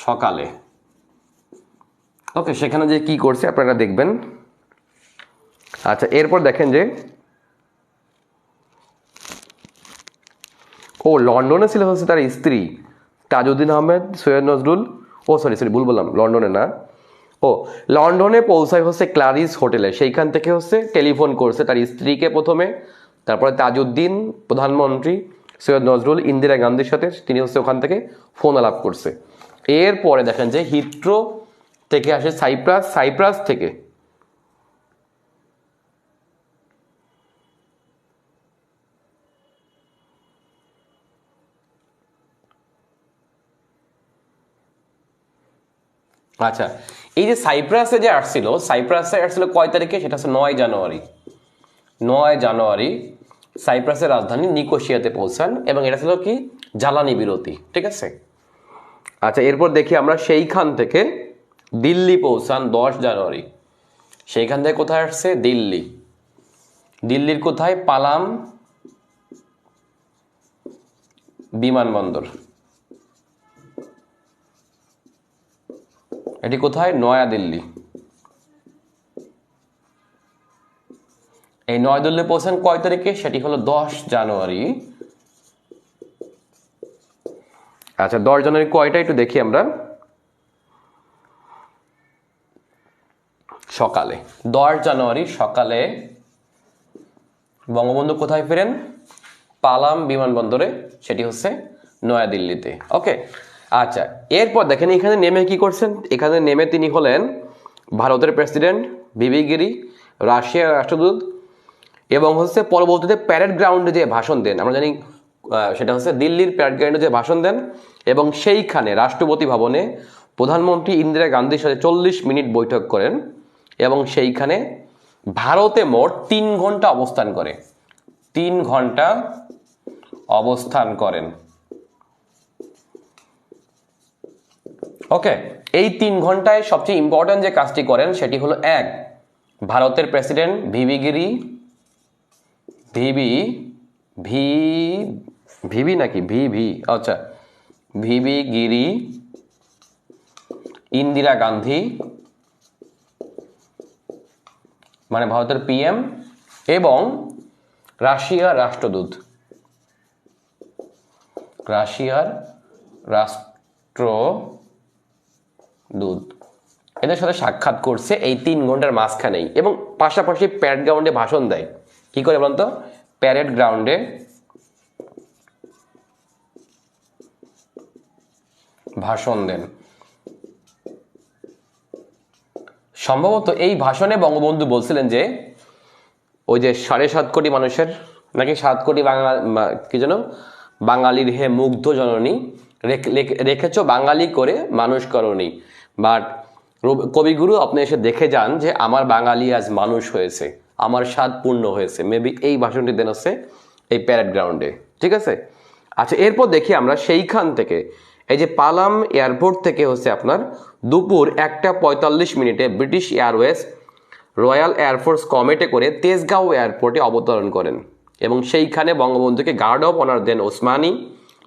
সকালে। ওকে, সেখানে যে কি করছে আপনারা দেখবেন। আচ্ছা, এরপর দেখেন যে লন্ডনে ছিল হচ্ছে তার স্ত্রী তাজউদ্দিন আহমেদ, সৈয়দ নজরুল, সরি ভুল বললাম, লন্ডনে না, লন্ডনে পৌঁছায় হচ্ছে ক্লারিস হোটেলে। সেইখান থেকে হচ্ছে টেলিফোন করছে তার স্ত্রীকে প্রথমে, তারপরে তাজউদ্দিন, প্রধানমন্ত্রী, সৈয়দ নজরুল, ইন্দিরা গান্ধীর সাথে তিনি হচ্ছে ওখান থেকে ফোন আলাপ করছে। এরপরে দেখেন যে হিথ্রো থেকে আসে সাইপ্রাস থেকে আচ্ছা, এই যে সাইপ্রাসে আসছিল কয় তারিখে? সেটা হচ্ছে 9 জানুয়ারি। 9 জানুয়ারি সাইপ্রাসের রাজধানী নিকোসিয়াতে পৌঁছান এবং এটা ছিল কি জ্বালানি বিরতি, ঠিক আছে। আচ্ছা, এরপর দেখি আমরা সেইখান থেকে দিল্লি পৌঁছান 10 জানুয়ারি। সেইখান থেকে কোথায় আসছে? দিল্লি। দিল্লির কোথায়? পালাম বিমানবন্দর। এটি কোথায়? নয়াদিল্লি। এই নয়াদিল্লি পৌঁছান কয় তারিখে? সেটি হলো 10 জানুয়ারি। আচ্ছা, 10 জানুয়ারি কয়টা একটু দেখি আমরা। সকালে। 10 জানুয়ারি সকালে বঙ্গবন্ধু কোথায় ফেরেন? পালাম বিমানবন্দরে, সেটি হচ্ছে নয়াদিল্লিতে। ওকে, আচ্ছা, এরপর দেখেন এখানে নেমে কি করছেন। এখানে নেমে তিনি হলেন ভারতের প্রেসিডেন্ট, ভিভি গিরি, রাশিয়ার রাষ্ট্রদূত, এবং হচ্ছে পরবর্তীতে প্যারেড গ্রাউন্ডে যে ভাষণ দেন, আমরা জানি সেটা হচ্ছে দিল্লির প্যারেড গ্রাউন্ডে যে ভাষণ দেন, এবং সেইখানে রাষ্ট্রপতি ভবনে প্রধানমন্ত্রী ইন্দিরা গান্ধীর সাথে 40 মিনিট বৈঠক করেন এবং সেইখানে ভারতে মোট 3 ঘন্টা অবস্থান করে। 3 ঘন্টা অবস্থান করেন। ওকে, এই 3 ঘন্টায় সবচেয়ে ইম্পর্টেন্ট যে কাজটি করেন সেটি হলো 1, ভারতের প্রেসিডেন্ট ভিভি গিরি, ভিভি গিরি, ইন্দিরা গান্ধী মানে ভারতের পিএম, এবং রাশিয়ার রাষ্ট্রদূত, এদের সাথে সাক্ষাৎ করছে এই 3 ঘন্টার মাঝখানেই, এবং পাশাপাশি প্যারেড গ্রাউন্ডে ভাষণ দেয়। কি করে বলুন তো? প্যারেড গ্রাউন্ডে ভাষণ দেন। সম্ভবত এই ভাষণে বঙ্গবন্ধু বলছিলেন যে ওই যে 7.5 কোটি মানুষের নাকি 7 কোটি কি যেন, বাঙালির হে মুগ্ধ জননী, রেখেছ বাঙালি করে মানুষ করনি, বাট কবিগুরু আপনি এসে দেখে যান যে আমার বাঙালি আজ মানুষ হয়েছে, আমার স্বাদ পূর্ণ হয়েছে। মেবি এই ভাষণটি দেন হচ্ছে এই প্যারেড গ্রাউন্ডে, ঠিক আছে। আচ্ছা, এরপর দেখি আমরা সেইখান থেকে এই যে পালাম এয়ারপোর্ট থেকে হচ্ছে আপনার দুপুর 1:45 ব্রিটিশ এয়ারওয়েজ রয়্যাল এয়ারফোর্স কমেটে করে তেজগাঁও এয়ারপোর্টে অবতরণ করেন এবং সেইখানে বঙ্গবন্ধুকে গার্ড অফ অনার দেন ওসমানী,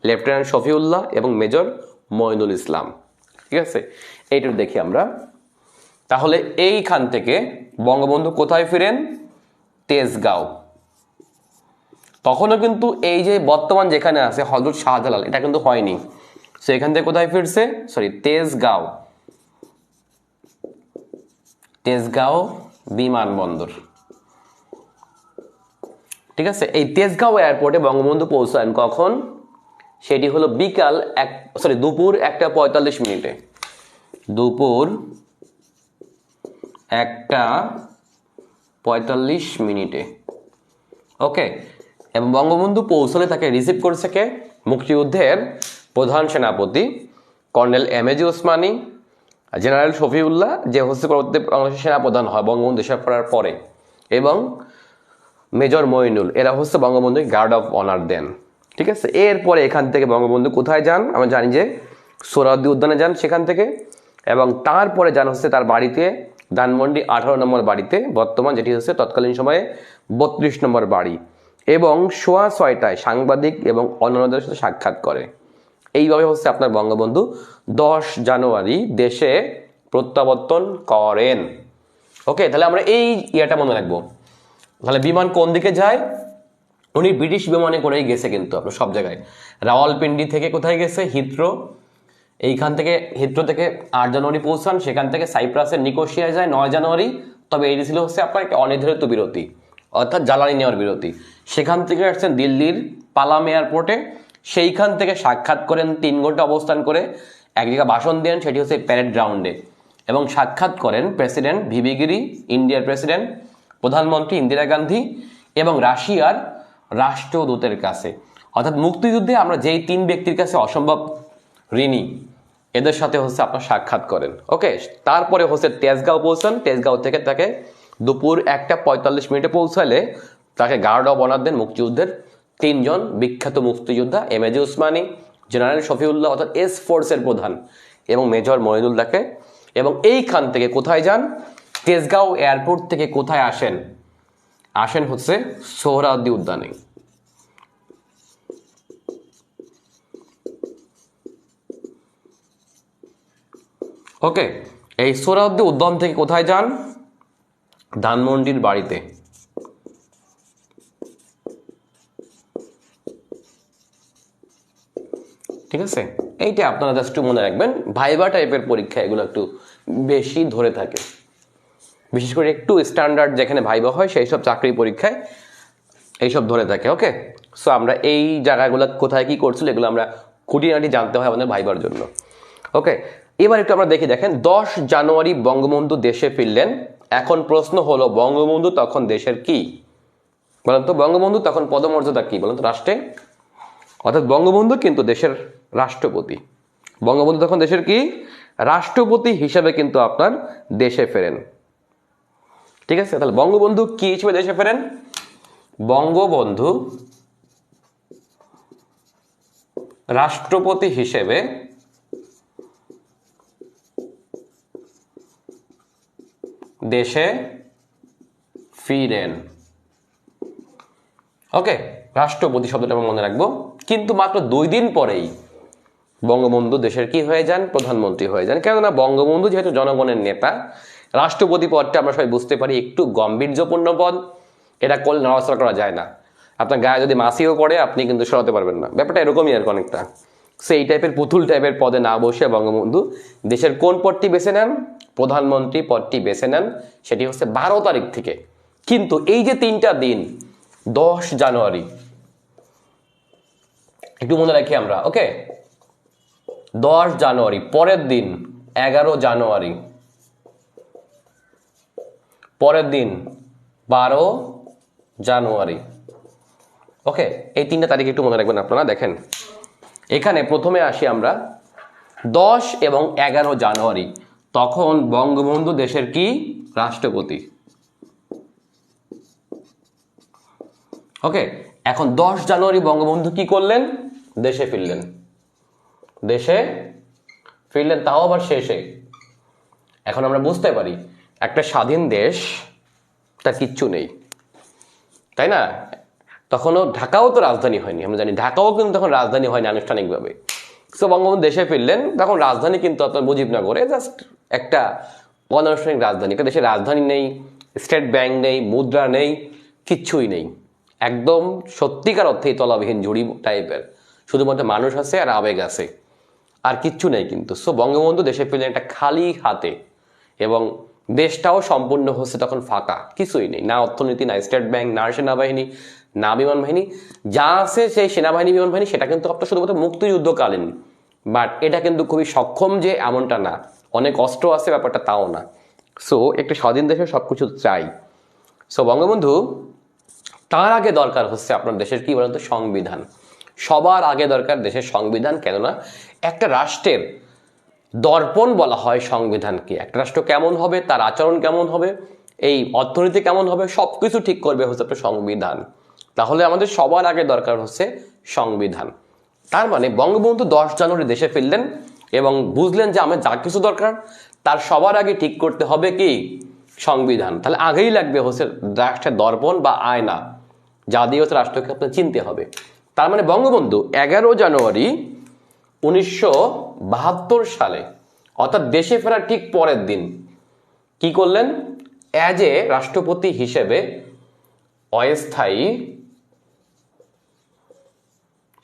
লেফটেন্যান্ট শফিউল্লাহ এবং মেজর মঈনুল ইসলাম, ঠিক আছে। এইটুকু দেখি আমরা। তাহলে এইখান থেকে বঙ্গবন্ধু কোথায় ফিরেন? তেজগাঁও। তখনও কিন্তু এই যে বর্তমান যেখানে আছে হযরত শাহজালাল, এটা কিন্তু হয়নি। সেখান থেকে কোথায় ফিরছে? তেজগাঁও বিমানবন্দর, ঠিক আছে। এই তেজগাঁও এয়ারপোর্টে বঙ্গবন্ধু পৌঁছান কখন? সেটি হলো দুপুর 1:45। দুপুর 1:45। ওকে, এবং বঙ্গবন্ধু পৌঁছলে তাকে রিসিভ করছে কে? মুক্তিযুদ্ধের প্রধান সেনাপতি কর্নেল এম.এ.জি. ওসমানী, জেনারেল শফিউল্লাহ, যে হচ্ছে পরবর্তীতে বাংলাদেশের সেনাপ্রধান হয় বঙ্গবন্ধু দেশে পড়ার পরে, এবং মেজর মঈনুল, এরা হচ্ছে বঙ্গবন্ধুকে গার্ড অফ অনার দেন, ঠিক আছে। এরপরে এখান থেকে বঙ্গবন্ধু কোথায় যান? আমরা জানি যে সোহরাওয়ার্দী উদ্যানে যান সেখান থেকে, এবং তারপরে যান হচ্ছে তার বাড়িতে, ধানমন্ডি 18 নম্বর বাড়িতে বর্তমান, যেটি হচ্ছে তৎকালীন সময়ে 32 নম্বর বাড়ি, এবং 6:15 সাংবাদিক এবং অন্যান্যদের সাথে সাক্ষাৎ করে। এইভাবে হচ্ছে আপনার বঙ্গবন্ধু 10 জানুয়ারি দেশে প্রত্যাবর্তন করেন। ওকে, তাহলে আমরা এই ইয়েটা মনে রাখবো। তাহলে বিমান কোন দিকে যায়? উনি ব্রিটিশ বিমানে করেই গেছে, কিন্তু আপনার সব জায়গায়। রাওয়ালপিন্ডি থেকে কোথায় গেছে? হিথ্রো। এইখান থেকে হিথ্রো থেকে 8 জানুয়ারি পৌঁছান, সেখান থেকে সাইপ্রাসের নিকোসিয়ায় যায় 9 জানুয়ারি। তবে এই ছিল হচ্ছে আপনার একটা অনির্ধারিত বিরতি, অর্থাৎ জ্বালানি নেওয়ার বিরতি। সেখান থেকে আসছেন দিল্লির পালাম এয়ারপোর্টে, সেইখান থেকে সাক্ষাৎ করেন 3 ঘন্টা অবস্থান করে, এক জায়গায় ভাষণ দেন, সেটি হচ্ছে প্যারেড গ্রাউন্ডে, এবং সাক্ষাৎ করেন প্রেসিডেন্ট ভিভি গিরি, ইন্ডিয়ার প্রেসিডেন্ট, প্রধানমন্ত্রী ইন্দিরা গান্ধী এবং রাশিয়ার রাষ্ট্রদূতের কাছে। অর্থাৎ মুক্তিযুদ্ধে আমরা যেই 3 ব্যক্তির কাছে অসম্ভব ঋণী, এদের সাথে হচ্ছে আপনার সাক্ষাৎ করেন। ওকে, তারপরে হচ্ছে তেজগাঁও পৌঁছান। তেজগাঁও থেকে তাকে দুপুর 1:45 পৌঁছালে তাকে গার্ড অব অনার দেন মুক্তিযুদ্ধের 3 জন বিখ্যাত মুক্তিযোদ্ধা, এমএজি উসমানী, জেনারেল শফিউল্লাহ অর্থাৎ এস ফোর্সের প্রধান, এবং মেজর মঈনুল্লাহকে। এবং এইখান থেকে কোথায় যান? তেজগাঁও এয়ারপোর্ট থেকে কোথায় আসেন? আসেন হচ্ছে সোহরাওয়ার্দী উদ্যানে। ওকে, এই সোহরাওয়ার্দী উদ্যান থেকে কোথায় যান? ধানমন্ডির বাড়িতে। ঠিক আছে, এইটা আপনারা জাস্ট একটু মনে রাখবেন। ভাইবা টাইপের পরীক্ষা এগুলো একটু বেশি ধরে থাকে, বিশেষ করে একটু স্ট্যান্ডার্ড যেখানে ভাইবা হয় সেই সব চাকরি পরীক্ষায় এইসব ধরে থাকে। ওকে, সো আমরা এই জায়গাগুলো কোথায় কি করছিল এগুলো আমরা খুঁটিনাটি জানতে হয় আমাদের ভাইবার জন্য। ওকে, এবার একটু আমরা দেখেন 10 জানুয়ারি বঙ্গবন্ধু দেশে ফিরলেন। এখন প্রশ্ন হলো, বঙ্গবন্ধু তখন দেশের কি? বলেন তো, বঙ্গবন্ধু তখন পদমর্যাদা কি বলেন তো রাষ্ট্রে? অর্থাৎ বঙ্গবন্ধু কিন্তু দেশের রাষ্ট্রপতি। বঙ্গবন্ধু তখন দেশের কি? রাষ্ট্রপতি হিসেবে কিন্তু আপনার দেশে ফেরেন। ঠিক আছে, তাহলে বঙ্গবন্ধু কি হিসেবে দেশে ফেরেন? বঙ্গবন্ধু রাষ্ট্রপতি হিসেবে দেশে ফিরেন। ওকে, রাষ্ট্রপতি শব্দটা আমরা মনে রাখবো। কিন্তু মাত্র 2 দিন পরেই বঙ্গবন্ধু দেশের কি হয়ে যান? প্রধানমন্ত্রী হয়ে যান। কেননা বঙ্গবন্ধু যেহেতু জনগণের নেতা, রাষ্ট্রপতি পদটা আমরা সবাই বুঝতে পারি একটু গাম্ভীর্যপূর্ণ পদ, এটা করলে নড়াচড়া করা যায় না। আপনার গায়ে যদি মাছিও পড়ে আপনি কিন্তু সরাতে পারবেন না, ব্যাপারটা এরকমই আর অনেকটা। সেই টাইপের পুতুল টাইপের পদে না বসে বঙ্গবন্ধু দেশের কোন পদটি বেছে নেন? প্রধানমন্ত্রী পদটি বেছে নেন, সেটি হচ্ছে 12 তারিখ থেকে। কিন্তু এই যে 3টা দিন, 10 জানুয়ারি একটু মনে রাখি আমরা। ওকে, 10 জানুয়ারি, পরের দিন 11 জানুয়ারি, পরের দিন 12 জানুয়ারি। ওকে, এই 3টা তারিখ একটু মনে রাখবেন আপনারা। দেখেন এখানে প্রথমে আসি আমরা 10 এবং 11 জানুয়ারি, তখন বঙ্গবন্ধু দেশের কি? রাষ্ট্রপতি। ওকে, এখন 10 জানুয়ারি বঙ্গবন্ধু কি করলেন? দেশে ফিরলেন। দেশে ফিরলেন, তাও আবার শেষে। এখন আমরা বুঝতে পারি একটা স্বাধীন দেশ, তার কিচ্ছু নেই, তাই না? তখনও ঢাকাও তো রাজধানী হয়নি, আমরা জানি ঢাকাও কিন্তু তখন রাজধানী হয়নি আনুষ্ঠানিকভাবে। সো বঙ্গবন্ধু দেশে ফিরলেন, তখন রাজধানী কিন্তু আপনার মুজিবনগরে জাস্ট একটা অনানুষ্ঠানিক রাজধানী। একটা দেশের রাজধানী নেই, স্টেট ব্যাংক নেই, মুদ্রা নেই, কিচ্ছুই নেই। একদম সত্যিকার অর্থেই তলাবিহীন ঝুড়ি টাইপের, শুধুমাত্র মানুষ আছে আর আবেগ আছে, আর কিচ্ছু নেই কিন্তু। সো বঙ্গবন্ধু দেশে ফিরলেন একটা খালি হাতে, এবং দেশটাও সম্পূর্ণ হচ্ছে তখন ফাঁকা, কিছুই নেই, না অর্থনীতি, না স্টেট ব্যাংক, না সেনাবাহিনী, না বিমান বাহিনী। যা আছে সেই সেনাবাহিনী বিমান বাহিনী সেটা কিন্তু আপনার শুধুমাত্র মুক্তিযুদ্ধকালীন, বাট এটা কিন্তু খুবই সক্ষম যে এমনটা না, অনেক অস্ত্র আছে ব্যাপারটা তাও না। সো একটা স্বাধীন দেশে সবকিছু চাই। সো বঙ্গবন্ধু, তার আগে দরকার হচ্ছে আপনার দেশের কি বলতো? সংবিধান। সবার আগে দরকার দেশের সংবিধান। কেননা একটা রাষ্ট্রের দর্পণ বলা হয় সংবিধানকে। একটা রাষ্ট্র কেমন হবে, তার আচরণ কেমন হবে, এই অর্থনীতি কেমন হবে, সবকিছু ঠিক করবে হচ্ছে একটা সংবিধান। তাহলে আমাদের সবার আগে দরকার হচ্ছে সংবিধান। তার মানে বঙ্গবন্ধু 10 জানুয়ারি দেশে ফিরলেন, এবং বুঝলেন যে আমার যা কিছু দরকার তার সবার আগে ঠিক করতে হবে কি সংবিধান। তাহলে আগেই লাগবে হচ্ছে রাষ্ট্রের দর্পণ বা আয়না, যা দিয়ে হচ্ছে রাষ্ট্রকে আপনার চিনতে হবে। তার মানে বঙ্গবন্ধু 11 জানুয়ারি 1972 সালে অর্থাৎ দেশে ফেরার ঠিক পরের দিন কি করলেন, অ্যাজ এ রাষ্ট্রপতি হিসেবে অস্থায়ী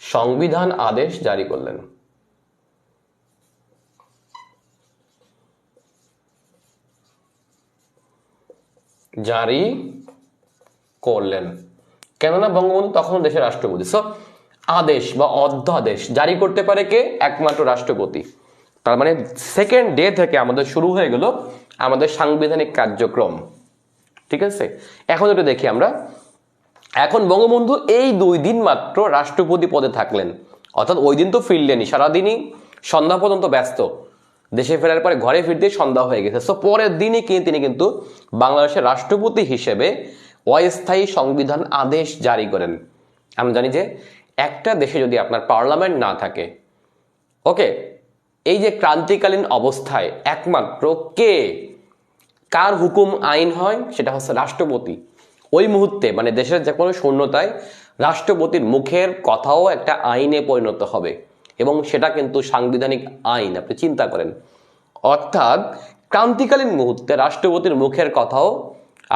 সংবিধান আদেশ জারি করলেন। জারি করলেন কেননা বঙ্গবন্ধু তখন দেশের রাষ্ট্রপতি। সো আদেশ বা অধ্যাদেশ জারি করতে পারে কে, একমাত্র রাষ্ট্রপতি। তার মানে সেকেন্ড ডে থেকে আমাদের শুরু হয়ে গেল আমাদের সাংবিধানিক কার্যক্রম। ঠিক আছে, এখন একটু দেখি আমরা। এখন বঙ্গবন্ধু এই 2 দিন মাত্র রাষ্ট্রপতি পদে থাকলেন, অর্থাৎ ওই দিন তো ফিরলেনই, সারাদিনই সন্ধ্যা পর্যন্ত ব্যস্ত, দেশে ফেরার পরে ঘরে ফিরতে সন্ধ্যা হয়ে গেছে। সো পরের দিনই তিনি কিন্তু বাংলাদেশের রাষ্ট্রপতি হিসেবে অস্থায়ী সংবিধান আদেশ জারি করেন। আমরা জানি যে একটা দেশে যদি আপনার পার্লামেন্ট না থাকে, ওকে, এই যে ক্রান্তিকালীন অবস্থায় একমাত্র কার হুকুম আইন হয়, সেটা হচ্ছে রাষ্ট্রপতি। ওই মুহূর্তে মানে দেশের যে কোনো শূন্যতায় রাষ্ট্রপতির মুখের কথাও একটা আইনে পরিণত হবে এবং সেটা কিন্তু সাংবিধানিক আইন। আপনি চিন্তা করেন, অর্থাৎ ক্রান্তিকালীন মুহূর্তে রাষ্ট্রপতির মুখের কথাও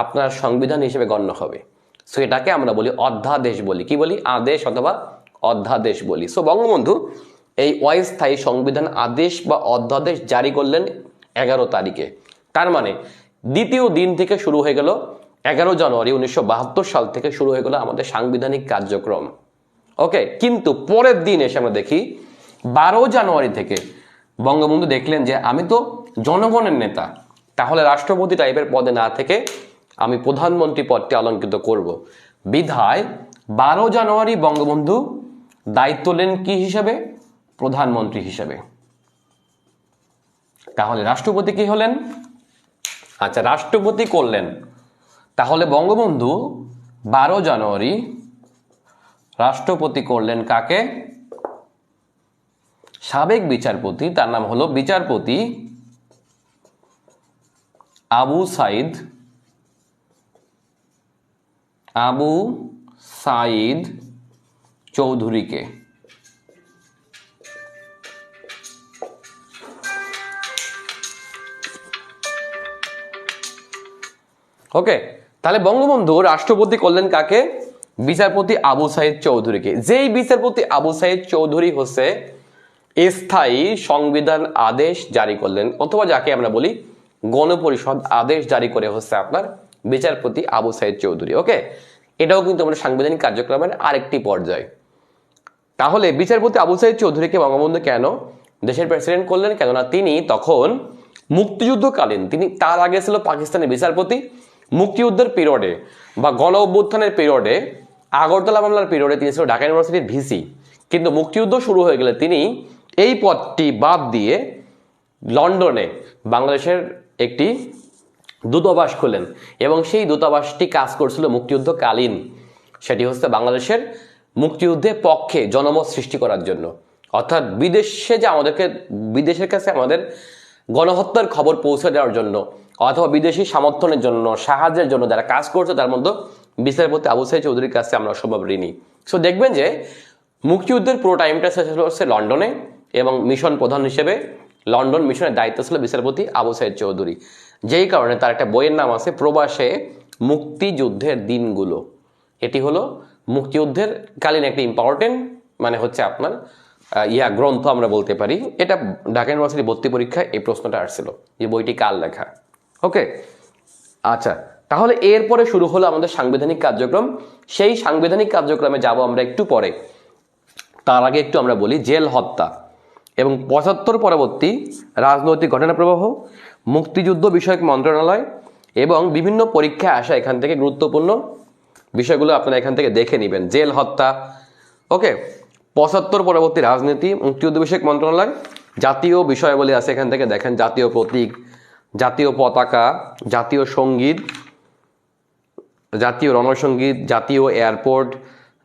আপনার সংবিধান হিসেবে গণ্য হবে। সো এটাকে আমরা বলি অধ্যাদেশ বলি। কি বলি? আদেশ অথবা অধ্যাদেশ বলি। সো বঙ্গবন্ধু এই অস্থায়ী সংবিধান আদেশ বা অধ্যাদেশ জারি করলেন 11 তারিখে। তার মানে দ্বিতীয় দিন থেকে শুরু হয়ে গেল 11 জানুয়ারি 1972 সাল থেকে শুরু হয়ে গেল আমাদের সাংবিধানিক কার্যক্রম। ওকে, কিন্তু পরের দিন এসে আমরা দেখি 12 জানুয়ারি থেকে বঙ্গবন্ধু দেখলেন যে আমি তো জনগণের নেতা, তাহলে রাষ্ট্রপতি টাইপের পদে না থেকে আমি প্রধানমন্ত্রী পদটি অলঙ্কৃত করব। বিধায় 12 জানুয়ারি বঙ্গবন্ধু দায়িত্ব নেন কি হিসেবে? প্রধানমন্ত্রী হিসেবে। তাহলে রাষ্ট্রপতি কি হলেন? আচ্ছা, রাষ্ট্রপতি করলেন। তাহলে বঙ্গবন্ধু 12 জানুয়ারি রাষ্ট্রপতি করলেন কাকে? সাবেক বিচারপতি, তার নাম হলো বিচারপতি আবু সাঈদ চৌধুরীকে। ওকে, তাহলে বঙ্গবন্ধু রাষ্ট্রপতি করলেন কাকে? বিচারপতি আবু সাঈদ চৌধুরীকে। যেই বিচারপতি আবু সাঈদ চৌধুরী হচ্ছে স্থায়ী সংবিধান আদেশ জারি করলেন, অথবা যাকে আমরা বলি গণপরিষদ আদেশ জারি করে হচ্ছে আপনার বিচারপতি আবু সাঈদ চৌধুরী। ওকে, এটাও কিন্তু আমাদের সাংবিধানিক কার্যক্রমের আরেকটি পর্যায়। তাহলে বিচারপতি আবু সাঈদ চৌধুরীকে বঙ্গবন্ধু কেন দেশের প্রেসিডেন্ট করলেন? কেননা তিনি তখন মুক্তিযুদ্ধকালীন, তিনি তার আগে ছিল পাকিস্তানের বিচারপতি, মুক্তিযুদ্ধের পিরিয়ডে বা গণ অভ্যুত্থানের পিরিয়ডে, আগরতলা মামলার পিরিয়ডে তিনি ছিল ঢাকা ইউনিভার্সিটির ভিসি। কিন্তু মুক্তিযুদ্ধ শুরু হয়ে গেলে তিনি এই পদটি বাদ দিয়ে লন্ডনে বাংলাদেশের একটি দূতাবাস খোলেন এবং সেই দূতাবাসটি কাজ করছিল মুক্তিযুদ্ধকালীন। সেটি হচ্ছে বাংলাদেশের মুক্তিযুদ্ধের পক্ষে জনমত সৃষ্টি করার জন্য, অর্থাৎ বিদেশে যে বিদেশের কাছে আমাদের গণহত্যার খবর পৌঁছে দেওয়ার জন্য অথবা বিদেশি সমর্থনের জন্য, সাহায্যের জন্য যারা কাজ করছে, তার মধ্যে বিচারপতি আবু সাঈদ চৌধুরীর কাছে আমরা সম্ভব ঋণী। সো দেখবেন যে মুক্তিযুদ্ধের পুরো টাইমটা শেষ হচ্ছে লন্ডনে এবং মিশন প্রধান হিসেবে লন্ডন মিশনের দায়িত্ব ছিল বিচারপতি আবু সাঈদ চৌধুরী। যেই কারণে তার একটা বইয়ের নাম আছে প্রবাসে মুক্তিযুদ্ধের দিনগুলো। এটি হলো মুক্তিযুদ্ধের কালীন একটি ইম্পর্টেন্ট মানে হচ্ছে আপনার গ্রন্থ আমরা বলতে পারি। এটা ঢাকা ইউনিভার্সিটি ভর্তি পরীক্ষায় এই প্রশ্নটা আসছিল যে বইটি কার লেখা। ওকে, আচ্ছা, তাহলে এরপরে শুরু হলো আমাদের সাংবিধানিক কার্যক্রম। সেই সাংবিধানিক কার্যক্রমে যাব আমরা একটু পরে। তার আগে একটু আমরা বলি জেল হত্যা এবং 75 পরবর্তী রাজনৈতিক ঘটনা প্রবাহ, মুক্তিযুদ্ধ বিষয়ক মন্ত্রণালয় এবং বিভিন্ন পরীক্ষায় আসা এখান থেকে গুরুত্বপূর্ণ বিষয়গুলো আপনারা এখান থেকে দেখে নেবেন। জেল হত্যা, ওকে, 75 পরবর্তী রাজনীতি, মুক্তিযুদ্ধ বিষয়ক মন্ত্রণালয়, জাতীয় বিষয়াবলী আছে এখান থেকে দেখেন, জাতীয় প্রতীক, জাতীয় পতাকা, জাতীয় সঙ্গীত, জাতীয় রণসঙ্গীত, জাতীয় এয়ারপোর্ট,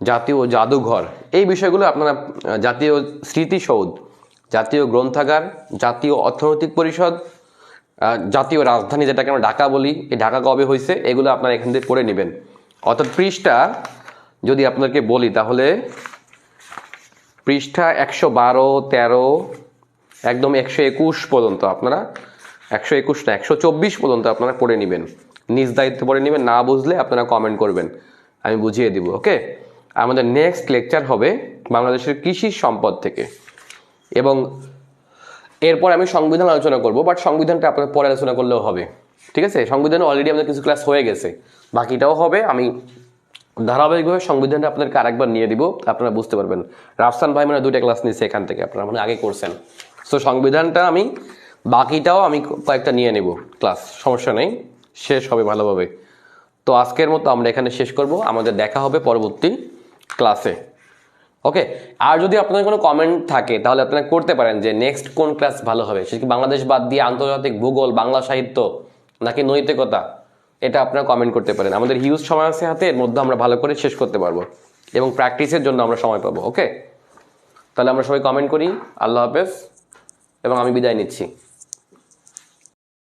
জাতীয় জাদুঘর, এই বিষয়গুলো আপনারা, জাতীয় স্মৃতিসৌধ, জাতীয় গ্রন্থাগার, জাতীয় অর্থনৈতিক পরিষদ, জাতীয় রাজধানী যেটাকে আমরা ঢাকা বলি, এই ঢাকা কবে হয়েছে এগুলো আপনারা এখান থেকে পড়ে নেবেন। অর্থাৎ পৃষ্ঠা যদি আপনাকে বলি তাহলে পৃষ্ঠা 112, 13 একদম 121 পর্যন্ত আপনারা 121 না 124 পর্যন্ত আপনারা পড়ে নেবেন, নিজ দায়িত্বে পড়ে নেবেন। না বুঝলে আপনারা কমেন্ট করবেন, আমি বুঝিয়ে দিব। ওকে, আমাদের নেক্সট লেকচার হবে বাংলাদেশের কৃষি সম্পদ থেকে, এবং এরপর আমি সংবিধান আলোচনা করব, বাট সংবিধানটা আপনার পরে আলোচনা করলেও হবে। ঠিক আছে, সংবিধানে অলরেডি আমাদের কিছু ক্লাস হয়ে গেছে, বাকিটাও হবে। আমি ধারাবাহিকভাবে সংবিধানটা আপনাদেরকে আরেকবার নিয়ে দিব, আপনারা বুঝতে পারবেন। রাফসান ভাই মানে 2টা ক্লাস নিয়েছে এখান থেকে, আপনারা মানে আগে করছেন। সো সংবিধানটা আমি বাকিটাও আমি কয়েকটা নিয়ে নেব ক্লাস, সমস্যা নেই, শেষ হবে ভালোভাবে। তো আজকের মতো আমরা এখানে শেষ করব, আমাদের দেখা হবে পরবর্তী ক্লাসে। ওকে, আর যদি আপনার কোনো কমেন্ট থাকে তাহলে আপনারা করতে পারেন যে নেক্সট কোন ক্লাস ভালো হবে, সেটা কি বাংলাদেশ বাদ দিয়ে আন্তর্জাতিক ভূগোল, বাংলা সাহিত্য, নাকি নৈতিকতা, এটা আপনারা কমেন্ট করতে পারেন। আমাদের হিউজ সময় আছে হাতে, এর মধ্যে আমরা ভালো করে শেষ করতে পারবো এবং প্র্যাকটিসের জন্য আমরা সময় পাবো। ওকে, তাহলে আমরা সবাই কমেন্ট করি। আল্লাহ হাফেজ, এবং আমি বিদায় নিচ্ছি।